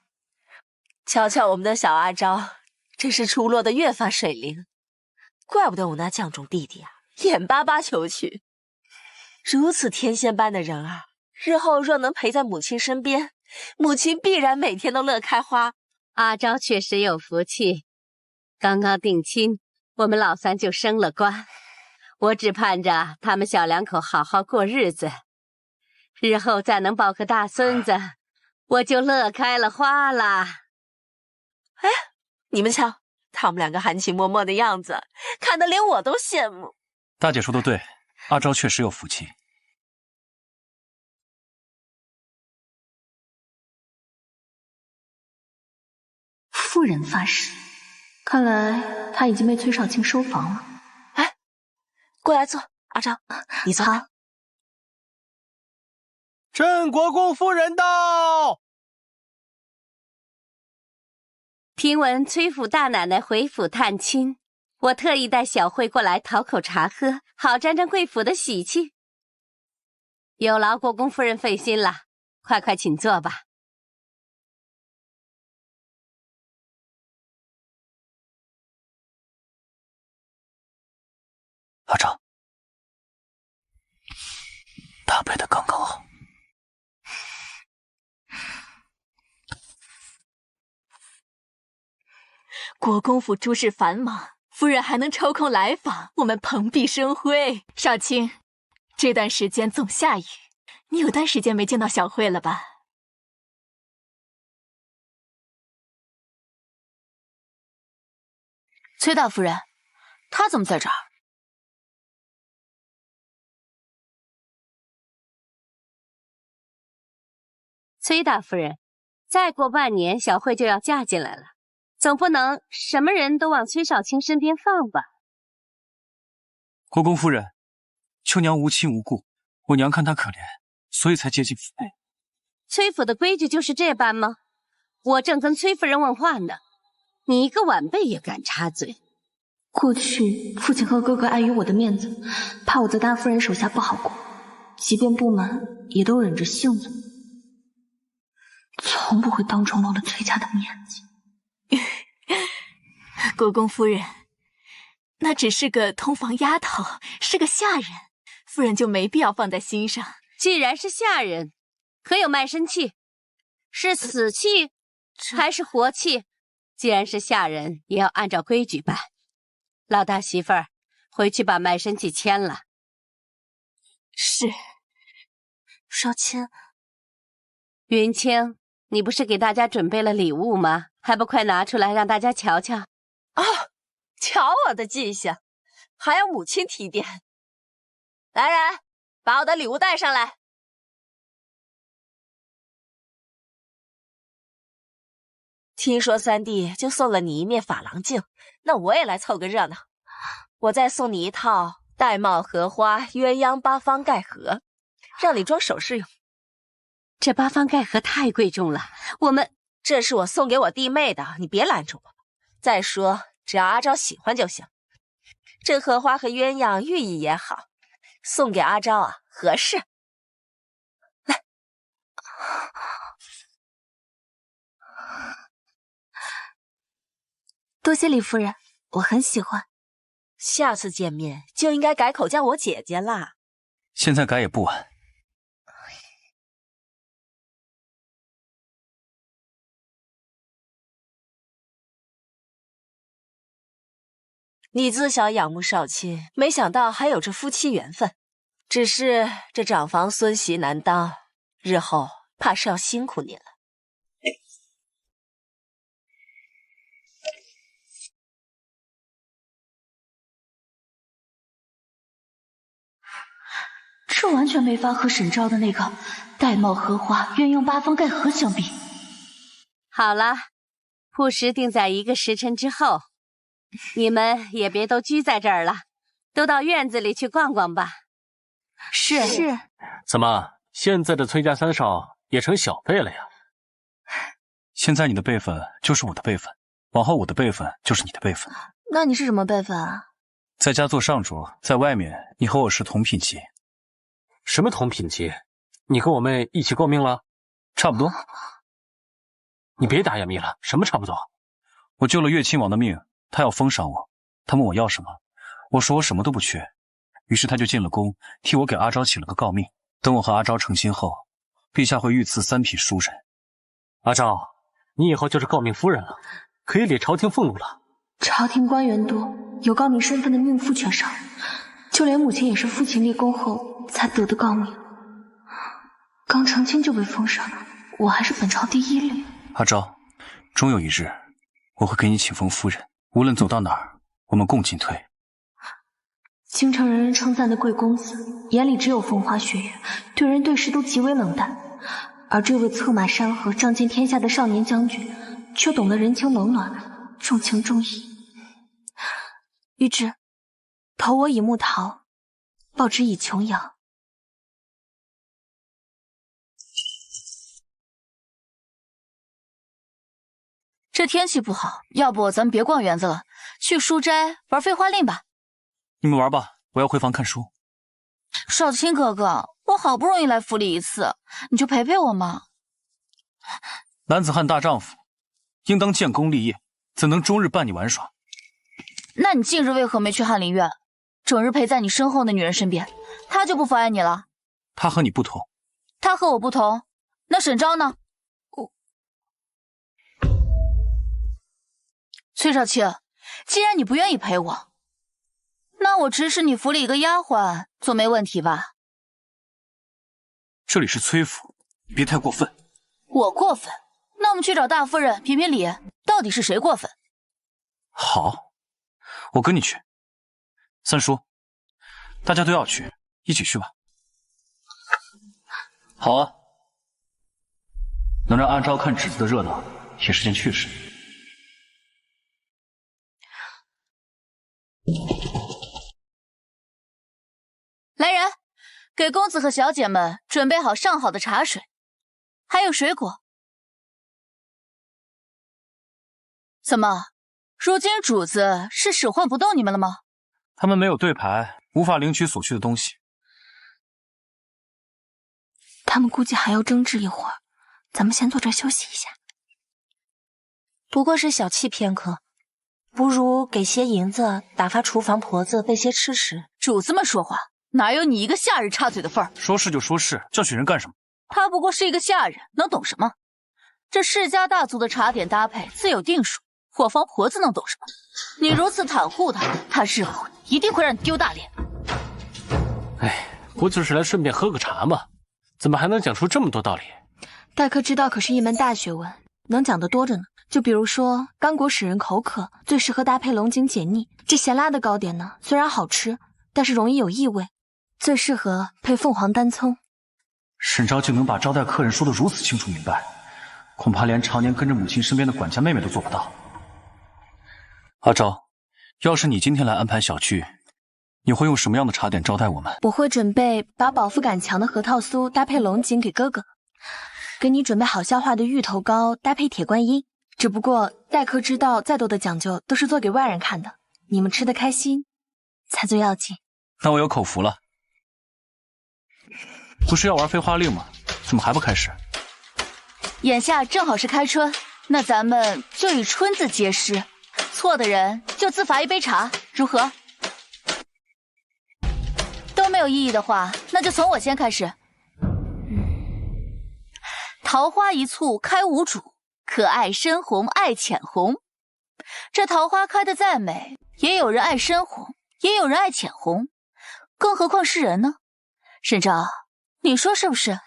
瞧瞧我们的小阿昭，真是出落得越发水灵，怪不得我那犟种弟弟啊，眼巴巴求娶。如此天仙般的人儿，日后若能陪在母亲身边，母亲必然每天都乐开花。阿昭确实有福气，刚刚定亲，我们老三就升了官，我只盼着他们小两口好好过日子，日后再能抱个大孙子，我就乐开了花啦。哎，你们瞧，他们两个含情脉脉的样子，看得连我都羡慕。大姐说的对，阿昭确实有福气。夫人发誓，看来他已经被崔少卿收房了。哎，过来坐，阿昭，你坐。镇国公夫人到。听闻崔府大奶奶回府探亲，我特意带小慧过来讨口茶喝，好沾沾贵府的喜气。有劳国公夫人费心了，快快请坐吧。阿昭，搭配的刚刚好。国公府诸事繁忙，夫人还能抽空来访，我们蓬荜生辉。少卿，这段时间总下雨，你有段时间没见到小慧了吧？崔大夫人，她怎么在这儿？崔大夫人，再过半年小慧就要嫁进来了，总不能什么人都往崔少卿身边放吧？国公夫人，秋娘无亲无故，我娘看她可怜，所以才接近府内。崔府的规矩就是这般吗？我正跟崔夫人问话呢，你一个晚辈也敢插嘴？过去父亲和哥哥碍于我的面子，怕我在大夫人手下不好过，即便不满也都忍着性子，从不会当众露了崔家的面子。国公夫人，那只是个通房丫头，是个下人，夫人就没必要放在心上。既然是下人，可有卖身契？是死契还是活契？既然是下人，也要按照规矩办。老大媳妇儿，回去把卖身契签了。是。少卿，云清，你不是给大家准备了礼物吗？还不快拿出来让大家瞧瞧？哦，瞧我的记性，还要母亲提点。来人，把我的礼物带上来。听说三弟就送了你一面珐琅镜，那我也来凑个热闹。我再送你一套玳瑁荷花鸳鸯八方盖盒，让你装首饰用。这八方盖盒太贵重了，这是我送给我弟妹的，你别拦着我。再说，只要阿昭喜欢就行。这荷花和鸳鸯寓意也好，送给阿昭啊合适。来，多谢李夫人，我很喜欢。下次见面就应该改口叫我姐姐啦。现在改也不晚。你自小仰慕少卿，没想到还有这夫妻缘分。只是这长房孙媳难当，日后怕是要辛苦你了。这完全没法和沈昭的那个玳瑁荷花鸳鸯八方盖盒相比。好了，铺时定在1个时辰之后，你们也别都拘在这儿了，都到院子里去逛逛吧。是。怎么，现在的崔家三少也成小辈了呀？现在你的辈分就是我的辈分，往后我的辈分就是你的辈分。那你是什么辈分啊？在家做上主，在外面你和我是同品级。什么同品级？你跟我妹一起够命了？差不多。你别打哑谜了，什么差不多？我救了岳亲王的命，他要封赏我。他问我要什么，我说我什么都不缺。于是他就进了宫，替我给阿昭请了个诰命。等我和阿昭成亲后，陛下会御赐3匹书人。阿昭，你以后就是诰命夫人了，可以领朝廷俸禄了。朝廷官员多，有诰命身份的命妇却少，就连母亲也是父亲立功后才得的诰命，刚成亲就被封赏，我还是本朝第一例。阿昭，终有一日，我会给你请封夫人，无论走到哪儿，我们共进退。京城人人称赞的贵公子，眼里只有风花雪月，对人对事都极为冷淡。而这位策马山河、仗尽天下的少年将军，却懂得人情冷暖，重情重义。玉芝，投我以木桃，报之以琼瑶。这天气不好，要不咱们别逛园子了，去书斋玩飞花令吧。你们玩吧，我要回房看书。少卿哥哥，我好不容易来府里一次，你就陪陪我嘛。男子汉大丈夫，应当建功立业，怎能终日伴你玩耍？那你近日为何没去翰林院，整日陪在你身后的女人身边？她就不妨碍你了？她和你不同。她和我不同，那沈昭呢？崔少卿，既然你不愿意陪我，那我指使你府里一个丫鬟，总没问题吧？这里是崔府，别太过分。我过分？那我们去找大夫人评评理，到底是谁过分？好，我跟你去。三叔，大家都要去，一起去吧。好啊，能让阿昭看侄子的热闹，也是件趣事。来人，给公子和小姐们准备好上好的茶水，还有水果。怎么，如今主子是使唤不动你们了吗？他们没有对牌，无法领取所需的东西。他们估计还要争执一会儿，咱们先坐这休息一下。不过是小气片刻，不如给些银子打发厨房婆子备些吃食。主子们说话哪有你一个下人插嘴的份儿？说是就说是，叫许人干什么？他不过是一个下人，能懂什么？这世家大族的茶点搭配自有定数，伙房婆子能懂什么？你如此袒护他，他日后一定会让你丢大脸。哎，不就是来顺便喝个茶吗？怎么还能讲出这么多道理？待客之道可是一门大学问，能讲得多着呢。就比如说，刚果使人口渴，最适合搭配龙井解腻。这咸辣的糕点呢，虽然好吃，但是容易有异味，最适合配凤凰单葱。沈昭竟能把招待客人说得如此清楚明白，恐怕连常年跟着母亲身边的管家妹妹都做不到。阿昭，要是你今天来安排小聚，你会用什么样的茶点招待我们？我会准备把饱腹感强的核桃酥搭配龙井给哥哥，给你准备好消化的芋头糕搭配铁观音。只不过待客之道再多的讲究都是做给外人看的，你们吃得开心才最要紧。那我有口福了。不是要玩飞花令吗？怎么还不开始？眼下正好是开春，那咱们就以春字接诗，错的人就自罚一杯茶，如何？都没有异议的话，那就从我先开始。桃花一簇开无主，可爱深红爱浅红。这桃花开得再美，也有人爱深红，也有人爱浅红，更何况是人呢？沈昭，你说是不是？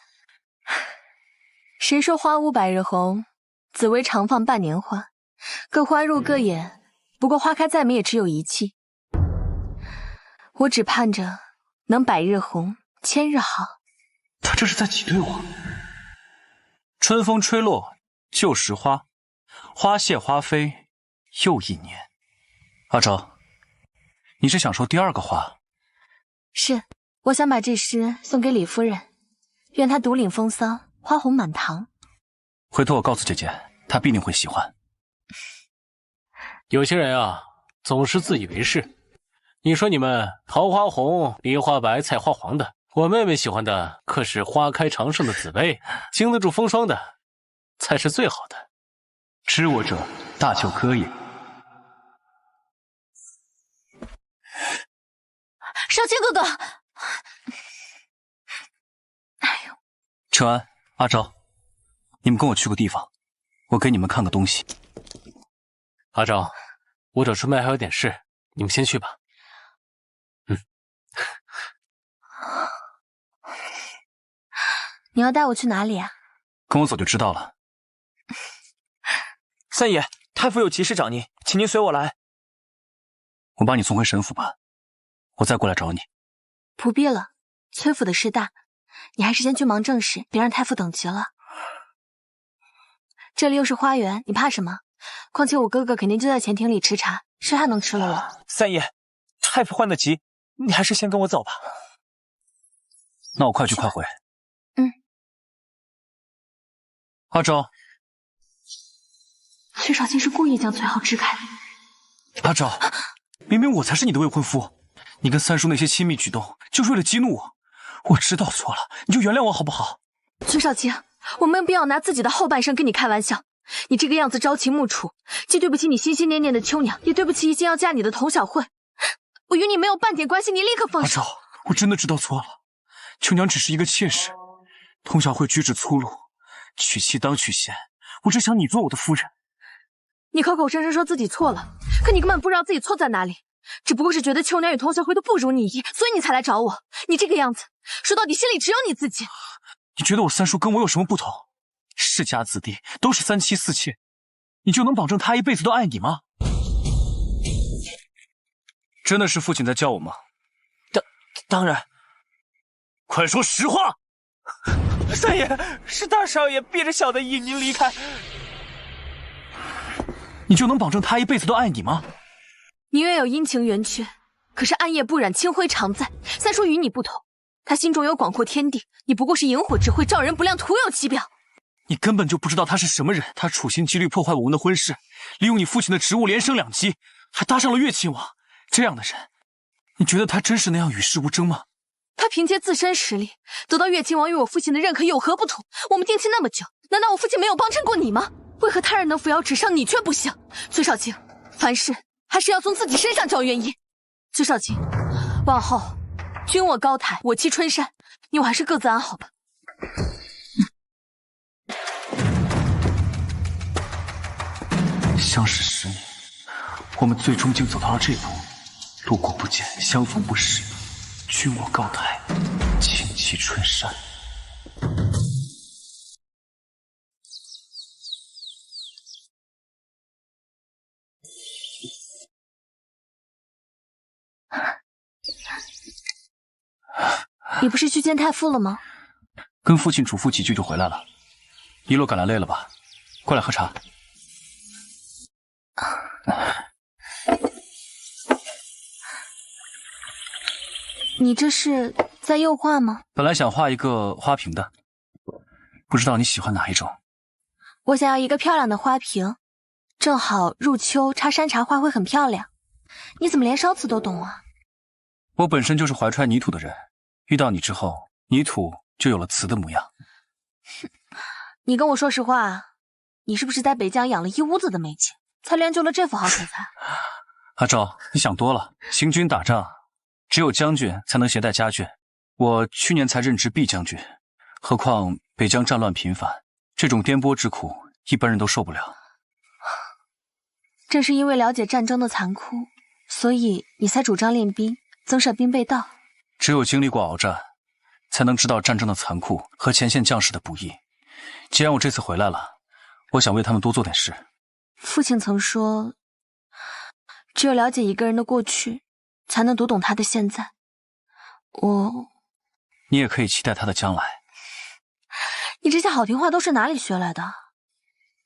谁说花无百日红，紫薇常放半年花，各花入各眼，不过花开再美也只有一季。我只盼着能百日红，千日好。他这是在挤兑我。春风吹落旧时花，花谢花飞又一年。阿昭，你是想说第二个花？是，我想把这诗送给李夫人，愿她独领风骚，花红满堂。回头我告诉姐姐，她必定会喜欢。有些人啊，总是自以为是。你说你们桃花红、梨花白、菜花黄的，我妹妹喜欢的可是花开常盛的紫薇，经得住风霜的才是最好的。知我者，大丘柯也。少卿哥哥，陈安、阿昭，你们跟我去个地方，我给你们看个东西。阿昭，我找春梅还有点事，你们先去吧。你要带我去哪里啊？跟我走就知道了。三爷，太傅有急事找您，请您随我来。我把你送回沈府吧，我再过来找你。不必了，崔府的事大，你还是先去忙正事，别让太傅等急了。这里又是花园，你怕什么？况且我哥哥肯定就在前庭里吃茶，谁还能吃了我？三爷，太傅患得急，你还是先跟我走吧。那我快去快回。阿昭，崔少卿是故意将崔浩支开的。阿昭，明明我才是你的未婚夫，你跟三叔那些亲密举动，就是为了激怒我。我知道错了，你就原谅我好不好？崔少卿，我没有必要拿自己的后半生跟你开玩笑。你这个样子朝秦暮楚，既对不起你心心念念的秋娘，也对不起一心要嫁你的佟小慧。我与你没有半点关系，你立刻放手。阿昭，我真的知道错了，秋娘只是一个妾室，佟小慧举止粗鲁，娶妻当娶贤，我只想你做我的夫人。你口口声声说自己错了，可你根本不知道自己错在哪里，只不过是觉得秋娘与佟小慧都不如你意，所以你才来找我。你这个样子，说到底心里只有你自己。你觉得我三叔跟我有什么不同？世家子弟都是三妻四妾，你就能保证他一辈子都爱你吗？真的是父亲在叫我吗？当然。快说实话！三爷，是大少爷逼着小的引您离开。你就能保证他一辈子都爱你吗？你愿有阴晴圆缺，可是暗夜不染，清辉常在。三叔与你不同，他心中有广阔天地，你不过是萤火之灰，照人不亮，徒有其表。你根本就不知道他是什么人，他处心积虑破坏我们的婚事，利用你父亲的职务连升两级，还搭上了乐亲王。这样的人，你觉得他真是那样与世无争吗？他凭借自身实力得到乐亲王与我父亲的认可，有何不同？我们定亲那么久，难道我父亲没有帮衬过你吗？为何他人能扶摇直上，你却不行？崔少卿，凡事还是要从自己身上找原因。崔少卿，往后君卧高台，我栖春山，你我还是各自安好吧。相识10年，我们最终竟走到了这步，路过不见，相逢不识，君卧高台，轻栖春山。你不是去见太傅了吗？跟父亲嘱咐几句就回来了。一路赶来累了吧？过来喝茶。你这是在釉画吗？本来想画一个花瓶的，不知道你喜欢哪一种？我想要一个漂亮的花瓶，正好入秋插山茶花会很漂亮。你怎么连烧瓷都懂啊？我本身就是怀揣泥土的人，遇到你之后，泥土就有了瓷的模样。你跟我说实话，你是不是在北疆养了一屋子的美景，才练就了这副好口才？阿昭，你想多了。行军打仗，只有将军才能携带家眷。我去年才任职毕将军，何况北疆战乱频繁，这种颠簸之苦，一般人都受不了。正是因为了解战争的残酷，所以你才主张练兵，增设兵备道。只有经历过鏖战，才能知道战争的残酷和前线将士的不易。既然我这次回来了，我想为他们多做点事。父亲曾说，只有了解一个人的过去，才能读懂他的现在。你也可以期待他的将来。你这些好听话都是哪里学来的？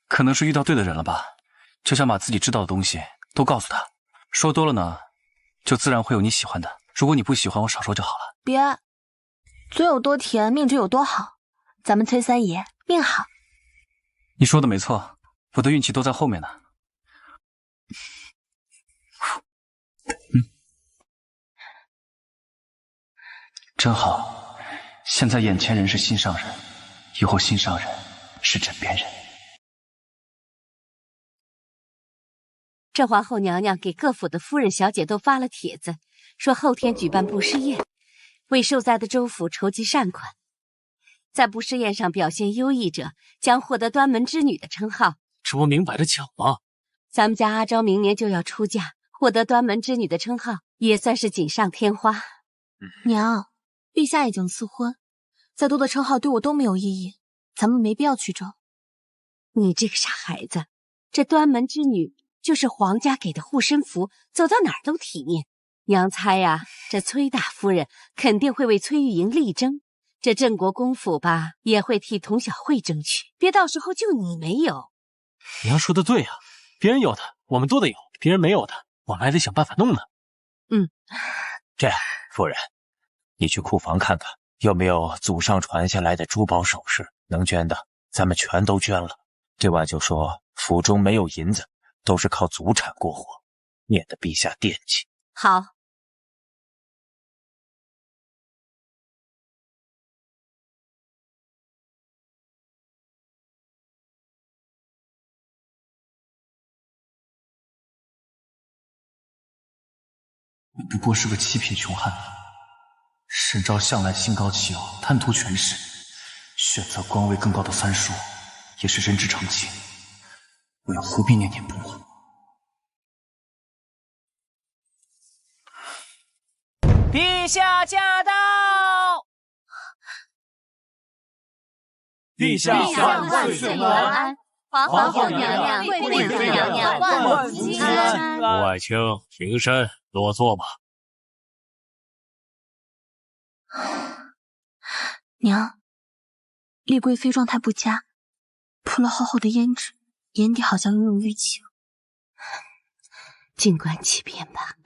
可能是遇到对的人了吧，就想把自己知道的东西都告诉他。说多了呢，就自然会有你喜欢的。如果你不喜欢，我少说就好了。别，嘴有多甜，命就有多好。咱们崔三爷命好。你说的没错，我的运气都在后面呢。真好，现在眼前人是心上人，以后心上人是枕边人。这皇后娘娘给各府的夫人小姐都发了帖子，说后天举办布施宴，为受灾的州府筹集善款。在布施宴上表现优异者将获得端门之女的称号。这不明摆着抢吗？咱们家阿昭明年就要出嫁，获得端门之女的称号，也算是锦上添花。娘，陛下已经赐婚，再多的称号对我都没有意义，咱们没必要去争。你这个傻孩子，这端门之女就是皇家给的护身符，走到哪儿都体面。娘猜呀，这崔大夫人肯定会为崔玉莹力争，这镇国公府吧，也会替童小慧争取，别到时候就你没有。娘说的对呀，别人有的我们都得有，别人没有的我们还得想办法弄呢。这样，夫人，你去库房看看，有没有祖上传下来的珠宝首饰，能捐的咱们全都捐了。这晚就说府中没有银子，都是靠祖产过活，免得陛下惦记。好。我不过是个七品穷汉，沈昭向来心高气傲，贪图权势，选择官位更高的三叔，也是人之常情。我又何必念念不忘？陛下驾到！陛下万岁万安！皇后娘娘、贵妃娘娘万福金安！吴爱卿，平身，落座吧。娘，丽贵妃状态不佳，铺了厚厚的胭脂，眼底好像拥有淤青。静观其变吧。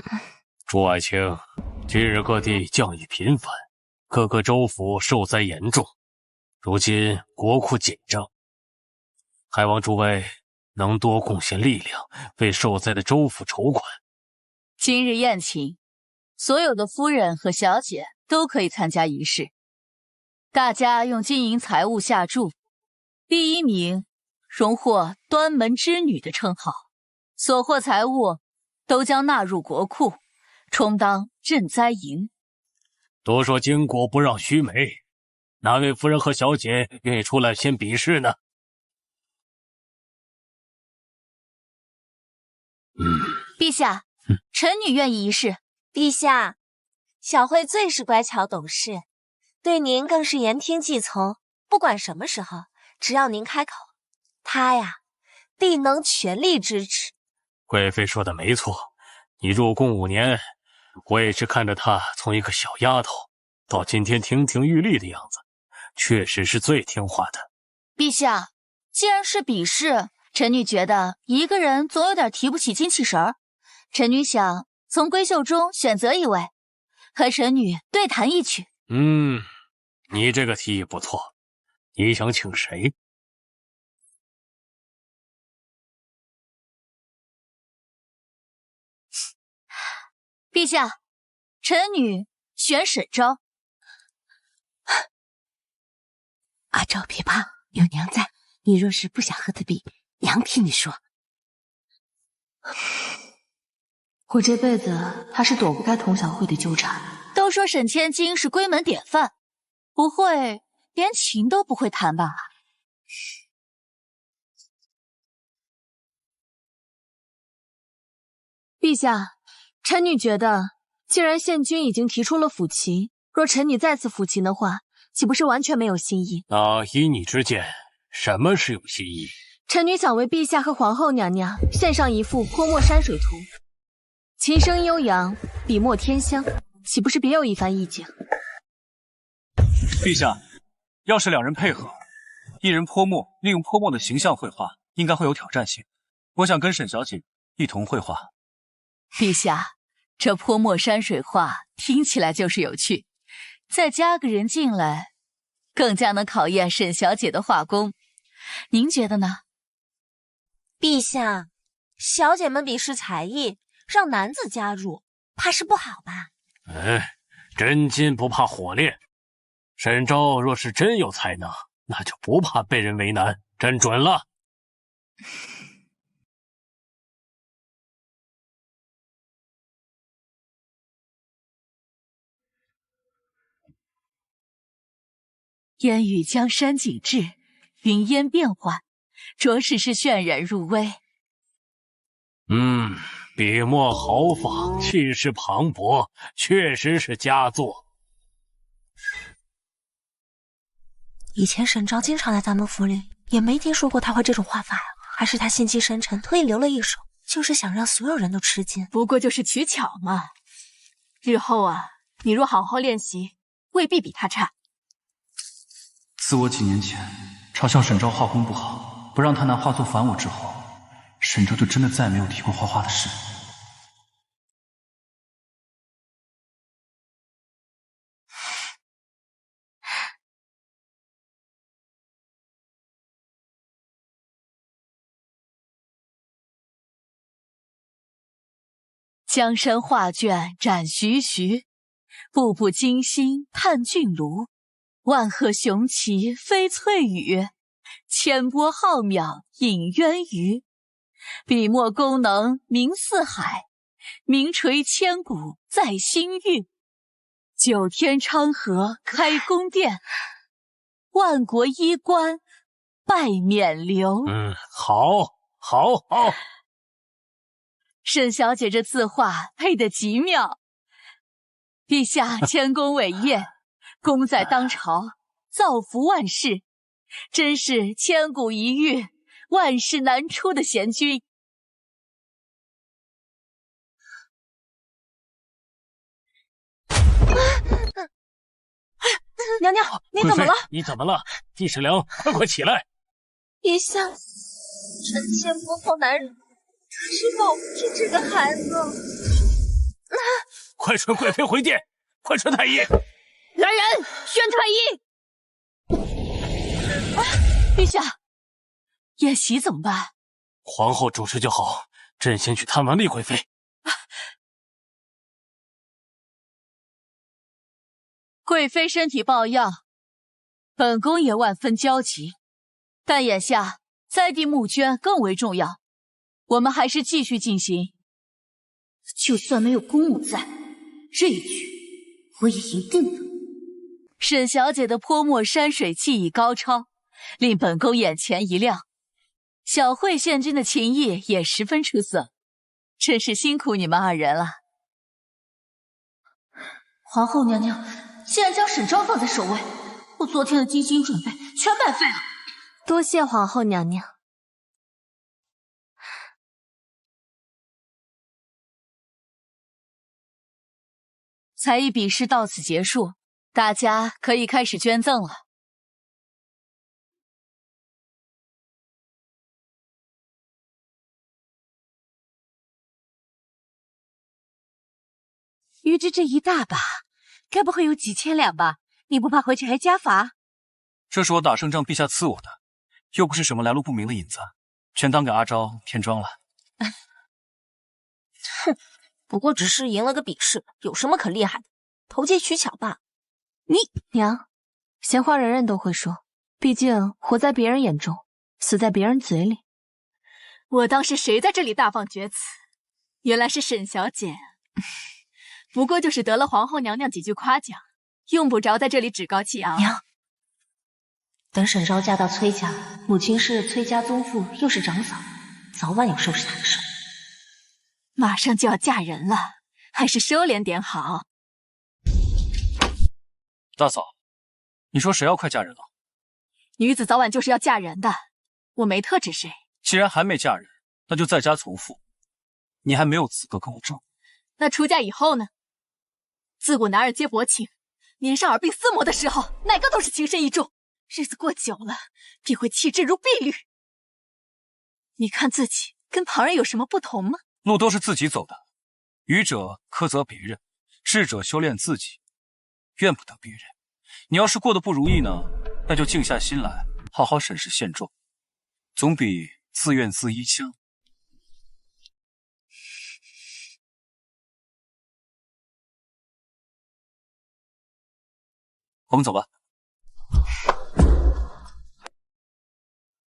朱爱卿，近日各地降雨频繁，各个州府受灾严重，如今国库紧张，还望诸位能多贡献力量，为受灾的州府筹款。今日宴请，所有的夫人和小姐都可以参加仪式，大家用金银财物下注，第一名荣获端门之女的称号，所获财物都将纳入国库，充当赈灾银。都说巾帼不让须眉，哪位夫人和小姐愿意出来先比试呢？陛下，臣女愿意一试。陛下，小慧最是乖巧懂事，对您更是言听计从。不管什么时候，只要您开口，她呀，必能全力支持。贵妃说的没错，你入宫5年，我也是看着她从一个小丫头到今天亭亭玉立的样子，确实是最听话的。陛下，既然是比试，臣女觉得一个人总有点提不起精气神儿。臣女想从闺秀中选择一位，和臣女对弹一曲。你这个提议不错，你想请谁？陛下，臣女选沈昭。阿昭别怕，有娘在，你若是不想和他比，娘替你说。我这辈子还是躲不开童小慧的纠缠。都说沈千金是闺门典范，不会连琴都不会弹吧？陛下，臣女觉得，既然宪君已经提出了抚琴，若臣女再次抚琴的话，岂不是完全没有新意？那依你之见，什么是有新意？臣女想为陛下和皇后娘娘献上一幅泼墨山水图，琴声悠扬，笔墨天香，岂不是别有一番意境？陛下，要是2人配合，一人泼墨，利用泼墨的形象绘画，应该会有挑战性。我想跟沈小姐一同绘画。陛下，这泼墨山水画听起来就是有趣，再加个人进来，更加能考验沈小姐的画工。您觉得呢？陛下，小姐们比试才艺，让男子加入，怕是不好吧？真金不怕火炼。沈昭若是真有才能，那就不怕被人为难，真准了。烟雨江山景致，云烟变幻，着实是渲染入微。笔墨豪放，气势磅礴，确实是佳作。以前沈昭经常来咱们府里，也没听说过他会这种画法呀。还是他心机深沉，特意留了一手，就是想让所有人都吃惊。不过就是取巧嘛。日后啊，你若好好练习，未必比他差。自我几年前嘲笑沈昭画工不好，不让他拿画作烦我之后，沈昭就真的再也没有提过画画的事。江山画卷展徐徐，步步惊心探俊卢。万壑雄奇飞翠羽，千波浩渺引渊鱼。笔墨功能名四海，名垂千古在心域。九天昌河开宫殿，万国衣冠拜冕旒。好。沈小姐这字画配得极妙，陛下谦恭伟业，功在当朝，造福万世，真是千古一遇，万世难出的贤君。娘娘，你怎么了？你怎么了？季世良，快起来！陛下，臣妾不好男人，是保不住这个孩子。快传贵妃回殿，快传太医！来人，宣太医！陛下，宴席怎么办？皇后主持就好，朕先去探望丽贵妃。贵妃身体抱恙，本宫也万分焦急，但眼下栽地募捐更为重要，我们还是继续进行。就算没有公母在，这一局我也赢定了。沈小姐的泼墨山水技艺高超，令本宫眼前一亮。小惠县君的琴艺也十分出色，真是辛苦你们二人了。皇后娘娘竟然将沈昭放在首位，我昨天的精心准备全白费了。多谢皇后娘娘。才艺比试到此结束，大家可以开始捐赠了。鱼之这一大把，该不会有几千两吧？你不怕回去还加罚？这是我打胜仗陛下赐我的，又不是什么来路不明的银子，全当给阿昭添妆了。哼，不过只是赢了个比试，有什么可厉害的？投机取巧罢。娘，闲话人人都会说，毕竟活在别人眼中，死在别人嘴里。我当是谁在这里大放厥词，原来是沈小姐。不过就是得了皇后娘娘几句夸奖，用不着在这里趾高气扬。娘，等沈昭嫁到崔家，母亲是崔家宗父，又是长嫂，早晚有收拾她的时候。马上就要嫁人了，还是收敛点好。大嫂，你说谁要快嫁人了？女子早晚就是要嫁人的，我没特指谁。既然还没嫁人，那就在家从父，你还没有资格跟我争。那出嫁以后呢？自古男儿皆薄情，年少耳鬓厮磨的时候，哪个都是情深意重。日子过久了，便会弃之如敝履。你看自己跟旁人有什么不同吗？路都是自己走的，愚者苛责别人，智者修炼自己，怨不得别人。你要是过得不如意呢，那就静下心来，好好审视现状，总比自怨自艾强。我们走吧。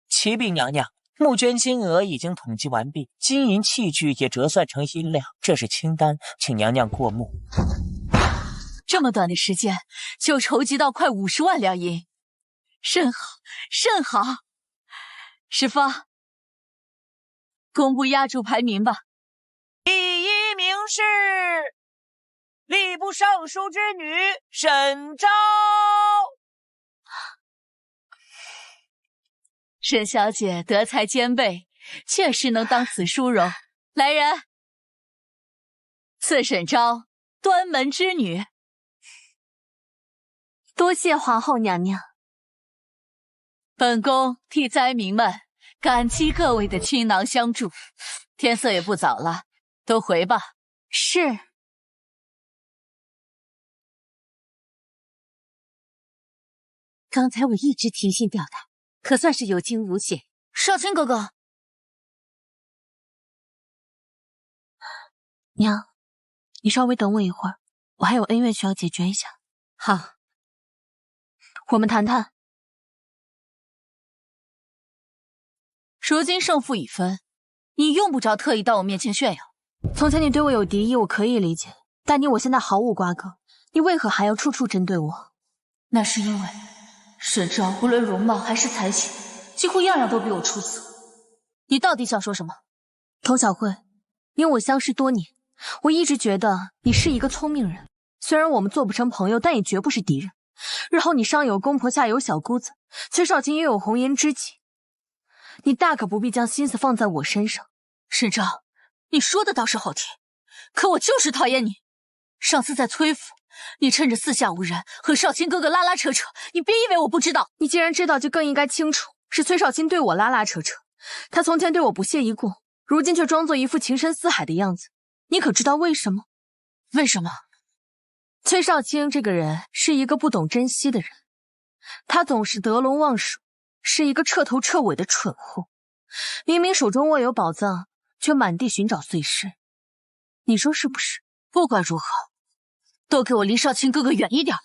启禀娘娘，募捐金额已经统计完毕，金银器具也折算成银两，这是清单，请娘娘过目。这么短的时间就筹集到快50万两银，甚好，甚好。师傅，公布压轴排名吧。第一名是吏部尚书之女沈昭。沈小姐德才兼备，确实能当此殊荣。来人，赐沈昭端门之女。多谢皇后娘娘。本宫替灾民们感激各位的倾囊相助。天色也不早了，都回吧。是。刚才我一直提心吊胆，可算是有惊无险。少卿哥哥，娘，你稍微等我一会儿，我还有恩怨需要解决一下。好，我们谈谈。如今胜负已分，你用不着特意到我面前炫耀。从前你对我有敌意，我可以理解，但我现在毫无瓜葛，你为何还要处处针对我？那是因为沈昭无论容貌还是才情，几乎样样都比我出色。你到底想说什么？童小慧，你我相识多年，我一直觉得你是一个聪明人。虽然我们做不成朋友，但也绝不是敌人。日后你上有公婆，下有小姑子，崔少卿又有红颜知己，你大可不必将心思放在我身上。沈昭，你说的倒是好听，可我就是讨厌你。上次在崔府，你趁着四下无人和少卿哥哥拉拉扯扯，你别以为我不知道。你既然知道，就更应该清楚，是崔少卿对我拉拉扯扯。他从前对我不屑一顾，如今却装作一副情深似海的样子。你可知道为什么？为什么？崔少卿这个人是一个不懂珍惜的人，他总是得陇望蜀，是一个彻头彻尾的蠢货。明明手中握有宝藏，却满地寻找碎尸。你说是不是？不管如何，都给我离少卿哥哥远一点。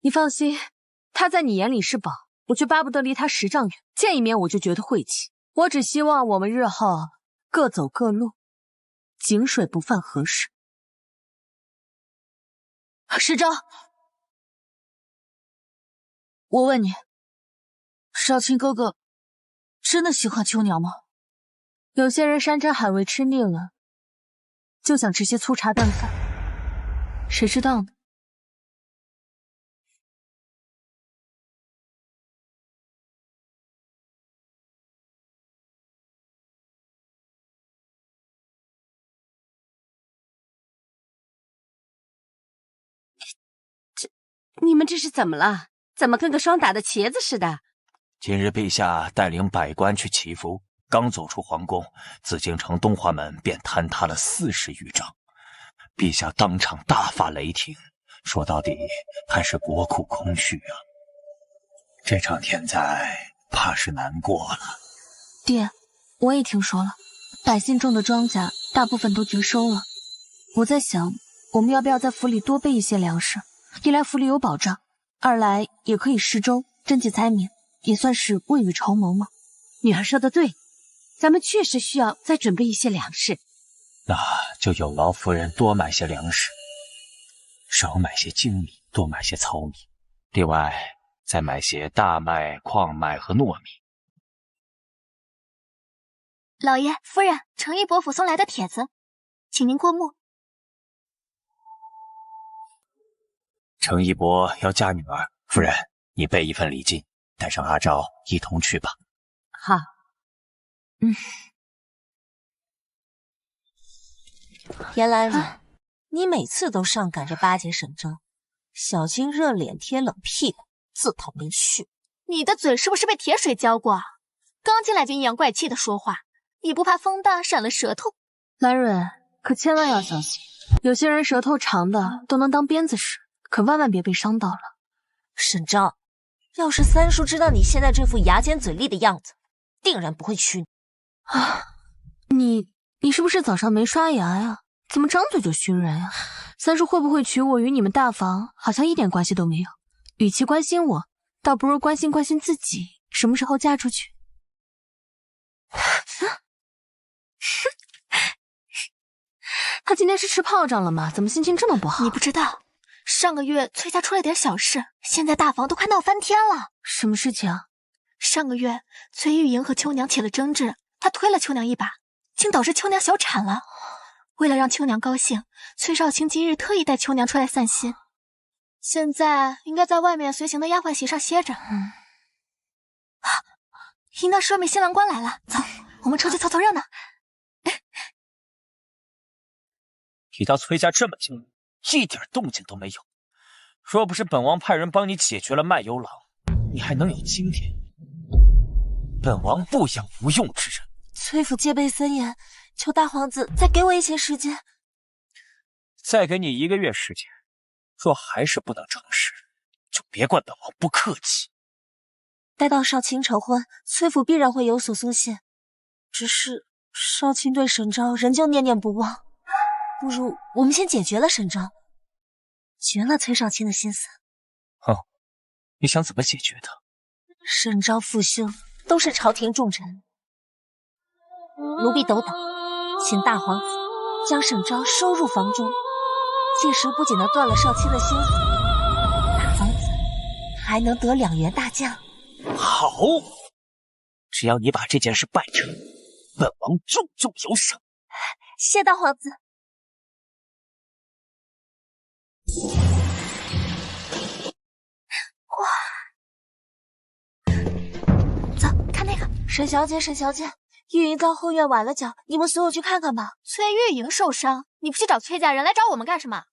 你放心，他在你眼里是宝，我却巴不得离他10丈远，见一面我就觉得晦气。我只希望我们日后各走各路，井水不犯河水。世昭，我问你，少卿哥哥真的喜欢秋娘吗？有些人山珍海味吃腻了，就想吃些粗茶淡饭，谁知道呢？你们这是怎么了？怎么跟个霜打的茄子似的？今日陛下带领百官去祈福，刚走出皇宫，紫禁城东华门便坍塌了40余丈。陛下当场大发雷霆，说到底还是国库空虚啊！这场天灾怕是难过了。爹，我也听说了，百姓种的庄稼大部分都绝收了。我在想，我们要不要在府里多备一些粮食？一来府里有保障，二来也可以施粥赈济灾民，也算是未雨绸缪嘛。女儿说的对，咱们确实需要再准备一些粮食。那就有劳夫人多买些粮食，少买些精米，多买些糙米，另外再买些大麦、矿麦和糯米。老爷、夫人，程义伯府送来的帖子，请您过目。程义伯要嫁女儿，夫人，你备一份礼金，带上阿昭一同去吧。好。严兰蕊，你每次都上赶着巴结沈昭，小心热脸贴冷屁股，自讨没趣。你的嘴是不是被铁水浇过？刚进来就阴阳怪气的说话，你不怕风大闪了舌头？兰蕊，可千万要小心，有些人舌头长的都能当鞭子使，可万万别被伤到了。沈昭，要是三叔知道你现在这副牙尖嘴利的样子，定然不会娶你。啊，你是不是早上没刷牙呀？怎么张嘴就熏人呀？三叔会不会娶我与你们大房好像一点关系都没有？与其关心我，倒不如关心关心自己，什么时候嫁出去？他今天是吃炮仗了吗？怎么心情这么不好？你不知道，上个月崔家出了点小事，现在大房都快闹翻天了。什么事情啊？上个月崔玉莹和秋娘起了争执，他推了秋娘一把，竟导致秋娘小产了。为了让秋娘高兴，崔少卿今日特意带秋娘出来散心，现在应该在外面随行的丫鬟席上歇着。应当是外面新郎官来了，走，我们出去凑凑热闹。你到崔家这么久，一点动静都没有。若不是本王派人帮你解决了卖油郎，你还能有今天？本王不养无用之人。崔府戒备森严，求大皇子再给我一些时间。再给你1个月时间，若还是不能成事，就别怪本王不客气。待到少卿成婚，崔府必然会有所松懈。只是少卿对沈昭仍旧念念不忘，不如我们先解决了沈昭，绝了崔少卿的心思。你想怎么解决他？沈昭父兄都是朝廷重臣，奴婢斗胆，请大皇子将沈昭收入房中，届时不仅能断了少卿的心思，大房子还能得2员大将。好，只要你把这件事办成，本王重重有赏。谢大皇子。哇！走，看那个。沈小姐，沈小姐，玉莹到后院崴了脚，你们随我去看看吧。崔玉莹受伤，你不去找崔家人，来找我们干什么？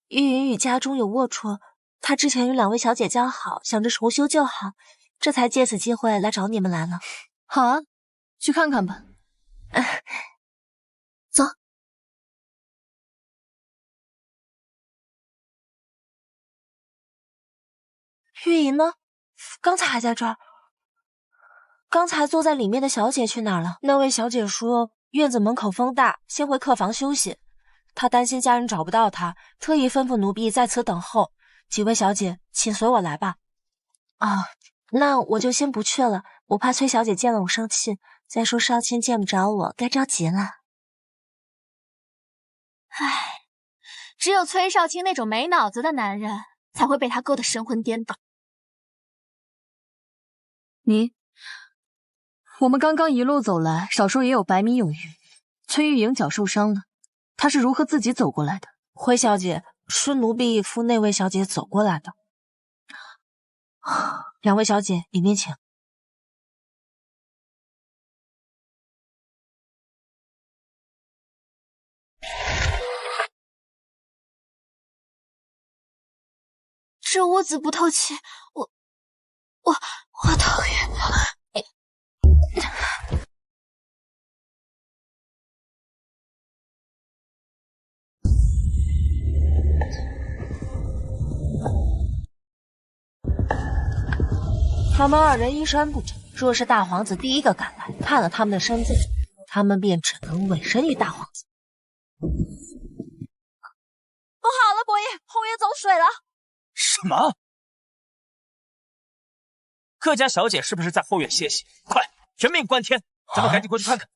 玉莹与家中有龌龊，她之前与2位小姐交好，想着重修旧好，这才借此机会来找你们来了。好啊，去看看吧。走。玉莹呢？刚才还在这儿。刚才坐在里面的小姐去哪儿了？那位小姐说院子门口风大，先回客房休息。她担心家人找不到她，特意吩咐奴婢在此等候。几位小姐，请随我来吧。那我就先不去了，我怕崔小姐见了我生气。再说少卿见不着我，该着急了。唉，只有崔少卿那种没脑子的男人才会被他勾得神魂颠倒。我们刚刚一路走来，少说也有100米有余。崔玉莹脚受伤了，她是如何自己走过来的？辉小姐是奴婢扶那位小姐走过来的。2位小姐，里面请。这屋子不透气，我讨厌。他们2人衣衫不整，若是大皇子第一个赶来，看了他们的身子，他们便只能委身于大皇子。不好了，伯爷，后院走水了！什么？各家小姐是不是在后院歇息？快，人命关天，咱们赶紧过去看看。大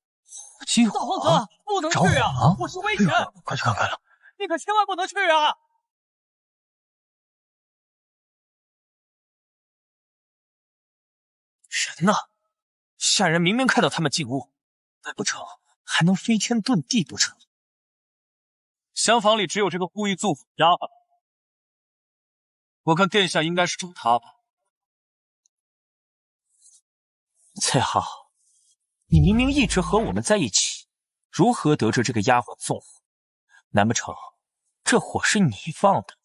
皇子，不能去啊！我是危险，快去看看了。你可千万不能去啊！人呢？下人明明看到他们进屋，难不成还能飞天遁地不成？厢房里只有这个故意纵火丫鬟，我看殿下应该是找她吧。翠浩，你明明一直和我们在一起，如何得知这个丫鬟纵火？难不成这火是你放的？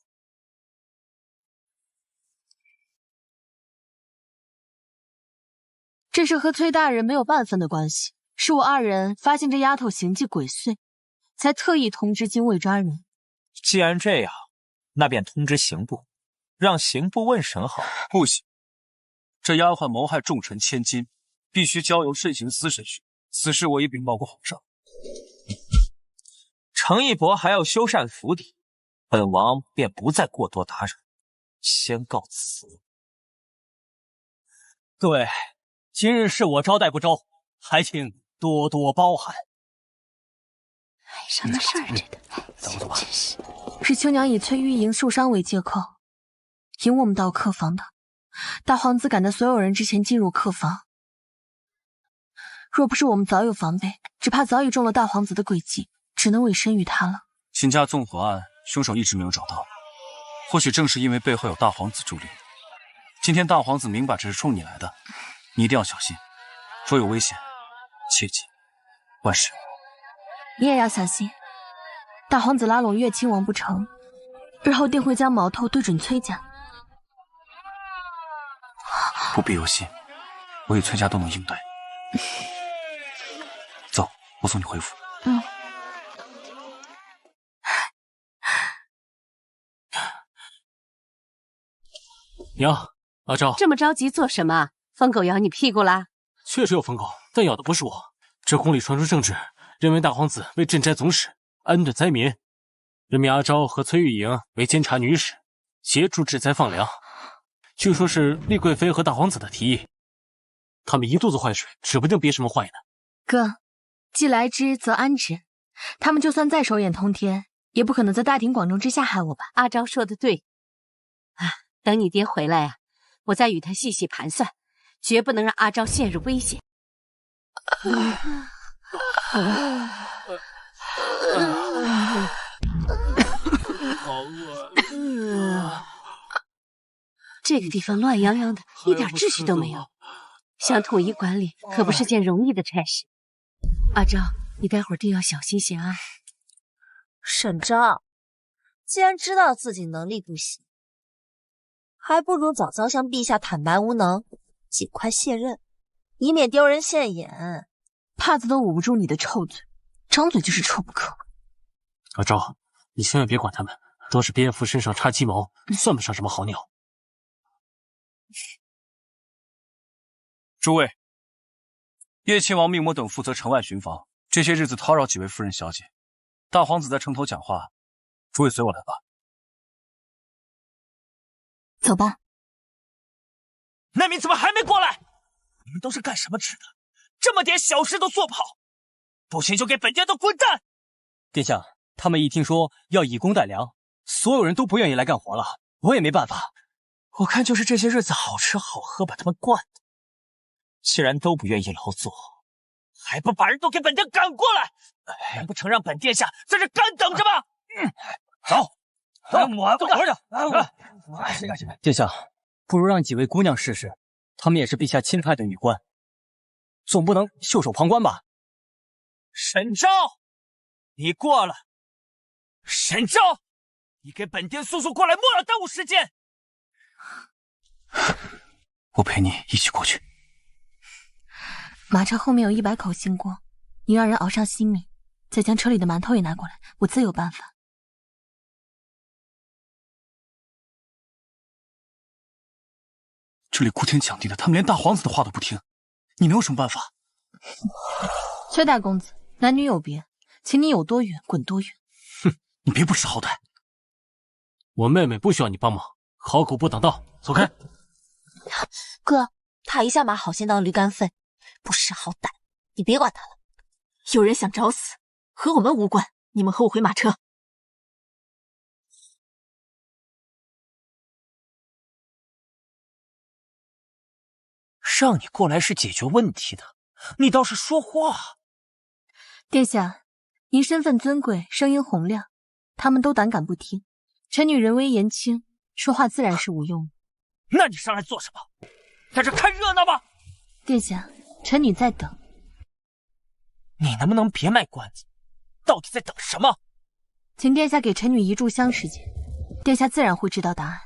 这是和崔大人没有半分的关系，是我2人发现这丫头行迹鬼祟，才特意通知禁卫抓人。既然这样，那便通知刑部，让刑部问审好。不行，这丫鬟谋害重臣千金，必须交由慎刑司审讯。此事我已禀报过皇上。程义博还要修缮府邸，本王便不再过多打扰，先告辞。各位，今日是我招待不周，还请多多包涵。什么事儿这个？走吧。真是。是秋娘以崔玉莹受伤为借口，引我们到客房的。大皇子赶在所有人之前进入客房，若不是我们早有防备，只怕早已中了大皇子的诡计，只能委身于他了。秦家纵火案，凶手一直没有找到，或许正是因为背后有大皇子助力。今天大皇子明摆着是冲你来的，你一定要小心，若有危险，切记万事。你也要小心，大皇子拉拢岳亲王不成，日后定会将矛头对准崔家。不必忧心，我与崔家都能应对。走，我送你回府。娘，阿昭，这么着急做什么？疯狗咬你屁股啦？确实有疯狗，但咬的不是我。这宫里传出圣旨，认为大皇子为镇斋总使，安顿灾民，任命阿昭和崔玉莹为监察女使，协助治灾放粮。据说是丽贵妃和大皇子的提议，他们一肚子坏水，指不定憋什么坏呢。哥，既来之则安之，他们就算再手眼通天，也不可能在大庭广众之下害我吧？阿昭说的对，等你爹回来我再与他细细盘算，绝不能让阿昭陷入危险。好饿。这个地方乱洋洋的，一点秩序都没有，想统一管理可不是件容易的差事。阿昭，你待会儿定要小心些啊！沈昭，既然知道自己能力不行，还不如早早向陛下坦白无能，尽快卸任，以免丢人现眼。帕子都捂不住你的臭嘴，张嘴就是臭不可。阿昭，你千万别管他们，都是蝙蝠身上插鸡毛，算不上什么好鸟。诸位，叶亲王命我等负责城外巡防，这些日子叨扰几位夫人小姐。大皇子在城头讲话，诸位随我来吧。走吧。那你怎么还没过来？你们都是干什么吃的？这么点小事都做不好，不行就给本殿都滚蛋！殿下，他们一听说要以工代粮，所有人都不愿意来干活了，我也没办法。我看就是这些日子好吃好喝把他们惯的。既然都不愿意劳作，还不把人都给本殿赶过来？难不成让本殿下在这干等着吗？走，我干活去。殿下，不如让几位姑娘试试，她们也是陛下钦派的女官，总不能袖手旁观吧？沈昭，你过来！沈昭，你给本殿速速过来，莫要耽误时间。我陪你一起过去。马车后面有100口新锅，你让人熬上稀米，再将车里的馒头也拿过来，我自有办法。这里哭天抢地的，他们连大皇子的话都不听，你能有什么办法？崔大公子，男女有别，请你有多远滚多远。哼，你别不识好歹。我妹妹不需要你帮忙，好狗不挡道，走开。哥，他一下马好心当驴肝肺，不识好歹，你别管他了。有人想找死，和我们无关，你们和我回马车。让你过来是解决问题的，你倒是说话。殿下，您身份尊贵，声音洪亮，他们都胆敢不听。臣女人微言轻，说话自然是无用的。那你上来做什么？在这看热闹吗？殿下，臣女在等。你能不能别卖关子？到底在等什么？请殿下给臣女1炷香时间，殿下自然会知道答案。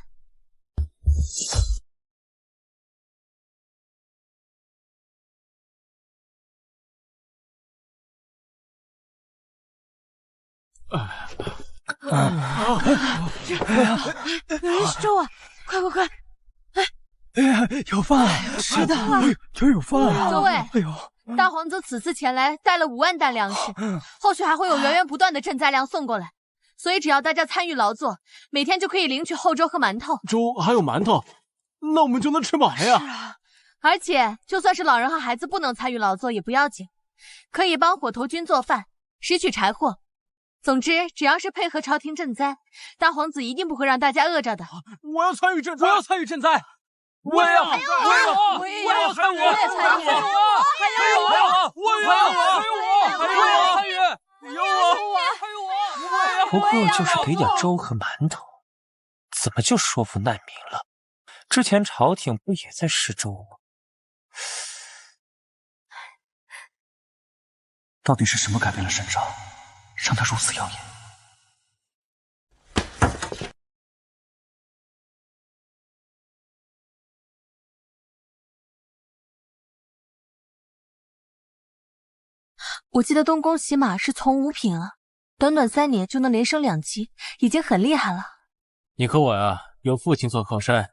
周啊，快快快！哎呀，有饭，是的，这有饭。诸位，哎呦，大皇子此次前来带了5万担粮食，后续还会有源源不断的赈灾粮送过来，所以只要大家参与劳作，每天就可以领取后粥和馒头。粥还有馒头，那我们就能吃饱了呀。是啊，而且就算是老人和孩子不能参与劳作也不要紧，可以帮火头军做饭，拾取柴火，总之，只要是配合朝廷赈灾，大皇子一定不会让大家饿着的。我要参与赈灾！我要参与赈灾！我也要！我也要！我也要参与！我也参与！还有我！我也要！还有我！还有我！参与！有我！还有我！不过就是给点粥和馒头，怎么就说服难民了？之前朝廷不也在施粥吗？到底是什么改变了沈昭，让他如此耀眼？我记得东宫骑马是从5品啊，短短3年就能连升2级，已经很厉害了。你和我呀，有父亲做靠山，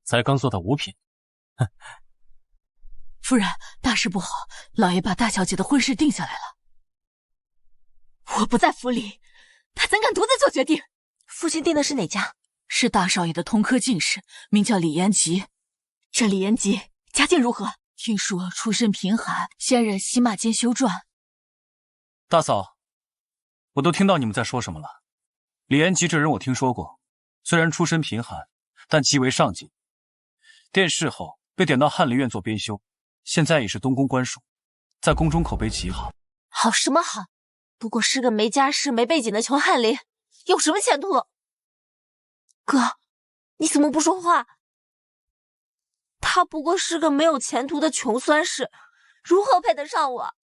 才刚做到5品。夫人，大事不好，老爷把大小姐的婚事定下来了。我不在府里，他怎敢独自做决定？父亲定的是哪家？是大少爷的同科进士，名叫李延吉。这李延吉家境如何？听说出身贫寒，现任洗马监修撰。大嫂，我都听到你们在说什么了。李延吉这人我听说过，虽然出身贫寒，但极为上进。殿试后被点到翰林院做编修，现在已是东宫官属，在宫中口碑极好。好什么好？不过是个没家世、没背景的穷翰林，有什么前途？哥，你怎么不说话？他不过是个没有前途的穷酸士，如何配得上我？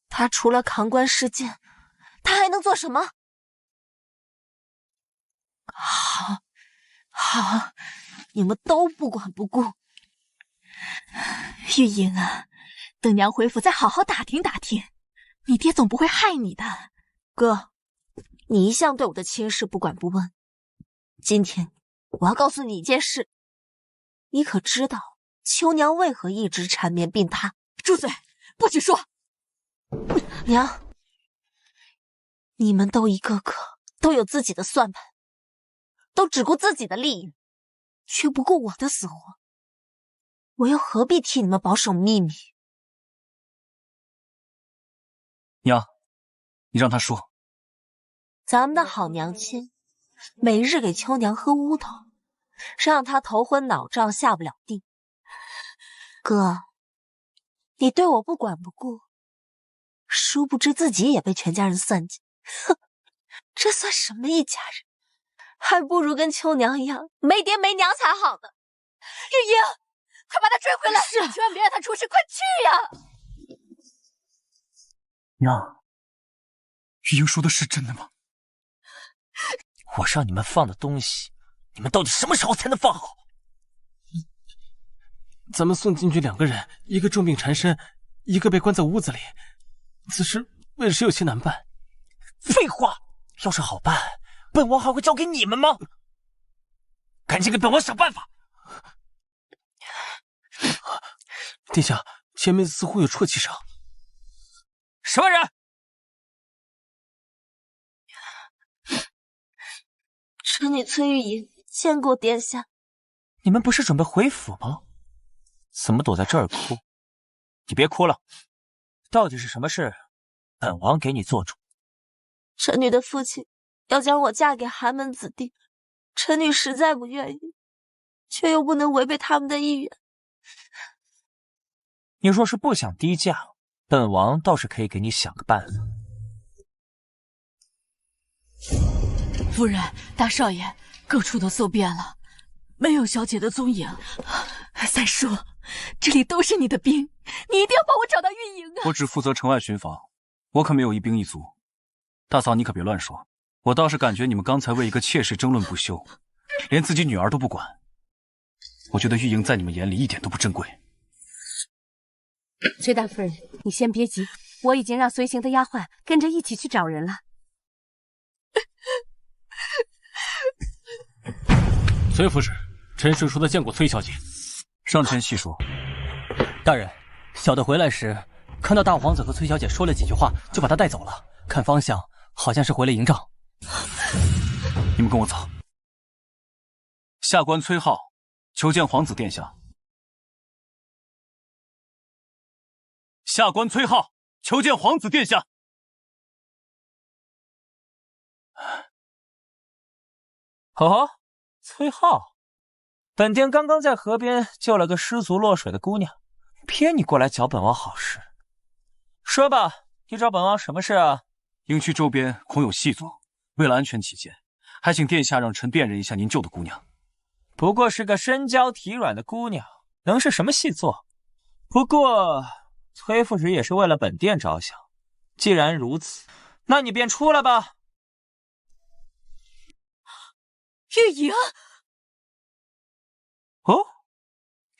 他除了扛官试剑，他还能做什么？好，好，你们都不管不顾。玉莹啊，等娘回府再好好打听打听，你爹总不会害你的。哥，你一向对我的亲事不管不问，今天我要告诉你一件事，你可知道秋娘为何一直缠绵病榻？住嘴，不许说！娘，你们都一个个都有自己的算盘，都只顾自己的利益，却不顾我的死活，我又何必替你们保守秘密？娘，你让他说。咱们的好娘亲每日给秋娘喝乌头，让她头昏脑胀下不了地。哥，你对我不管不顾，殊不知自己也被全家人算计。哼，这算什么一家人？还不如跟秋娘一样没爹没娘才好呢。玉莹，快把他追回来！是，千万别让他出事，快去呀！娘，玉莹说的是真的吗？我让你们放的东西，你们到底什么时候才能放好？咱们送进去2个人，一个重病缠身，一个被关在屋子里，此事为时有些难办。废话，要是好办，本王还会交给你们吗？赶紧给本王想办法！殿下，前面似乎有啜泣声。什么人？臣女崔玉莹见过殿下。你们不是准备回府吗？怎么躲在这儿哭？你别哭了，到底是什么事？本王给你做主。臣女的父亲要将我嫁给寒门子弟，臣女实在不愿意，却又不能违背他们的意愿。你若是不想低嫁，本王倒是可以给你想个办法。夫人，大少爷，各处都搜遍了，没有小姐的踪影。再说，这里都是你的兵，你一定要帮我找到玉莹啊！我只负责城外巡防，我可没有一兵一卒。大嫂，你可别乱说。我倒是感觉你们刚才为一个妾室争论不休，连自己女儿都不管。我觉得玉莹在你们眼里一点都不珍贵。崔大夫人，你先别急，我已经让随行的丫鬟跟着一起去找人了。崔副使，陈氏说他见过崔小姐。上前细说。大人，小的回来时看到大皇子和崔小姐说了几句话，就把她带走了。看方向，好像是回了营帐。你们跟我走。下官崔浩求见皇子殿下。下官崔浩求见皇子殿下。哦，崔浩，本店刚刚在河边救了个失足落水的姑娘，骗你过来搅本王好事。说吧，你找本王什么事啊？营区周边恐有细作，为了安全起见，还请殿下让臣辨认一下您救的姑娘。不过是个身娇体软的姑娘，能是什么细作？不过崔副使也是为了本殿着想，既然如此，那你便出来吧。玉莹，哦，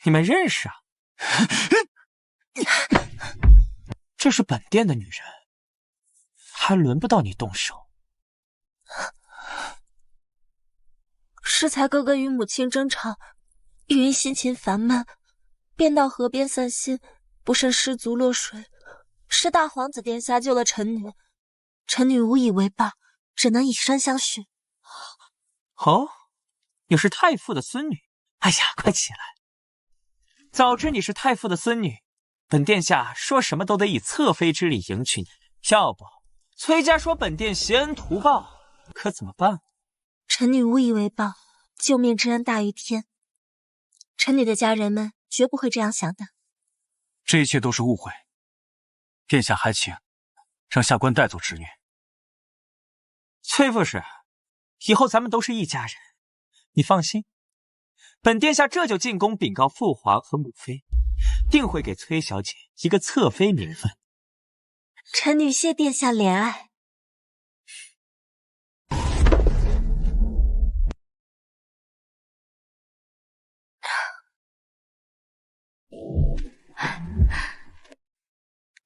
你们认识啊？这是本殿的女人，还轮不到你动手。适才哥哥与母亲争吵，玉莹心情烦闷，便到河边散心，不慎失足落水。是大皇子殿下救了臣女，臣女无以为报，只能以身相许。哦，你是太傅的孙女？哎呀，快起来！早知你是太傅的孙女，本殿下说什么都得以侧妃之礼迎娶你。要不，崔家说本殿挟恩图报，可怎么办？臣女无以为报，救命之恩大于天。臣女的家人们绝不会这样想的。这一切都是误会，殿下还请让下官带走侄女。崔副使，以后咱们都是一家人，你放心，本殿下这就进宫禀告父皇和母妃，定会给崔小姐一个侧妃名分。臣女谢殿下怜爱。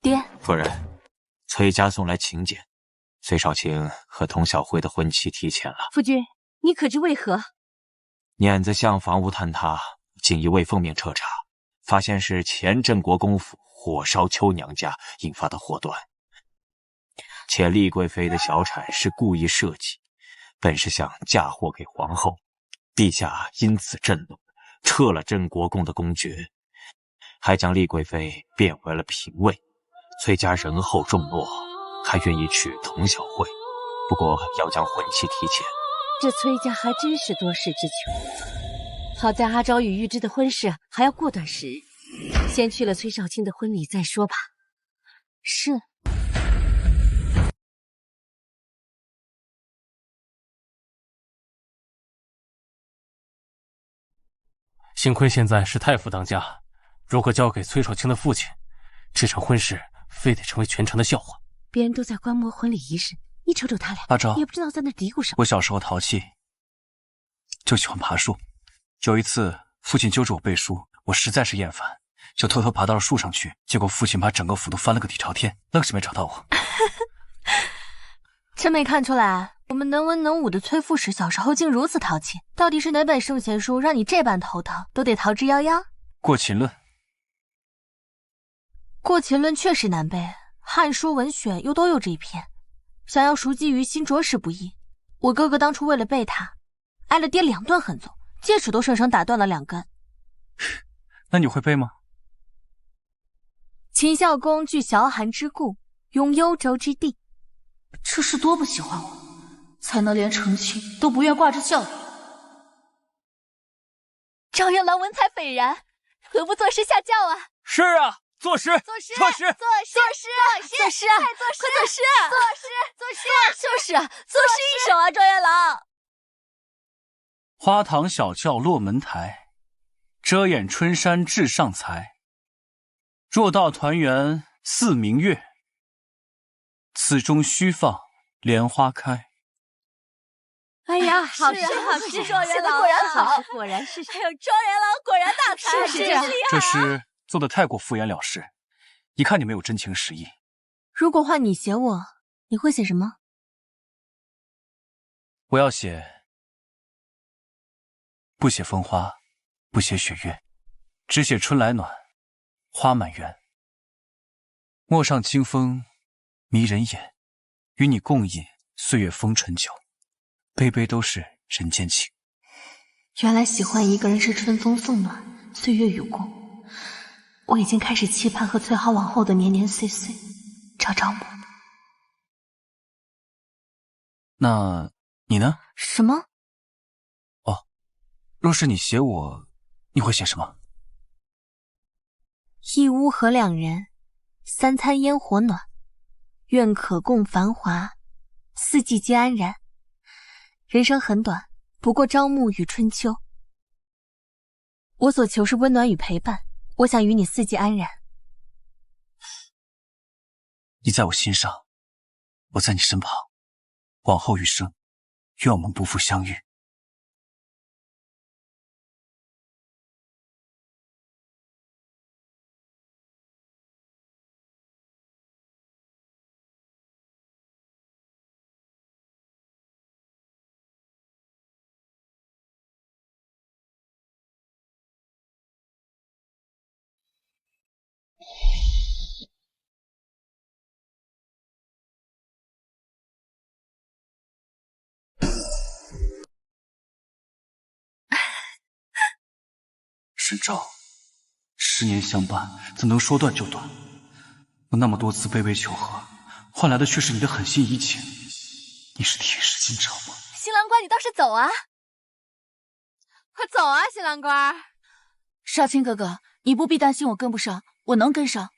爹，夫人，崔家送来请柬，崔少卿和童小慧的婚期提前了。夫君，你可知为何？碾子巷房屋坍塌，锦衣卫奉命彻查，发现是前镇国公府火烧邱娘家引发的祸端，且丽贵妃的小产是故意设计，本是想嫁祸给皇后，陛下因此震怒，撤了镇国公的公爵，还将丽贵妃变为了嫔位。崔家仁厚重诺，还愿意娶童小慧，不过要将婚期提前。这崔家还真是多事之秋。好在阿昭与玉芝的婚事还要过段时日，先去了崔少卿的婚礼再说吧。是。幸亏现在是太傅当家，如果交给崔少卿的父亲，这场婚事非得成为全城的笑话。别人都在观摩婚礼仪式，你瞅瞅他俩，阿昭也不知道在那嘀咕什么。我小时候淘气，就喜欢爬树。有一次，父亲揪着我背书，我实在是厌烦，就偷偷爬到了树上去。结果父亲把整个府都翻了个底朝天，愣是没找到我。真没看出来，我们能文能武的崔副使小时候竟如此淘气。到底是哪本圣贤书让你这般头疼，都得逃之夭夭？过秦论。过秦论确实难背，《汉书》《文选》又都有这一篇，想要熟记于心着实不易。我哥哥当初为了背它，挨了爹2顿狠揍，戒尺都生生打断了2根。那你会背吗？秦孝公据崤函之故，拥幽州之地。这是多不喜欢我，才能连成亲都不愿挂着孝女。赵元郎文采斐然，何不作诗下轿啊？是啊，作诗，作诗，作诗，作诗，作诗，快作诗，快作诗，作诗，作诗，就是作诗一首啊，赵元郎。花堂小轿落门台，遮掩春山至上才。若到团圆似明月，此中须放莲花开。哎呀，好诗好诗，状元郎果然好，果然是。哎呦，状元郎果然大才，是这样。这诗做得太过敷衍了事，一看你没有真情实意。如果换你写我，你会写什么？我要写不写风花，不写雪月，只写春来暖，花满园。陌上清风迷人眼，与你共饮岁月风尘酒，杯杯都是人间情。原来喜欢一个人是春风送暖，岁月与共。我已经开始期盼和崔浩往后的年年岁岁，朝朝暮暮。那你呢？什么？哦，若是你写我，你会写什么？一屋何两人，三餐烟火暖，愿可共繁华，四季皆安然。人生很短，不过朝暮与春秋。我所求是温暖与陪伴，我想与你四季安然。你在我心上，我在你身旁，往后余生，愿我们不负相遇。沈昭，10年相伴，怎能说断就断？我那么多次卑微求和，换来的却是你的狠心移情。你是铁石心肠吗？新郎官，你倒是走啊！快走啊，新郎官！少卿哥哥，你不必担心我跟不上，我能跟上。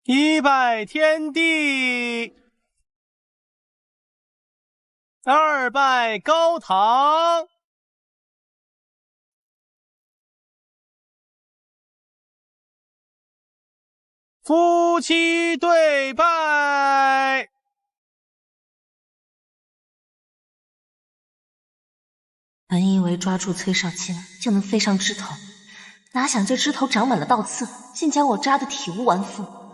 一拜天地，二拜高堂，夫妻对拜。本以为抓住崔少卿就能飞上枝头，哪想这枝头长满了倒刺，竟将我扎得体无完肤。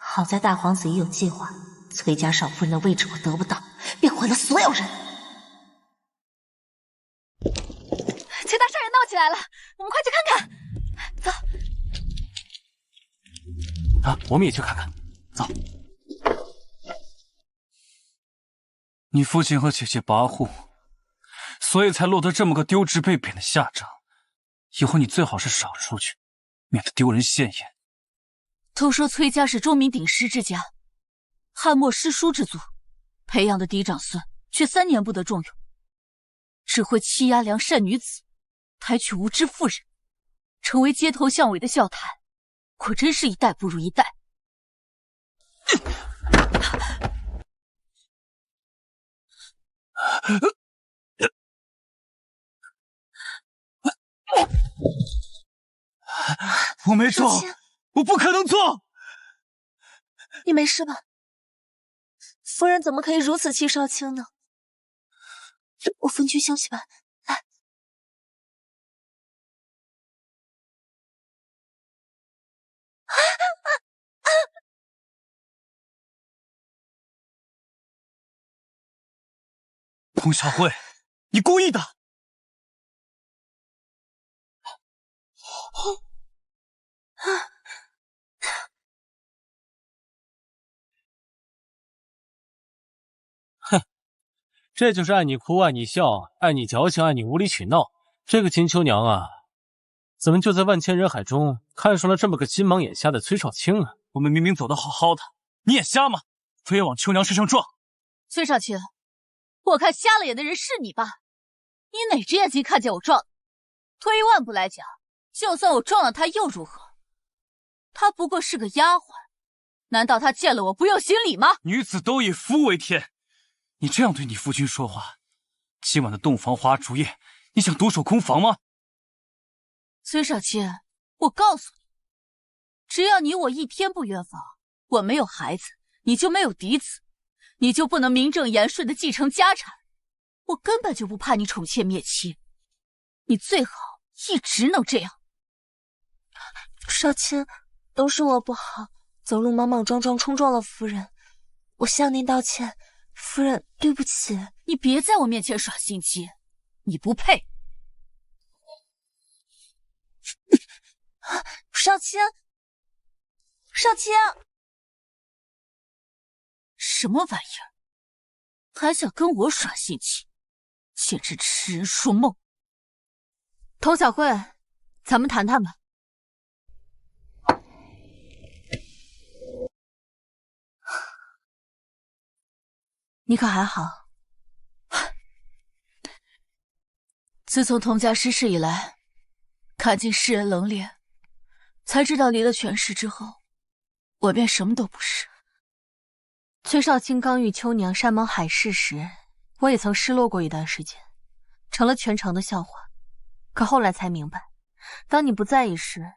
好在大皇子已有计划，崔家少夫人的位置我得不到，便毁了所有人。崔大少爷闹起来了，我们快去看看。走。啊，我们也去看看。走。你父亲和姐姐跋扈，所以才落得这么个丢职被贬的下场。以后你最好是少出去，免得丢人现眼。都说崔家是钟鸣鼎食之家，汉末诗书之族，培养的嫡长孙却3年不得重用，只会欺压良善女子，抬娶无知妇人，成为街头巷尾的笑谈，果真是一代不如一代。我没做，我不可能做。你没事吧？夫人怎么可以如此欺少卿呢？我分居休息吧。来，彭小慧，你故意的！哼，这就是爱你哭，爱你笑，爱你矫情，爱你无理取闹。这个秦秋娘啊，怎么就在万千人海中看上了这么个金芒眼瞎的崔少卿呢？我们明明走得好好的，你眼瞎吗？非要往秋娘身上撞？崔少卿，我看瞎了眼的人是你吧？你哪只眼睛看见我撞的？退一万步来讲，就算我撞了她又如何？她不过是个丫鬟，难道她见了我不用行礼吗？女子都以夫为天，你这样对你夫君说话，今晚的洞房花烛夜，你想独守空房吗？崔少卿，我告诉你，只要你我一天不圆房，我没有孩子，你就没有嫡子，你就不能名正言顺的继承家产。我根本就不怕你宠妾灭妻，你最好一直能这样。少卿，都是我不好，走路莽莽撞撞冲撞了夫人，我向您道歉，夫人对不起。你别在我面前耍心机，你不配。少卿，少卿，什么玩意儿？还想跟我耍心机？简直痴人说梦。童小慧，咱们谈谈吧。你可还好？自从童家失势以来，看尽世人冷脸，才知道离了权势之后，我便什么都不是。崔少卿刚遇秋娘山盟海誓时，我也曾失落过一段时间，成了全城的笑话。可后来才明白，当你不在意时，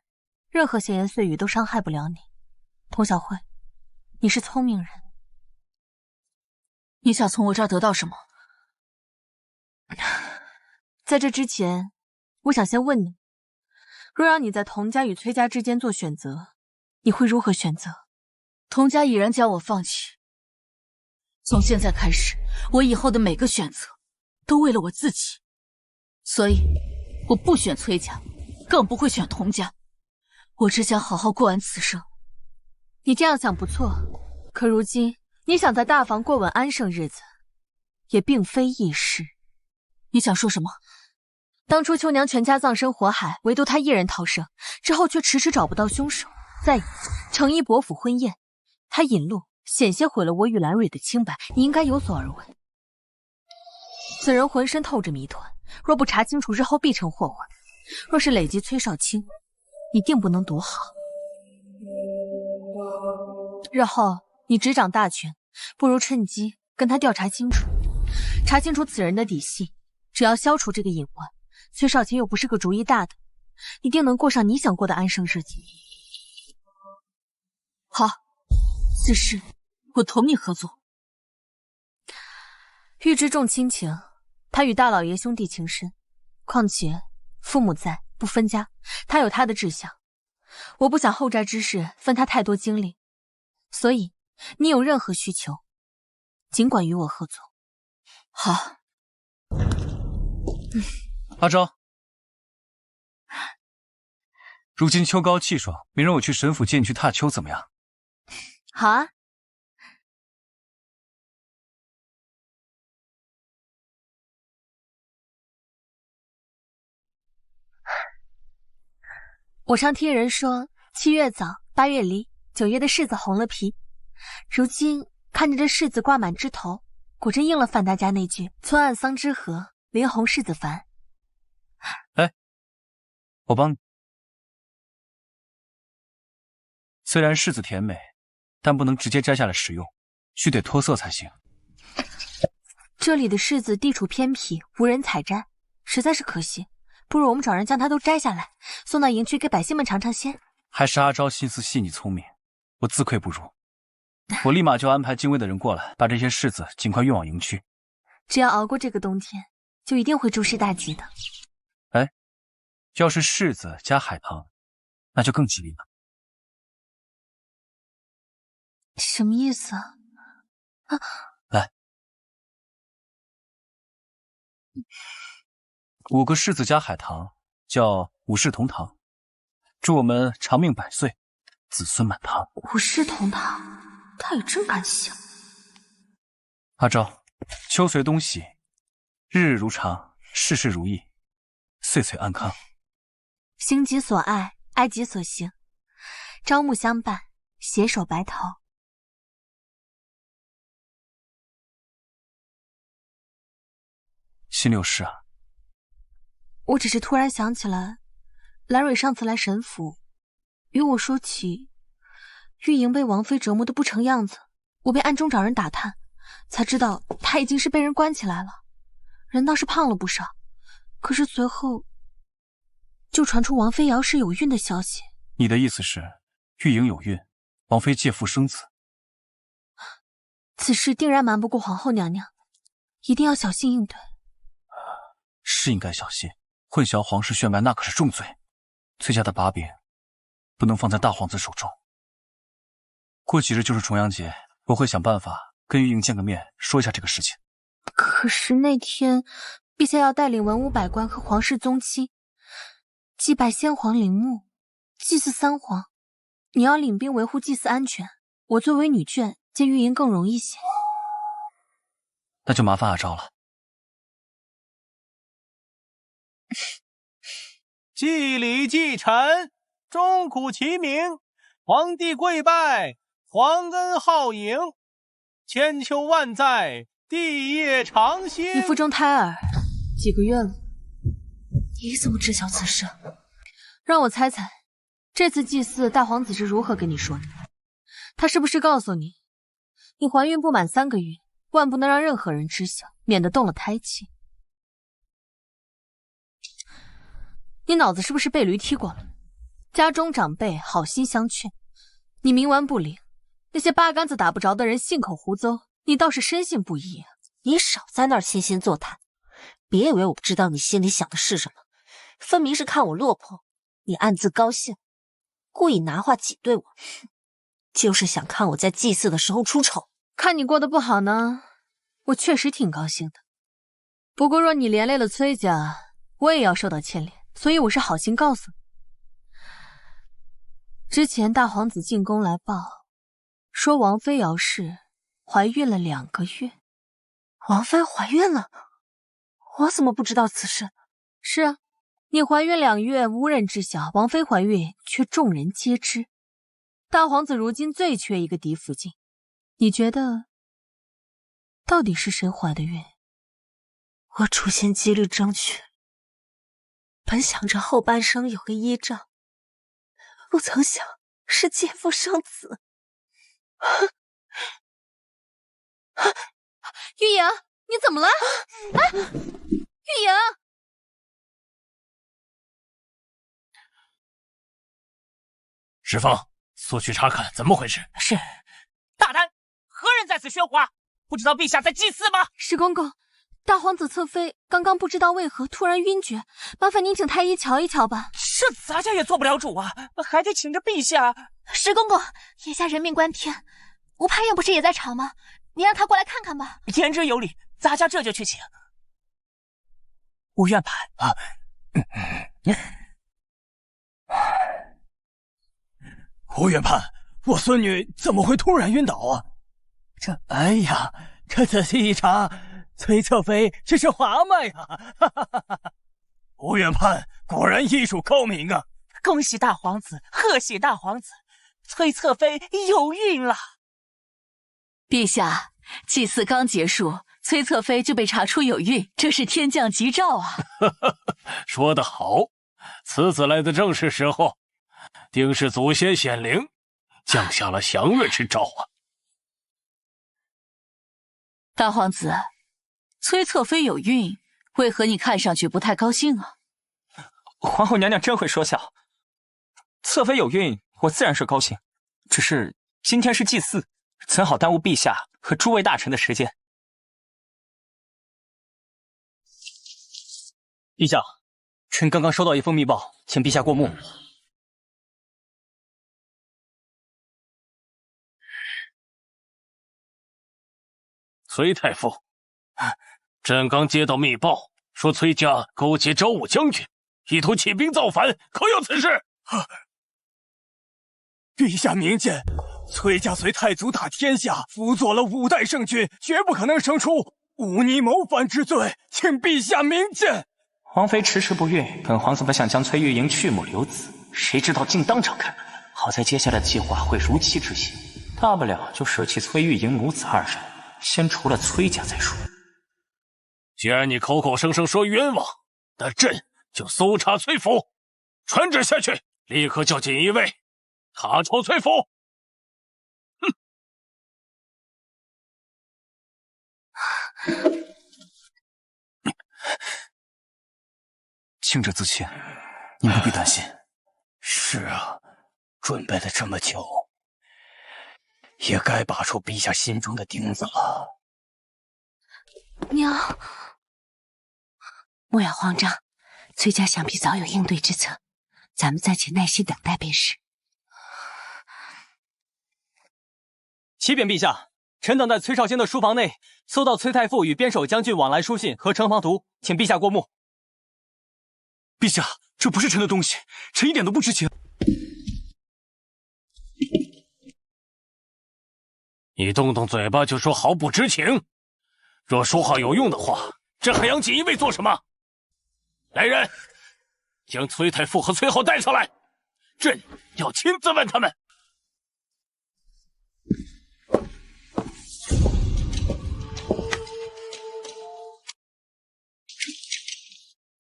任何闲言碎语都伤害不了你。童小慧，你是聪明人。你想从我这儿得到什么？在这之前，我想先问你，若让你在童家与崔家之间做选择，你会如何选择？童家已然将我放弃。从现在开始，我以后的每个选择都为了我自己，所以我不选崔家，更不会选童家。我只想好好过完此生。你这样想不错，可如今你想在大房过稳安生日子，也并非易事。你想说什么？当初秋娘全家葬身火海，唯独她一人逃生，之后却迟迟找不到凶手。再程一伯府婚宴，她引路，险些毁了我与兰蕊的清白，你应该有所耳闻。此人浑身透着谜团，若不查清楚，日后必成祸患。若是累及崔少卿，你定不能躲好。日后你执掌大权，不如趁机跟他调查清楚，查清楚此人的底细。只要消除这个隐患，崔少卿又不是个主意大的，一定能过上你想过的安生日子。好，此事我同你合作。玉之重亲情，他与大老爷兄弟情深，况且父母在，不分家，他有他的志向。我不想后债之事分他太多精力，所以你有任何需求，尽管与我合作。好。阿昭，如今秋高气爽，明日我去神府接你去踏秋，怎么样？好啊。我常听人说，7月枣，8月梨，9月的柿子红了皮。如今看着这柿子挂满枝头，果真应了范大家那句“村岸桑枝合，林红柿子繁”。哎，我帮你。虽然柿子甜美，但不能直接摘下来食用，须得脱色才行。这里的柿子地处偏僻，无人采摘，实在是可惜。不如我们找人将它都摘下来，送到营区给百姓们尝尝鲜。还是阿昭心思细腻聪明，我自愧不如。我立马就安排精卫的人过来，把这些柿子尽快运往营区。只要熬过这个冬天，就一定会诸事大吉的。哎，要是柿子加海棠，那就更吉利了。什么意思啊？来，5个柿子加海棠，叫5世同堂，祝我们长命百岁，子孙满堂。5世同堂，他也真敢想。阿昭，秋随冬喜，日日如常，事事如意，岁岁安康。行己所爱，爱己所行，朝暮相伴，携手白头。心里有事啊？我只是突然想起来，兰蕊上次来神府，与我说起玉莹被王妃折磨得不成样子，我便暗中找人打探，才知道她已经是被人关起来了，人倒是胖了不少。可是随后就传出王妃姚氏有孕的消息。你的意思是，玉莹有孕，王妃借腹生子？此事定然瞒不过皇后娘娘，一定要小心应对。是应该小心，混淆皇室血脉那可是重罪。崔家的把柄不能放在大皇子手中。过几日就是重阳节，我会想办法跟玉莹见个面，说一下这个事情。可是那天陛下要带领文武百官和皇室宗亲祭拜先皇陵墓，祭祀三皇，你要领兵维护祭祀安全，我作为女眷见玉莹更容易些。那就麻烦阿昭了。祭礼既成，钟鼓齐鸣，皇帝跪拜，皇恩浩盈，千秋万载，帝业长新。你腹中胎儿几个月了？你怎么知晓此事？让我猜猜，这次祭祀大皇子是如何跟你说的？他是不是告诉你，你怀孕不满3个月，万不能让任何人知晓，免得动了胎气？你脑子是不是被驴踢过了？家中长辈好心相劝，你冥顽不灵，那些八竿子打不着的人信口胡诌，你倒是深信不疑啊！你少在那儿惺惺作态，别以为我不知道你心里想的是什么，分明是看我落魄，你暗自高兴，故意拿话挤兑我，就是想看我在祭祀的时候出丑。看你过得不好呢，我确实挺高兴的。不过若你连累了崔家，我也要受到牵连，所以我是好心告诉你。之前大皇子进宫来报，说王妃姚氏怀孕了2个月。王妃怀孕了？我怎么不知道此事？是啊，你怀孕2月无人知晓，王妃怀孕却众人皆知。大皇子如今最缺一个嫡福晋，你觉得到底是谁怀的孕？我处心积虑争取，本想着后半生有个依仗，不曾想是奸夫生子。玉莹，你怎么了？哎，玉莹！石凤，速去查看怎么回事。是。大胆！何人在此喧哗？不知道陛下在祭祀吗？石公公，大皇子侧妃刚刚不知道为何突然晕厥，麻烦您请太医瞧一瞧吧。这咱家也做不了主啊，还得请着陛下。石公公，眼下人命关天，吴盼院不是也在场吗？你让他过来看看吧。言之有理，咱家这就去请。吴院判啊，吴院判，我孙女怎么会突然晕倒啊？哎呀，这仔细一查，崔侧妃这是蛤蟆呀！吴院判果然医术高明啊！恭喜大皇子，贺喜大皇子，崔侧妃有孕了。陛下，祭祀刚结束，崔侧妃就被查出有孕，这是天降吉兆啊！说得好，此子来的正是时候，定是祖先显灵，降下了祥瑞之兆啊！大皇子，崔侧妃有孕，为何你看上去不太高兴啊？皇后娘娘真会说笑，侧妃有孕，我自然是高兴，只是今天是祭祀，怎好耽误陛下和诸位大臣的时间？陛下，臣刚刚收到一封密报，请陛下过目。崔太傅，朕刚接到密报，说崔家勾结昭武将军，意图起兵造反，可有此事？陛下明鉴，崔家随太祖打天下，辅佐了5代圣君，绝不可能生出忤逆谋反之罪，请陛下明鉴。王妃迟迟不孕，本皇子本想将崔玉莹去母留子，谁知道竟当场看病。好在接下来的计划会如期执行，大不了就舍弃崔玉莹母子2人，先除了崔家再说。既然你口口声声说冤枉，那朕就搜查崔府，传旨下去，立刻叫锦衣卫查抄崔府。清者自清，您不必担心。是啊，准备了这么久，也该拔出陛下心中的钉子了。娘，莫要慌张，崔家想必早有应对之策，咱们暂且耐心等待便是。启禀陛下，臣等在崔少卿的书房内搜到崔太傅与边守将军往来书信和呈房图，请陛下过目。陛下，这不是臣的东西，臣一点都不知情。你动动嘴巴就说毫不知情，若说话有用的话，这还养锦衣卫做什么？来人，将崔太傅和崔后带上来，朕要亲自问他们。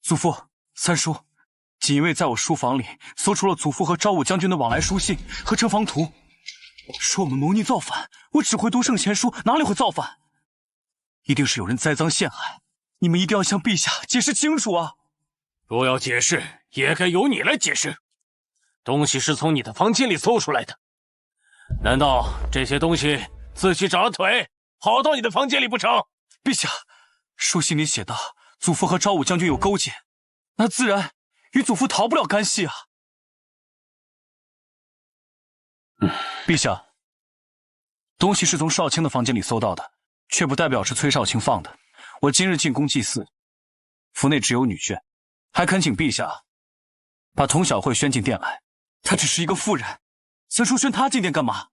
祖父、三叔，锦衣卫在我书房里搜出了祖父和昭武将军的往来书信和城防图，说我们谋逆造反。我只会读圣贤书，哪里会造反？一定是有人栽赃陷害，你们一定要向陛下解释清楚啊！若要解释，也该由你来解释。东西是从你的房间里搜出来的，难道这些东西自己长了腿，跑到你的房间里不成？陛下，书信里写道，祖父和昭武将军有勾结，那自然与祖父逃不了干系啊！陛下，东西是从少卿的房间里搜到的，却不代表是崔少卿放的。我今日进宫祭祀，府内只有女眷，还恳请陛下把童小慧宣进殿来。她只是一个妇人，三叔宣她进殿干嘛？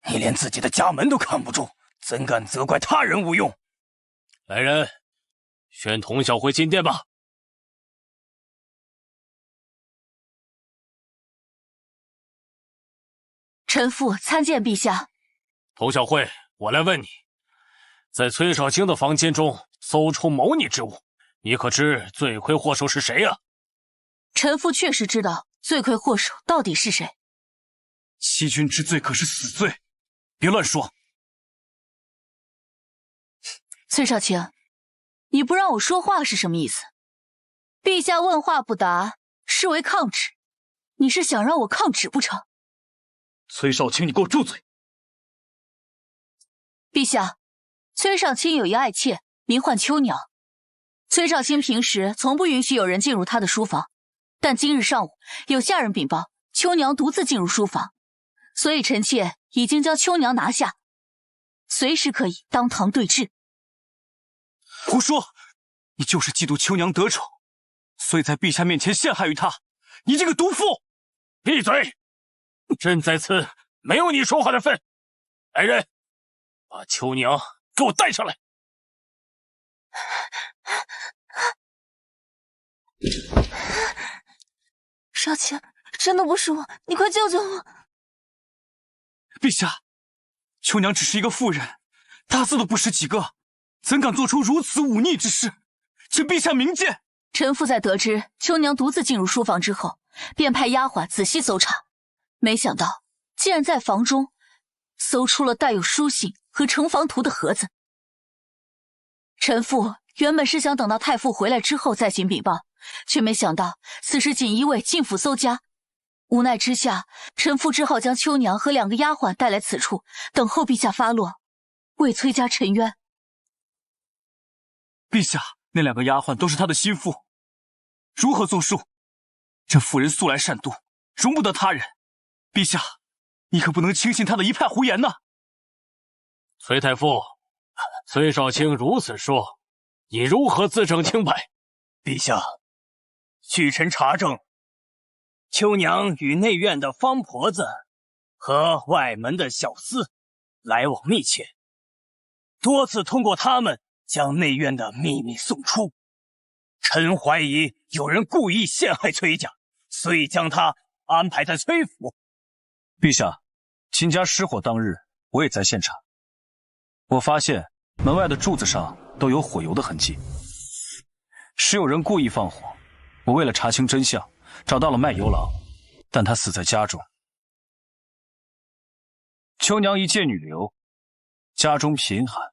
你连自己的家门都看不住，怎敢责怪他人无用？来人，宣童小慧进殿吧。臣妇参见陛下。童小慧，我来问你，在崔少卿的房间中搜出谋逆之物，你可知罪魁祸首是谁啊？臣妇确实知道罪魁祸首到底是谁。欺君之罪可是死罪，别乱说。崔少卿，你不让我说话是什么意思？陛下问话不答，视为抗旨，你是想让我抗旨不成？崔少卿，你给我住嘴！陛下，崔少卿有一爱妾，名唤秋娘。崔少卿平时从不允许有人进入他的书房，但今日上午有下人禀报，秋娘独自进入书房，所以臣妾已经将秋娘拿下，随时可以当堂对质。胡说！你就是嫉妒秋娘得宠，所以在陛下面前陷害于她。你这个毒妇！闭嘴！朕在此没有你说话的份。来人，把秋娘给我带上来。少卿，真的不是我，你快救救我！陛下，秋娘只是一个妇人，大字都不识几个，怎敢做出如此忤逆之事？请陛下明鉴。臣妇在得知秋娘独自进入书房之后，便派丫鬟仔细搜查，没想到竟然在房中搜出了带有书信和城防图的盒子。臣妇原本是想等到太傅回来之后再行禀报，却没想到此时锦衣卫进府搜家，无奈之下，臣妇只好将秋娘和2个丫鬟带来此处，等候陛下发落，为崔家沉冤。陛下，那2个丫鬟都是他的心腹，如何纵述？这妇人素来善妒，容不得他人。陛下，你可不能轻信他的一派胡言呐！崔太傅，崔少卿如此说，你如何自证清白？陛下，据臣查证，秋娘与内院的方婆子和外门的小厮来往密切，多次通过他们将内院的秘密送出。臣怀疑有人故意陷害崔家，所以将他安排在崔府。陛下，秦家失火当日，我也在现场。我发现门外的柱子上都有火油的痕迹，是有人故意放火。我为了查清真相，找到了卖油郎，但他死在家中。秋娘一介女流，家中贫寒，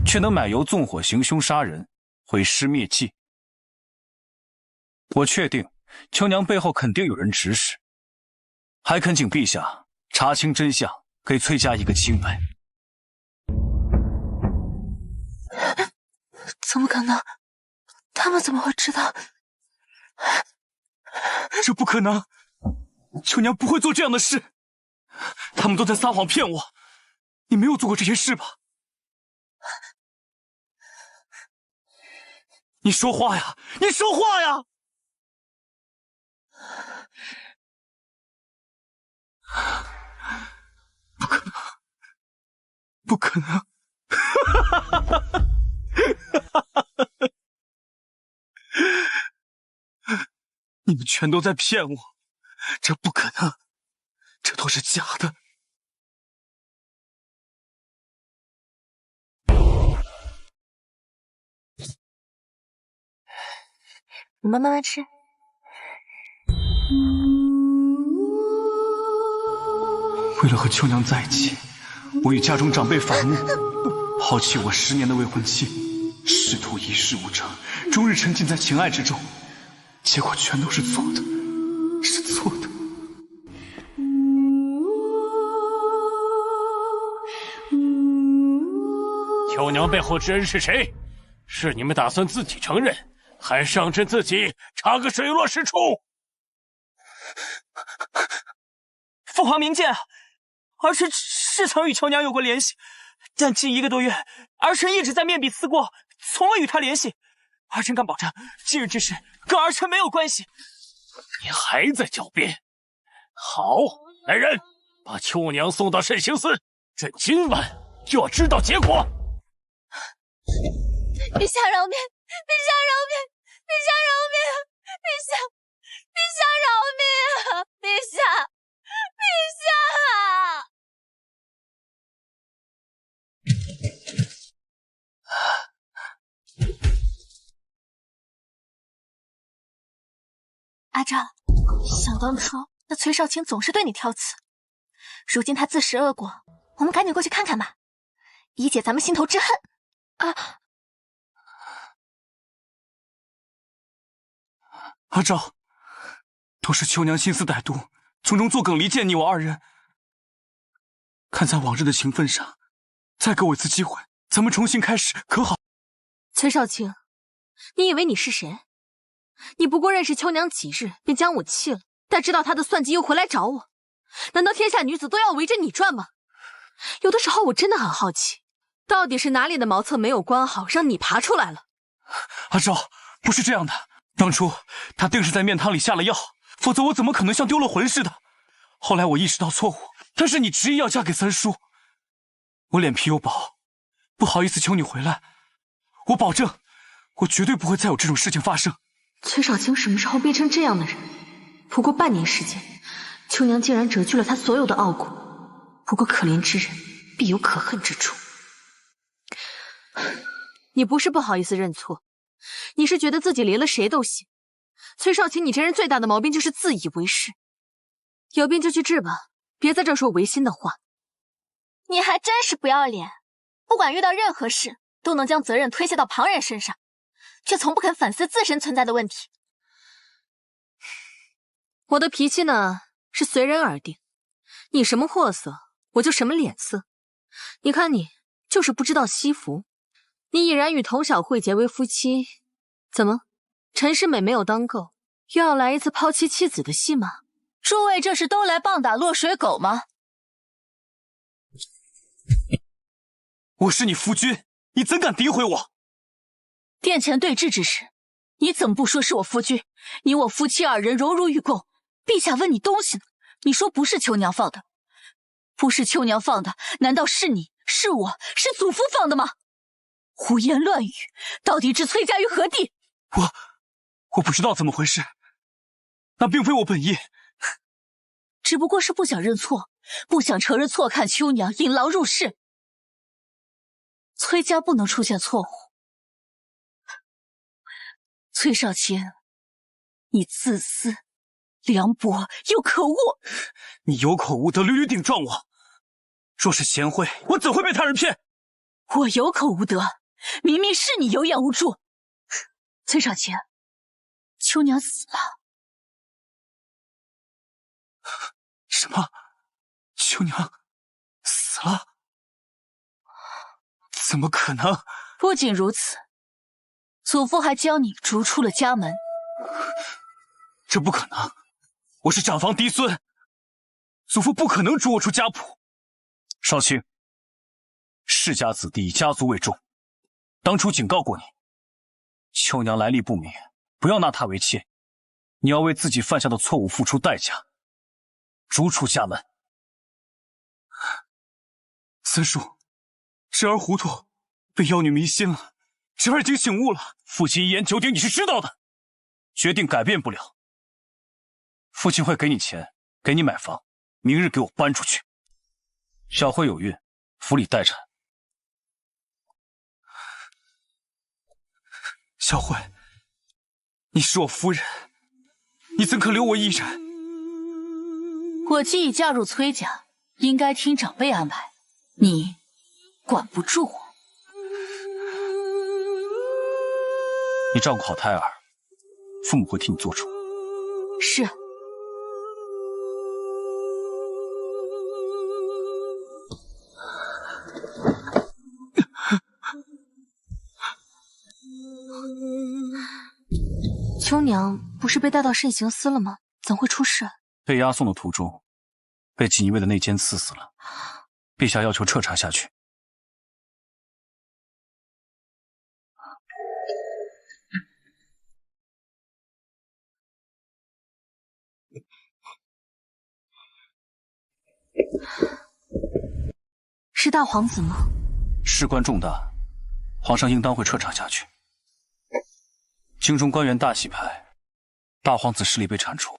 却能买油纵火行凶杀人，毁尸灭迹。我确定秋娘背后肯定有人指使，还恳请陛下查清真相，给崔家一个清白。怎么可能？他们怎么会知道？这不可能！秋娘不会做这样的事，他们都在撒谎骗我。你没有做过这些事吧？你说话呀！你说话呀！不可能！不可能！你们全都在骗我，这不可能，这都是假的。你们慢慢吃。为了和秋娘在一起，我与家中长辈反目，抛弃我10年的未婚妻，试图一事无成，终日沉浸在情爱之中，结果全都是错的，是错的。秋娘背后之人是谁？是你们打算自己承认，还是让朕自己查个水落石出？父皇明鉴，儿臣是曾与秋娘有过联系，但近1个多月，儿臣一直在面壁思过，从未与她联系。儿臣敢保证，今日之事跟儿臣没有关系。你还在狡辩？好，来人，把秋娘送到慎刑司，朕今晚就要知道结果。陛下饶命！陛下饶命！陛下饶命！陛下，陛下饶命！陛下，陛下！阿昭，想当初那崔少卿总是对你挑刺，如今他自食恶果，我们赶紧过去看看吧，以解咱们心头之恨。啊！阿昭，都是秋娘心思歹毒，从中作梗离间你我2人。看在往日的情分上，再给我一次机会，咱们重新开始，可好？崔少卿，你以为你是谁？你不过认识秋娘几日，便将我弃了，但知道她的算计又回来找我。难道天下女子都要围着你转吗？有的时候我真的很好奇，到底是哪里的茅厕没有关好，让你爬出来了？阿昭，不是这样的，当初他定是在面汤里下了药，否则我怎么可能像丢了魂似的？后来我意识到错误，但是你执意要嫁给三叔，我脸皮又薄，不好意思求你回来。我保证，我绝对不会再有这种事情发生。崔少卿什么时候变成这样的人？不过半年时间，秋娘竟然折去了他所有的傲骨。不过可怜之人必有可恨之处。你不是不好意思认错，你是觉得自己离了谁都行。崔少卿，你这人最大的毛病就是自以为是。有病就去治吧，别在这说违心的话。你还真是不要脸，不管遇到任何事，都能将责任推卸到旁人身上，却从不肯反思自身存在的问题。我的脾气呢，是随人而定，你什么货色，我就什么脸色。你看你，就是不知道惜福。你已然与童小慧结为夫妻，怎么，陈世美没有当够，又要来一次抛妻弃子的戏吗？诸位这是都来棒打落水狗吗？我是你夫君，你怎敢诋毁我？殿前对峙之时，你怎么不说是我夫君？你我夫妻2人荣辱与共，陛下问你东西呢，你说不是秋娘放的，不是秋娘放的，难道是你，是我，是祖父放的吗？胡言乱语，到底置崔家于何地？我不知道怎么回事，那并非我本意，只不过是不想认错，不想承认错看秋娘引狼入室。崔家不能出现错误。崔少卿，你自私、凉薄又可恶。你有口无德，屡屡顶撞我。若是贤惠，我怎会被他人骗？我有口无德，明明是你有眼无珠。崔少卿，秋娘死了。什么？秋娘死了？怎么可能？不仅如此，祖父还将你逐出了家门。这不可能！我是长房嫡孙，祖父不可能逐我出家谱。少卿，世家子弟以家族为重，当初警告过你，秋娘来历不明，不要纳她为妾，你要为自己犯下的错误付出代价，逐出家门。三叔，侄儿糊涂，被妖女迷心了，侄儿已经醒悟了，父亲一言九鼎，你是知道的。决定改变不了，父亲会给你钱，给你买房，明日给我搬出去。小慧有孕，府里待产。小慧，你是我夫人，你怎可留我一人？我既已嫁入崔家，应该听长辈安排，你管不住我。你照顾好胎儿，父母会替你做主。是。秋娘不是被带到慎刑司了吗？怎会出事？被押送的途中，被锦衣卫的内奸刺死了。陛下要求彻查下去。是大皇子吗？事关重大，皇上应当会彻查下去。京中官员大洗牌，大皇子势力被铲除，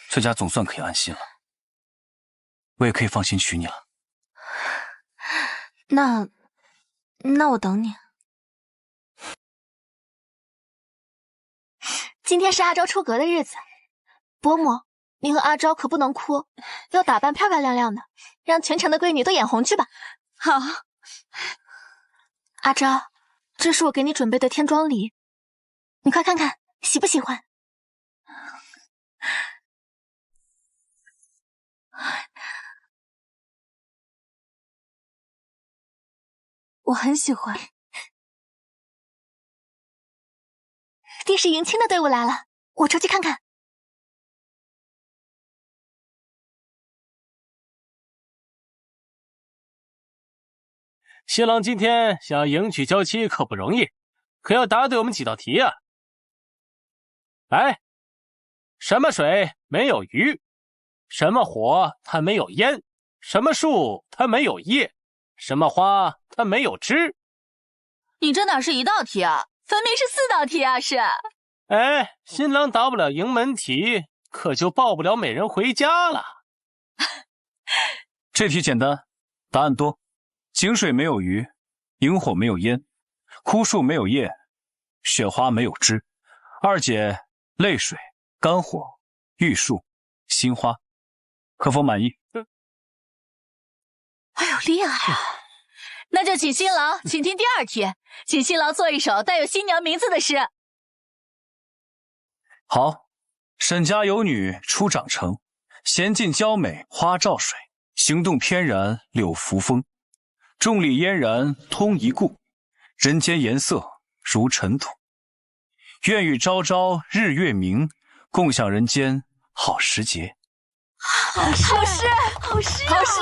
崔家总算可以安心了。我也可以放心娶你了。那我等你。今天是阿昭出阁的日子，伯母，你和阿昭可不能哭，要打扮漂漂亮亮的，让全城的闺女都眼红去吧。好。阿昭，这是我给你准备的天妆礼，你快看看，喜不喜欢？我很喜欢。帝室迎亲的队伍来了，我出去看看。新郎今天想要迎娶娇妻可不容易，可要答对我们几道题啊！来，什么水没有鱼？什么火它没有烟？什么树它没有叶？什么花它没有枝？你这哪是一道题啊，分明是4道题啊！是。哎，新郎答不了迎门题，可就抱不了美人回家了。这题简单，答案多。井水没有鱼，萤火没有烟，枯树没有叶，雪花没有枝。二姐泪水、肝火、玉树、心花，可否满意？哎呦，厉害啊！那就请新郎，请听第2题，请新郎做一首带有新娘名字的诗。好，沈家有女初长成，娴静娇美花照水，行动翩然柳扶风，众里嫣然通一顾，人间颜色如尘土。愿与朝朝日月明，共享人间好时节。好诗，好诗，好诗！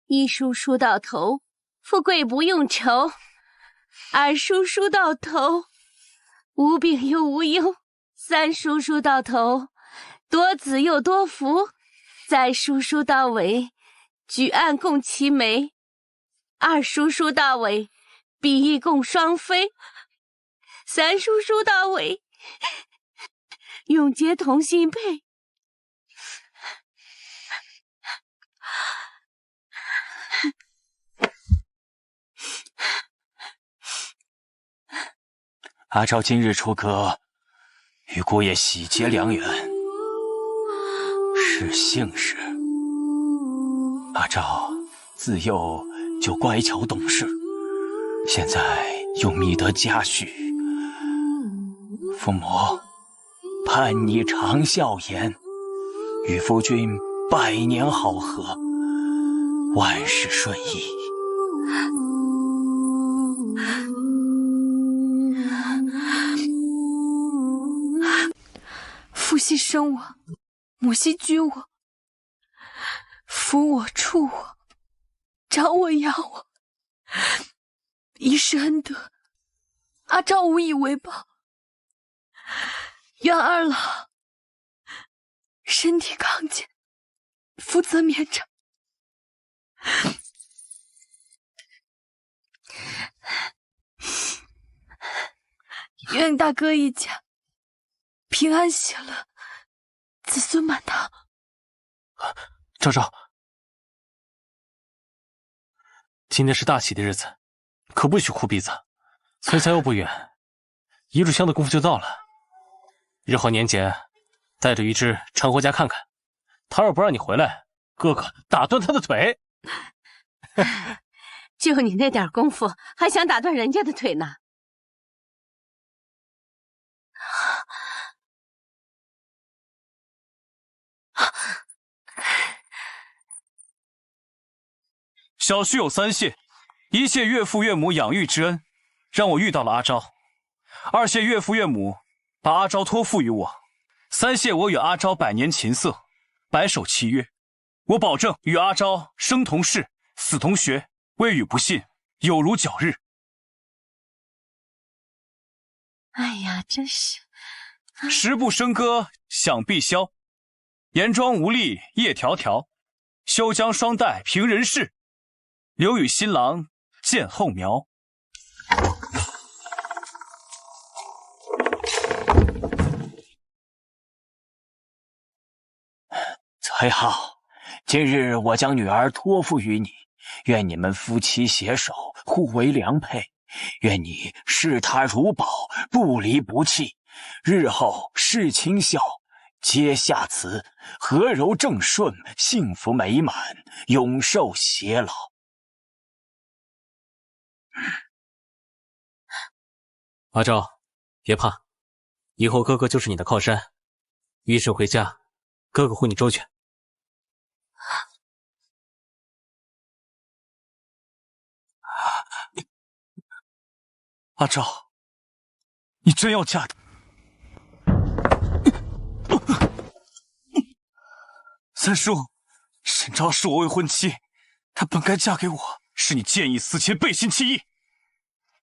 一书书到头，富贵不用愁；二书书到头，无病又无忧；三书书到头，多子又多福；再书书到尾，举案共齐眉；二书书到尾，比翼共双飞；三书书到尾，永结同心配。阿昭今日出阁，与姑爷喜结良缘，是幸事。阿昭自幼就乖巧懂事，现在又觅得佳婿，父母盼你长笑颜，与夫君百年好合，万事顺意。父系生我，母系居我，扶我触我，长我养我，一世恩德，阿昭无以为报。愿二老身体康健，福泽绵长。愿大哥一家平安喜乐，子孙满堂。昭昭，今天是大喜的日子，可不许哭鼻子。崔家又不远，一炷香的功夫就到了。日后年节，带着玉芝常回家看看。他要不让你回来，哥哥打断他的腿。就你那点功夫，还想打断人家的腿呢？小婿有3谢：一谢岳父岳母养育之恩，让我遇到了阿昭；二谢岳父岳母把阿昭托付于我；三谢我与阿昭百年琴瑟，白首契约。我保证与阿昭生同室，死同学，未与不信，有如皎日。哎呀，真是！十步笙歌响碧霄，严庄无力夜迢迢。休将双带平人事，留与新郎见后苗。崔浩，今日我将女儿托付于你，愿你们夫妻携手，互为良配。愿你视她如宝，不离不弃。日后世亲孝，皆下慈，和柔正顺，幸福美满，永寿偕老。阿昭，别怕，以后哥哥就是你的靠山。余生回家，哥哥护你周全。阿昭，你真要嫁的？三叔，沈昭是我未婚妻，她本该嫁给我，是你见异思迁，背信弃义，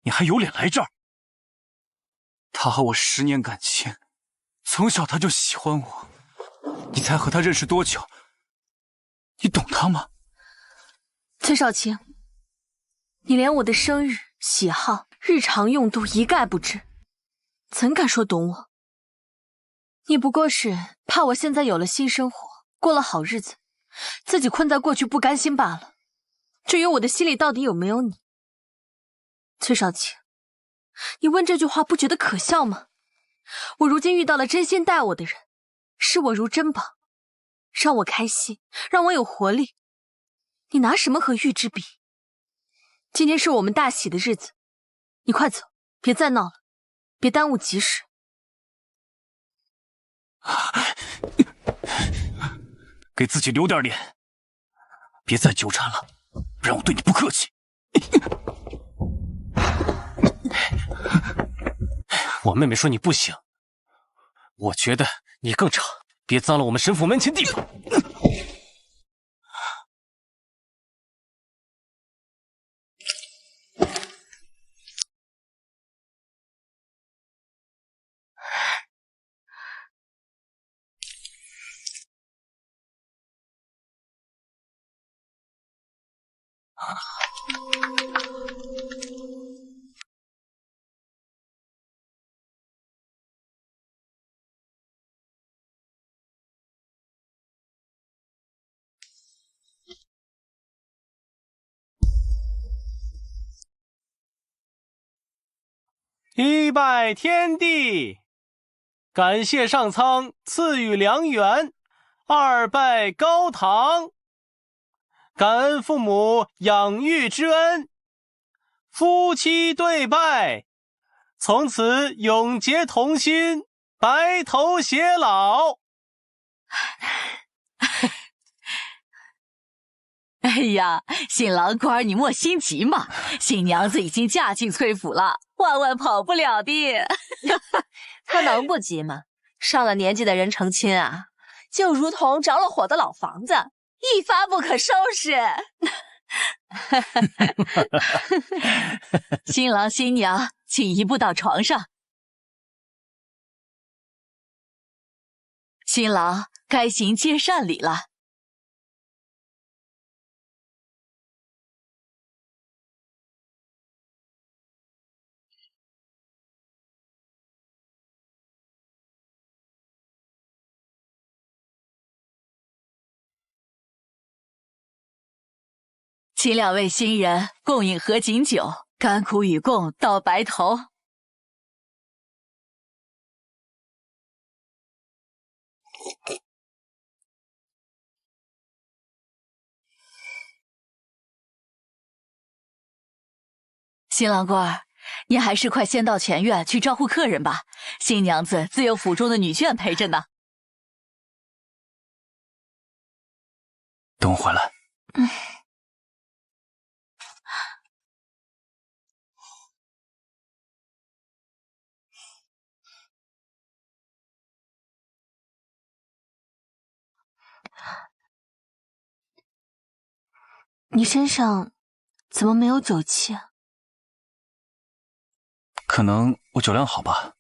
你还有脸来这儿？她和我10年感情，从小她就喜欢我，你才和她认识多久？你懂她吗？崔少卿，你连我的生日、喜好、日常用度一概不知，怎敢说懂我？你不过是怕我现在有了新生活，过了好日子，自己困在过去不甘心罢了。至于我的心里到底有没有你，崔少卿，你问这句话不觉得可笑吗？我如今遇到了真心待我的人，视我如珍宝，让我开心，让我有活力，你拿什么和玉芝比？今天是我们大喜的日子，你快走，别再闹了，别耽误吉时。给自己留点脸，别再纠缠了，不然我对你不客气。我妹妹说你不行，我觉得你更差，别脏了我们神府门前地方。一拜天地，感谢上苍赐予良缘；二拜高堂，感恩父母养育之恩。夫妻对拜，从此永结同心，白头偕老。哎呀，新郎官你莫心急嘛，新娘子已经嫁进崔府了，万万跑不了的。他能不急吗？上了年纪的人成亲啊，就如同着了火的老房子，一发不可收拾。新郎新娘，请移步到床上。新郎该行接善礼了。请两位新人共饮合卺酒，甘苦与共到白头。新郎官儿，您还是快先到前院去招呼客人吧。新娘子自有府中的女眷陪着呢。等我回来。你身上怎么没有酒气啊？可能我酒量好吧。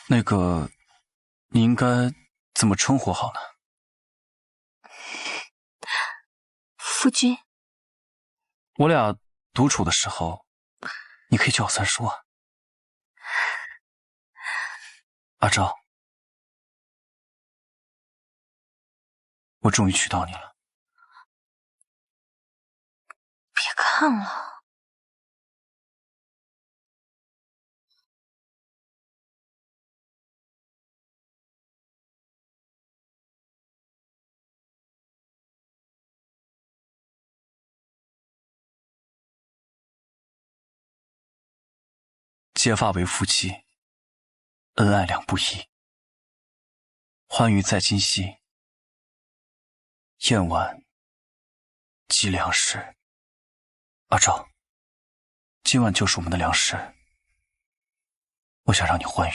那个，你应该怎么称呼好呢？夫君。我俩独处的时候，你可以叫我三叔啊。阿昭，我终于娶到你了。别看了。结发为夫妻，恩爱两不疑。欢愉在今夕，宴晚即良时。阿昭，今晚就是我们的良时，我想让你欢愉。